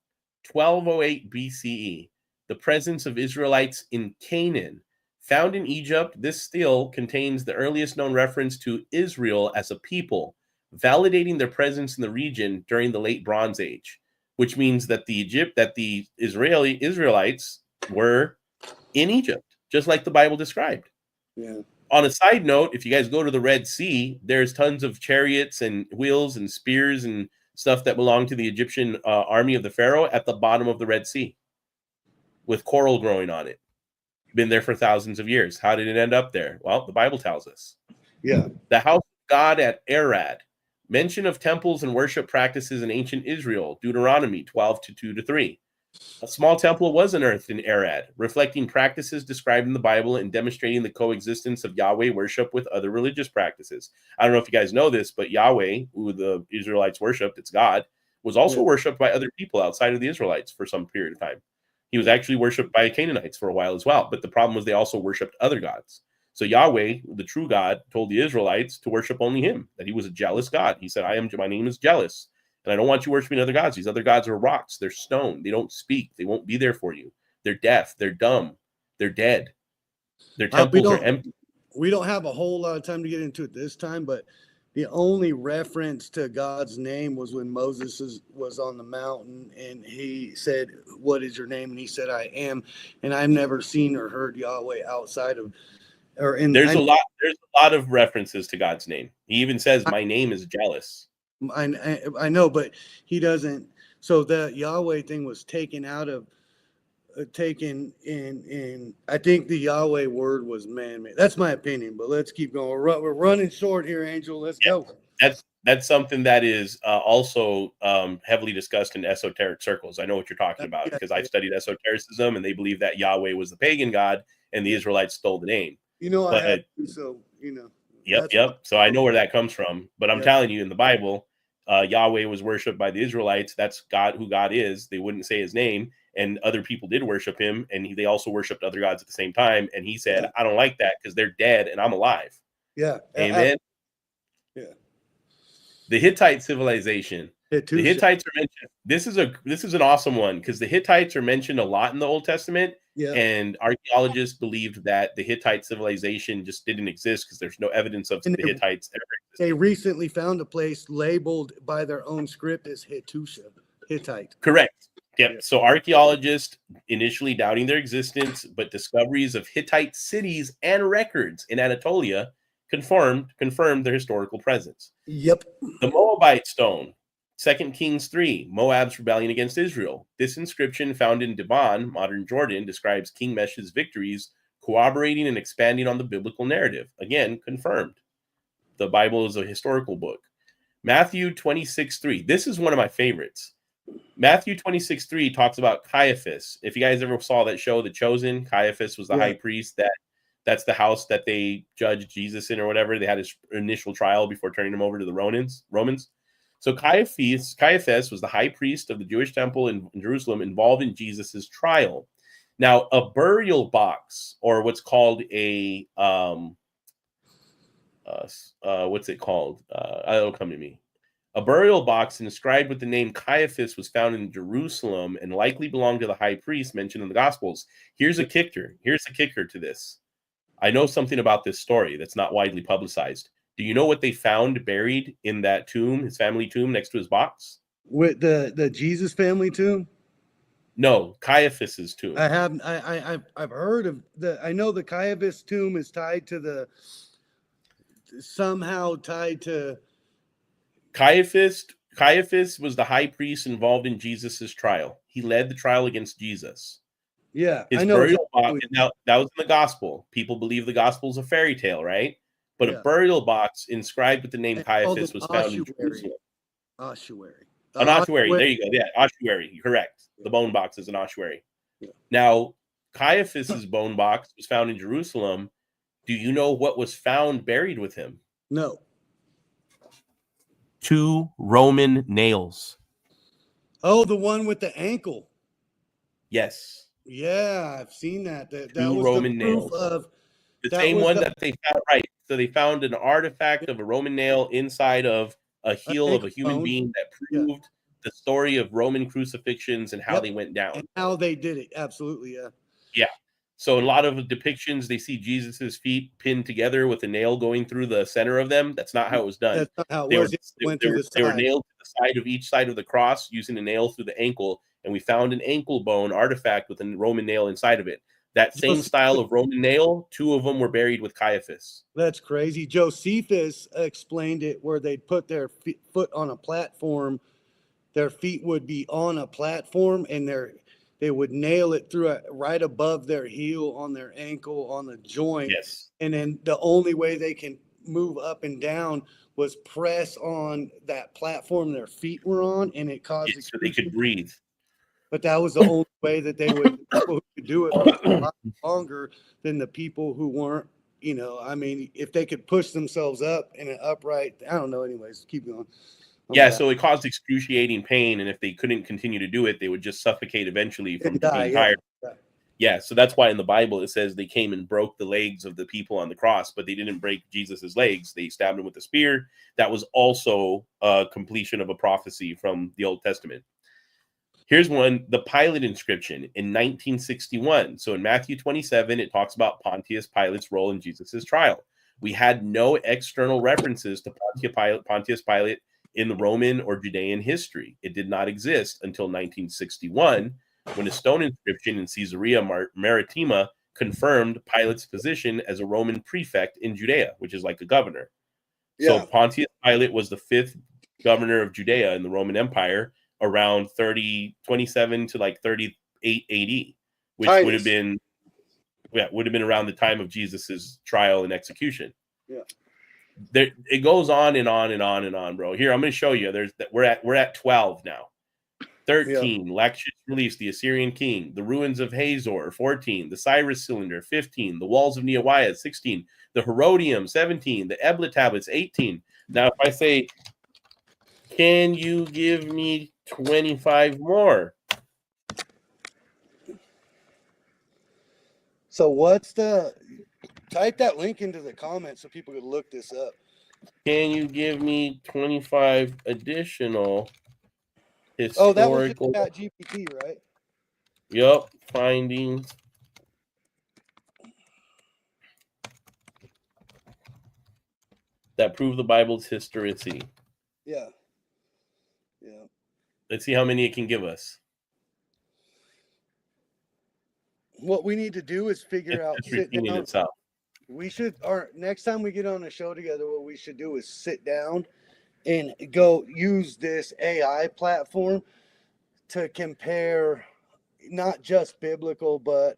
1208 BCE, the presence of Israelites in Canaan. Found in Egypt, this stele contains the earliest known reference to Israel as a people, validating their presence in the region during the late Bronze Age, which means that the Israelites were in Egypt, just like the Bible described. Yeah. On a side note, if you guys go to the Red Sea, there's tons of chariots and wheels and spears and stuff that belong to the Egyptian army of the Pharaoh at the bottom of the Red Sea with coral growing on it. Been there for thousands of years. How did it end up there? Well, the Bible tells us. Yeah. The house of God at Arad. Mention of temples and worship practices in ancient Israel. Deuteronomy 12:2-3. A small temple was unearthed in Arad, reflecting practices described in the Bible and demonstrating the coexistence of Yahweh worship with other religious practices. I don't know if you guys know this, but Yahweh, who the Israelites worshipped, it's God, was also worshipped by other people outside of the Israelites for some period of time. He was actually worshipped by Canaanites for a while as well. But the problem was they also worshipped other gods. So Yahweh, the true God, told the Israelites to worship only him, that he was a jealous God. He said, my name is jealous, and I don't want you worshiping other gods. These other gods are rocks. They're stone. They don't speak. They won't be there for you. They're deaf. They're dumb. They're dead. Their temples are empty. We don't have a whole lot of time to get into it this time, but the only reference to God's name was when Moses was on the mountain and he said, "What is your name?" And he said, "I am." And I've never seen or heard Yahweh outside of, or in. There's a lot of references to God's name. He even says, "My name is jealous." I know, but he doesn't. So the Yahweh thing was taken out of, taken in. I think the Yahweh word was man-made. That's my opinion, but let's keep going. We're running short here, Angel. Let's go. That's something that is also heavily discussed in esoteric circles. I know what you're talking about because I've studied esotericism, and they believe that Yahweh was the pagan god, and the Israelites stole the name. I have to, so Yep. So I know where that comes from. But I'm telling you, in the Bible, Yahweh was worshipped by the Israelites. That's God, who God is. They wouldn't say his name, and other people did worship him, and they also worshipped other gods at the same time. And he said, "I don't like that because they're dead and I'm alive." Yeah. Amen. The Hittite civilization. The Hittites are mentioned. This is an awesome one because the Hittites are mentioned a lot in the Old Testament. Yeah. And archaeologists believed that the Hittite civilization just didn't exist because there's no evidence of the Hittites ever existed. They recently found a place labeled by their own script as Hittusha, Hittite. Correct. Yep. So archaeologists initially doubting their existence, but discoveries of Hittite cities and records in Anatolia confirmed their historical presence. Yep. The Moabite stone, 2 Kings 3, Moab's rebellion against Israel. This inscription found in Devan, modern Jordan, describes King Mesh's victories, corroborating and expanding on the biblical narrative. Again, confirmed. The Bible is a historical book. Matthew 26:3. This is one of my favorites. Matthew 26:3 talks about Caiaphas. If you guys ever saw that show, The Chosen, Caiaphas was the high priest. That's the house that they judged Jesus in or whatever. They had his initial trial before turning him over to the Romans. So Caiaphas was the high priest of the Jewish temple in Jerusalem, involved in Jesus's trial. Now, a burial box, or what's called a what's it called? It'll come to me. A burial box inscribed with the name Caiaphas was found in Jerusalem and likely belonged to the high priest mentioned in the Gospels. Here's a kicker. Here's the kicker to this. I know something about this story that's not widely publicized. Do you know what they found buried in that tomb, his family tomb, next to his box? With the Jesus family tomb? No, Caiaphas's tomb. I've heard of I know the Caiaphas tomb is somehow tied to Caiaphas was the high priest involved in Jesus's trial. He led the trial against Jesus. Yeah, his burial box. Now, that was in the gospel. People believe the gospel is a fairy tale, right? But a burial box inscribed with the name Caiaphas was found in Jerusalem. Ossuary. An ossuary. There you go. Yeah, ossuary. Correct. The bone box is an ossuary. Yeah. Now, Caiaphas's bone box was found in Jerusalem. Do you know what was found buried with him? No. 2 Roman nails. Oh, the one with the ankle. Yes. Yeah, I've seen that. That 2 was Roman the proof nails. of the same one that they found, right? So they found an artifact of a Roman nail inside of a heel of a human being that proved the story of Roman crucifixions and how they went down. And how they did it. Absolutely, yeah. Yeah. So in a lot of depictions, they see Jesus's feet pinned together with a nail going through the center of them. That's not how it was done. That's not how it was. They were nailed to the side of each side of the cross using a nail through the ankle, and we found an ankle bone artifact with a Roman nail inside of it. That same style of Roman nail, 2 of them were buried with Caiaphas. That's crazy. Josephus explained it where they'd put their foot on a platform. Their feet would be on a platform, and they would nail it through right above their heel on their ankle on the joint. Yes. And then the only way they can move up and down was press on that platform their feet were on, and it caused so they could breathe. But that was the only way that they would people who could do it was a lot longer than the people who weren't. You know, I mean, if they could push themselves up in an upright, I don't know. Anyways, keep going. Yeah, so it caused excruciating pain, and if they couldn't continue to do it, they would just suffocate eventually from being tired. Yeah, so that's why in the Bible it says they came and broke the legs of the people on the cross, but they didn't break Jesus's legs. They stabbed him with a spear. That was also a completion of a prophecy from the Old Testament. Here's one, the Pilate inscription in 1961. So in Matthew 27, it talks about Pontius Pilate's role in Jesus's trial. We had no external references to Pontius Pilate in the Roman or Judean history. It did not exist until 1961, when a stone inscription in Caesarea Maritima confirmed Pilate's position as a Roman prefect in Judea, which is like a governor. Yeah. So Pontius Pilate was the 5th governor of Judea in the Roman Empire around 27 to like 38 AD, which would have been around the time of Jesus's trial and execution. Yeah. It goes on and on and on and on, bro. Here, I'm going to show you. We're at 12 now. 13, Lectius released the Assyrian king, the ruins of Hazor. 14, the Cyrus cylinder. 15, the walls of Nehemiah. 16, the Herodium. 17, the Ebla tablets. 18. Now, if I say, can you give me 25 more? So type that link into the comments so people could look this up. Can you give me 25 additional historical? Oh, that was just GPT, right? Yup, findings. That prove the Bible's historicity. Yeah. Yeah. Let's see how many it can give us. What we need to do is figure out. Itself. We should, or next time we get on a show together, what we should do is sit down and go use this AI platform to compare not just biblical, but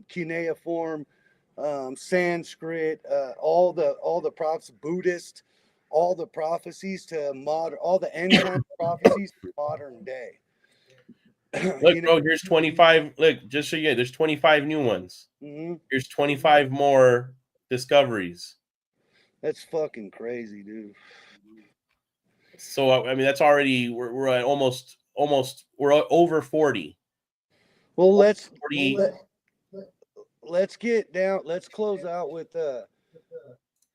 cuneiform, Sanskrit, all the prophets, Buddhist, all the prophecies to modern, all the end time prophecies to modern day. Look, bro, here's 25. Look, just so you know, there's 25 new ones. Mm-hmm. Here's 25 more discoveries. That's fucking crazy, dude. So I mean, that's already we're at almost we're over 40. Well, let's 40. let's get down. Let's close out with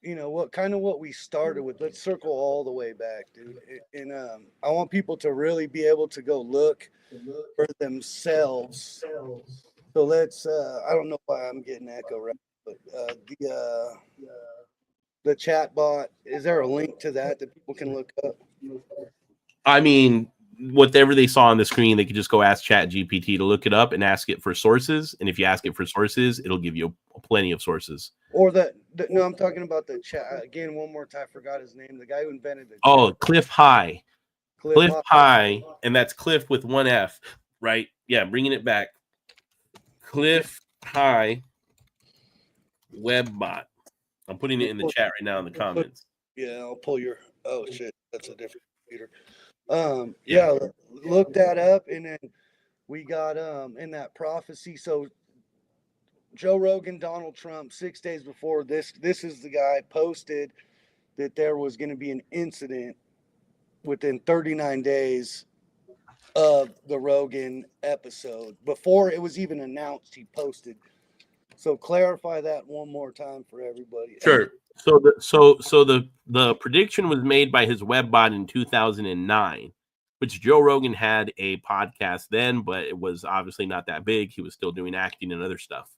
what we started with. Let's circle all the way back, dude. And I want people to really be able to go look for themselves. So let's. I don't know why I'm getting echo right, but the chat bot. Is there a link to that people can look up? I mean, whatever they saw on the screen, they could just go ask Chat GPT to look it up and ask it for sources. And if you ask it for sources, it'll give you plenty of sources. Or no, I'm talking about the chat again. One more time, I forgot his name. The guy who invented it. Oh, Cliff High. Cliff High, and that's Cliff with one F, right? Yeah, bringing it back. Cliff High Webbot. I'm putting it in the chat right now in the comments. Yeah, I'll pull your. Oh shit, that's a different computer. Yeah, look that up, and then we got in that prophecy. So Joe Rogan, Donald Trump, 6 days before this is the guy posted that there was going to be an incident within 39 days of the Rogan episode. Before it was even announced, he posted. So clarify that one more time for everybody. Sure. So the prediction was made by his webbot in 2009, which Joe Rogan had a podcast then, but it was obviously not that big. He was still doing acting and other stuff.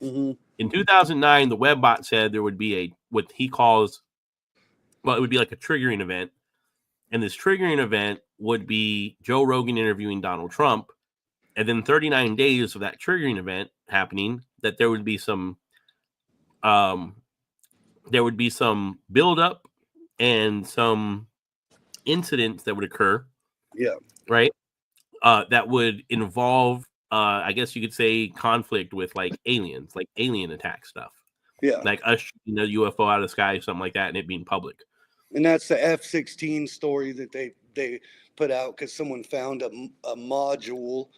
Mm-hmm. In 2009, the webbot said there would be what he calls, well, it would be like a triggering event. And this triggering event would be Joe Rogan interviewing Donald Trump. And then 39 days of that triggering event happening, that there would be some buildup and some incidents that would occur. Yeah. Right. That would involve, I guess you could say, conflict with like aliens, like alien attack stuff. Yeah. Like us shooting a UFO out of the sky, something like that, and it being public. And that's the F-16 story that they put out because someone found a module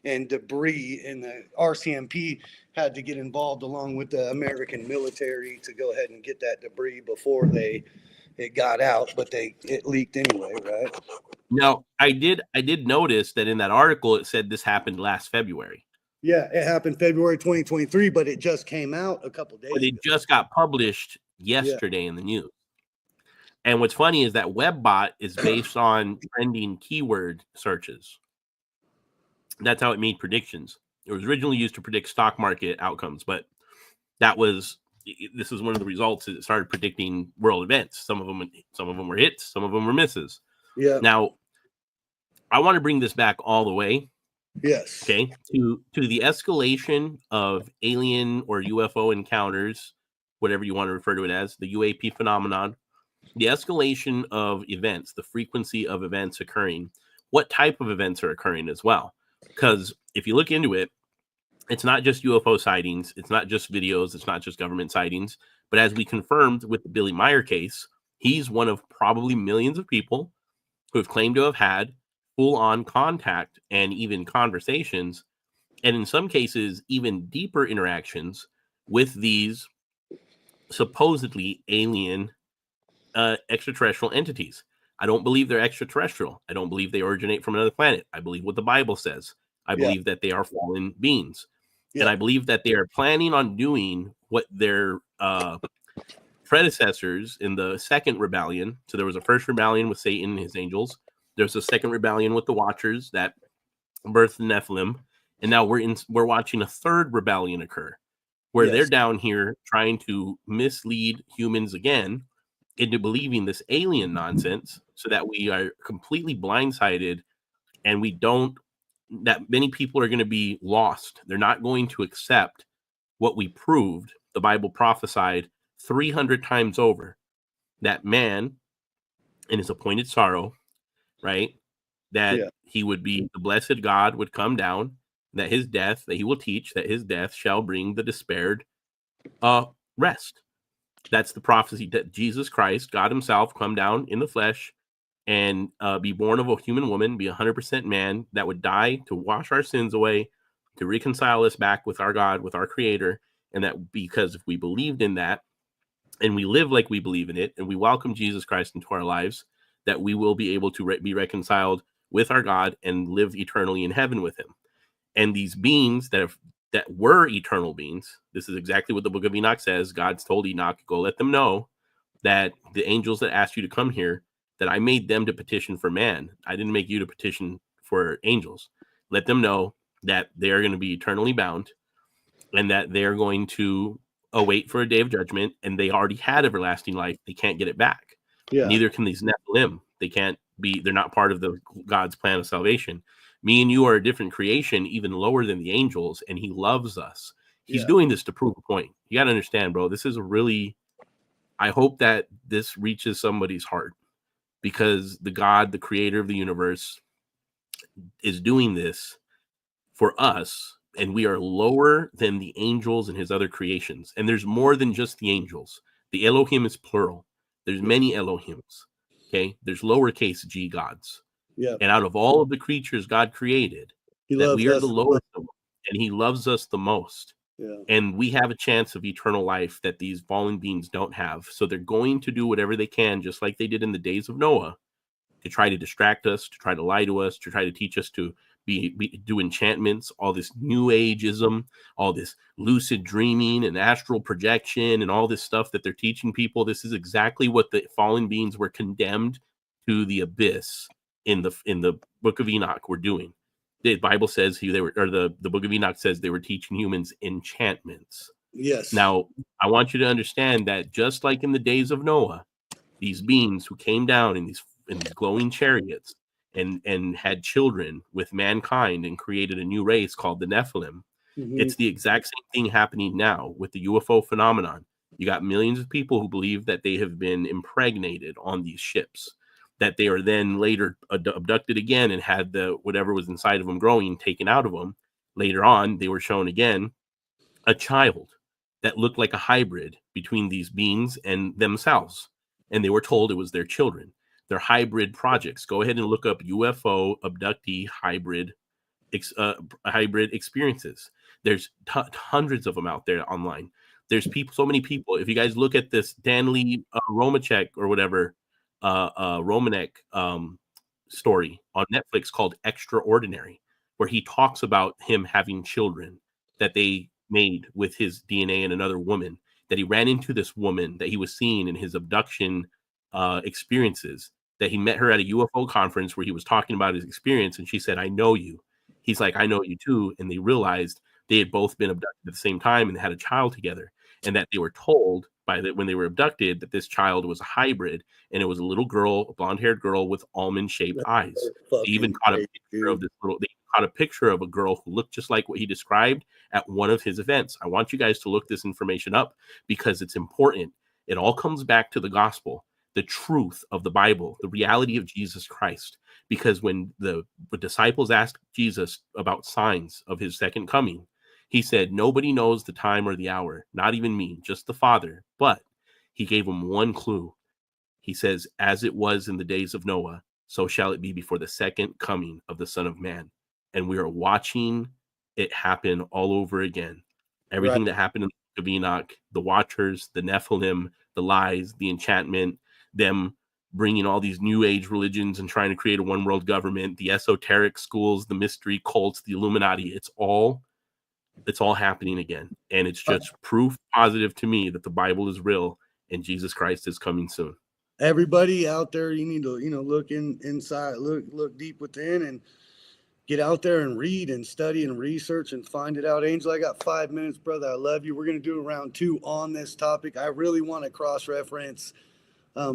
and debris, and the RCMP had to get involved along with the American military to go ahead and get that debris before it got out, but it leaked anyway, right? Now, I did notice that in that article it said this happened last February. Yeah, it happened February 2023, but it just came out a couple days ago. It just got published yesterday in the news. And what's funny is that Webbot is based on trending keyword searches. That's how it made predictions. It was originally used to predict stock market outcomes, but this is one of the results. It started predicting world events. Some of them were hits, some of them were misses. Yeah. Now, I want to bring this back all the way. Yes. Okay. To the escalation of alien or UFO encounters, whatever you want to refer to it as, the UAP phenomenon. The escalation of events, the frequency of events occurring, what type of events are occurring as well. Because if you look into it, it's not just UFO sightings, it's not just videos, it's not just government sightings, but as we confirmed with the Billy Meyer case, he's one of probably millions of people who have claimed to have had full-on contact and even conversations, and in some cases, even deeper interactions with these supposedly alien extraterrestrial entities. I don't believe they're extraterrestrial. I don't believe they originate from another planet. I believe what the Bible says. I believe that they are fallen beings. And I believe that they are planning on doing what their predecessors in the second rebellion. So there was a first rebellion with Satan and his angels. There's a second rebellion with the Watchers that birthed the Nephilim. And now we're watching a third rebellion occur where they're down here trying to mislead humans again into believing this alien nonsense so that we are completely blindsided and that many people are going to be lost. They're not going to accept what we proved. The Bible prophesied 300 times over that man in his appointed sorrow, right? That he would be, the blessed God would come down, that his death, that he will teach that his death shall bring the despaired rest. That's the prophecy that Jesus Christ, God himself, come down in the flesh, and be born of a human woman, be 100% man, that would die to wash our sins away, to reconcile us back with our God, with our Creator. And that because if we believed in that and we live like we believe in it and we welcome Jesus Christ into our lives, that we will be able to be reconciled with our God and live eternally in heaven with him. And these beings that were eternal beings, this is exactly what the book of Enoch says. God's told Enoch, go let them know that the angels that asked you to come here, that I made them to petition for man. I didn't make you to petition for angels. Let them know that they're going to be eternally bound and that they're going to await for a day of judgment, and they already had everlasting life. They can't get it back. Yeah. Neither can these Nephilim. They're not part of the God's plan of salvation. Me and you are a different creation, even lower than the angels, and he loves us. He's doing this to prove a point. You got to understand, bro, this is I hope that this reaches somebody's heart, because the God, the creator of the universe, is doing this for us, and we are lower than the angels and his other creations. And there's more than just the angels. The Elohim is plural. There's many Elohims. Okay, there's lowercase g gods. Yeah. And out of all of the creatures God created, we are the lowest of them, and he loves us the most. Yeah. And we have a chance of eternal life that these fallen beings don't have. So they're going to do whatever they can, just like they did in the days of Noah, to try to distract us, to try to lie to us, to try to teach us to do enchantments, all this new ageism, all this lucid dreaming and astral projection and all this stuff that they're teaching people. This is exactly what the fallen beings were condemned to the abyss in the book of Enoch were doing. The Bible says the book of Enoch says they were teaching humans enchantments. Yes. Now, I want you to understand that just like in the days of Noah, these beings who came down in these glowing chariots and had children with mankind and created a new race called the Nephilim. Mm-hmm. It's the exact same thing happening now with the UFO phenomenon. You got millions of people who believe that they have been impregnated on these ships, that they are then later abducted again and had whatever was inside of them growing taken out of them. Later on, they were shown again a child that looked like a hybrid between these beings and themselves. And they were told it was their children. They're hybrid projects. Go ahead and look up UFO abductee hybrid experiences. There's hundreds of them out there online. There's so many people. If you guys look at this Dan Lee Romachek or whatever Romanek story on Netflix called Extraordinary, where he talks about him having children that they made with his DNA and another woman, that he ran into this woman that he was seeing in his abduction experiences, that he met her at a UFO conference where he was talking about his experience, and she said, I know you. He's like, I know you too. And they realized they had both been abducted at the same time and had a child together, and that they were told when they were abducted that this child was a hybrid, and it was a little girl, a blonde-haired girl with almond-shaped eyes. They even caught a picture of a picture of a girl who looked just like what he described at one of his events. I want you guys to look this information up because it's important. It all comes back to the gospel, the truth of the Bible, the reality of Jesus Christ. Because when the disciples asked Jesus about signs of his second coming, he said, nobody knows the time or the hour, not even me, just the Father. But he gave them one clue. He says, as it was in the days of Noah, so shall it be before the second coming of the Son of Man. And we are watching it happen all over again. Everything that happened in the book of Enoch, the Watchers, the Nephilim, the lies, the enchantment, them bringing all these new age religions and trying to create a one world government, the esoteric schools, the mystery cults, the Illuminati, it's all happening again. And it's just proof positive to me that the Bible is real and Jesus Christ is coming soon. Everybody out there, you need to, look inside, look deep within, and get out there and read and study and research and find it out. Angel, I got 5 minutes, brother. I love you. We're going to do round 2 on this topic. I really want to cross-reference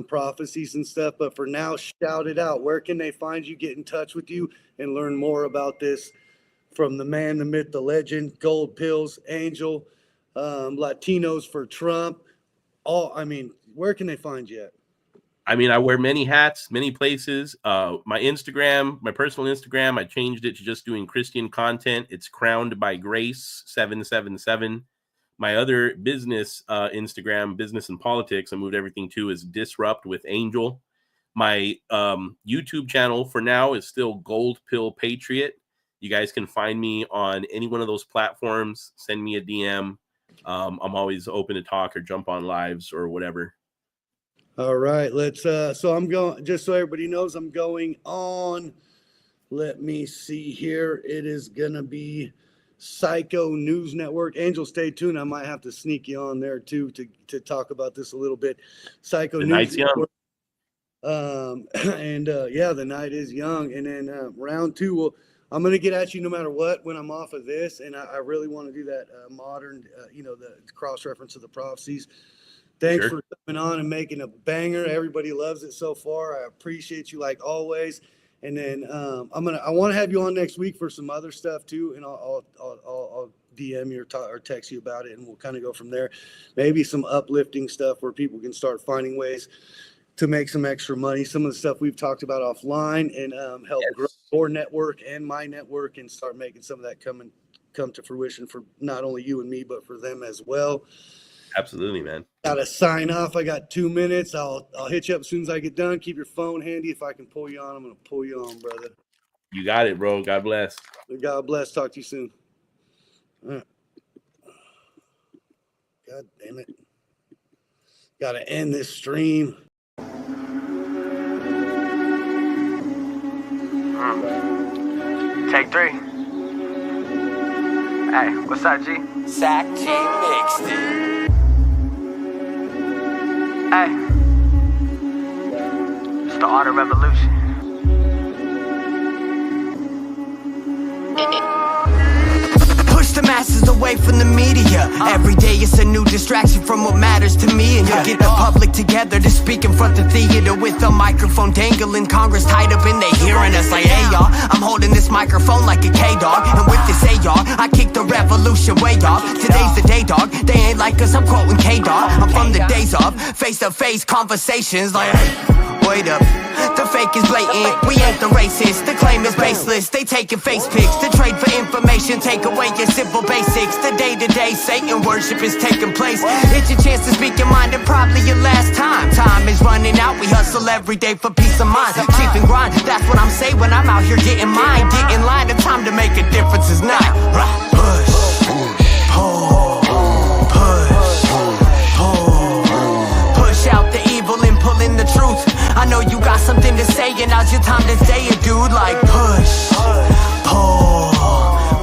prophecies and stuff, but for now, shout it out. Where can they find you, get in touch with you, and learn more about this from the man, the myth, the legend, Goldpills, Angel, Latinos for Trump? Where can they find you at? I wear many hats, many places. My Instagram, my personal Instagram, I changed it to just doing Christian content. It's Crowned by Grace 777. My other business Instagram, Business and Politics, I moved everything to, is Disrupt with Angel. My YouTube channel for now is still Goldpill Patriot. You guys can find me on any one of those platforms. Send me a DM. I'm always open to talk or jump on lives or whatever. All right, let's so I'm going, just so everybody knows, I'm going on, let me see here. It is gonna be Psycho News Network. Angel, stay tuned. I might have to sneak you on there too to talk about this a little bit. Psycho News Network. Yeah, the night is young. And then round two, well, I'm gonna get at you no matter what when I'm off of this, and I really want to do that modern, the cross reference of the prophecies. Thanks for coming on and making a banger. Everybody loves it so far. I appreciate you like always. And then I want to have you on next week for some other stuff too, and I'll DM you or text you about it, and we'll kind of go from there. Maybe some uplifting stuff where people can start finding ways to make some extra money. Some of the stuff we've talked about offline, and help grow your network and my network, and start making some of that come to fruition for not only you and me, but for them as well. Absolutely, man. Gotta sign off. I got 2 minutes. I'll hit you up as soon as I get done. Keep your phone handy. If I can pull you on, I'm gonna pull you on, brother. You got it, bro. God bless. God bless. Talk to you soon. All right. God damn it. Gotta end this stream. Take 3. Hey, what's up, G? Zach G mixed it. Hey, it's the art of revolution. Push the masses away from the media. Every day it's a new distraction from what matters to me. And you get the public together to speak in front of theater with a microphone dangling. Congress tied up and they hearing us like, hey y'all, I'm holding this microphone like a K-Dog. And with this AR, I kick the revolution way off. Today's the day, dog. They ain't like us, I'm quoting K-Dog. I'm from the days of face-to-face conversations like, hey, wait up. The fake is blatant, we ain't the racist. The claim is baseless, they taking face pics. The trade for information, take away your simple basics. The day-to-day Satan worship is taking place. It's your chance to speak your mind and probably your last time. Time is running out, we hustle every day for peace of mind. Cheap and grind, that's what I'm saying when I'm out here getting mine. Get in line, the time to make a difference is now. Push, pull, push, pull. Push out the evil and pull in the truth. I know you got something to say, and now's your time to say it, dude. Like push, pull,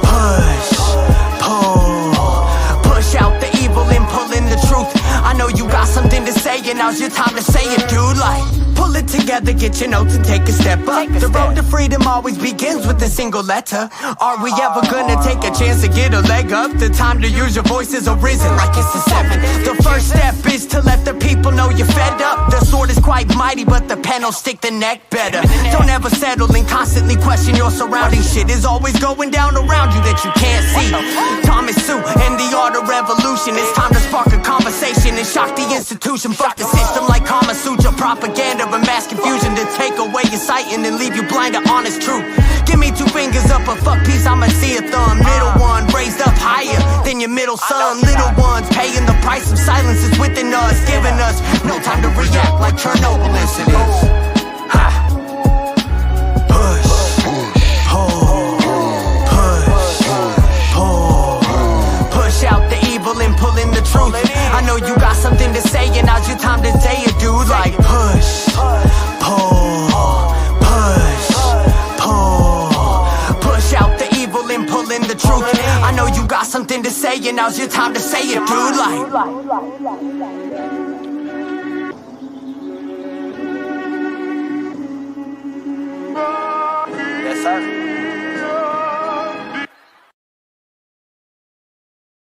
push, pull. Push out the evil and pull in the truth. I know you got something to say, and now's your time to say it, dude. Like pull it together, get your notes and take a step up. The road to freedom always begins with a single letter. Are we ever gonna take a chance to get a leg up? The time to use your voice is arisen like it's the 7th. The first step is to let the people know you're fed up. The sword is quite mighty, but the pen will stick the neck better. Don't ever settle and constantly question your surroundings. Shit is always going down around you that you can't see. Thomas Sue and the art of revolution. It's time to spark a conversation and shock the institution. Fuck the system like Kama Sutra propaganda and mass confusion to take away your sight and then leave you blind to honest truth. Give me 2 fingers up, a fuck piece, I'ma see a thumb. Middle one raised up higher than your middle son. Little ones paying the price of silence is within us, giving us no time to react like Chernobyl incidents. Ha. Push, pull, push, pull. Push out the evil and pull in the truth. I know you got something to say, and now's your time to say it, dude. Like push, pull, push, pull. Push out the evil and pull in the truth. I know you got something to say, and now's your time to say it, dude. Like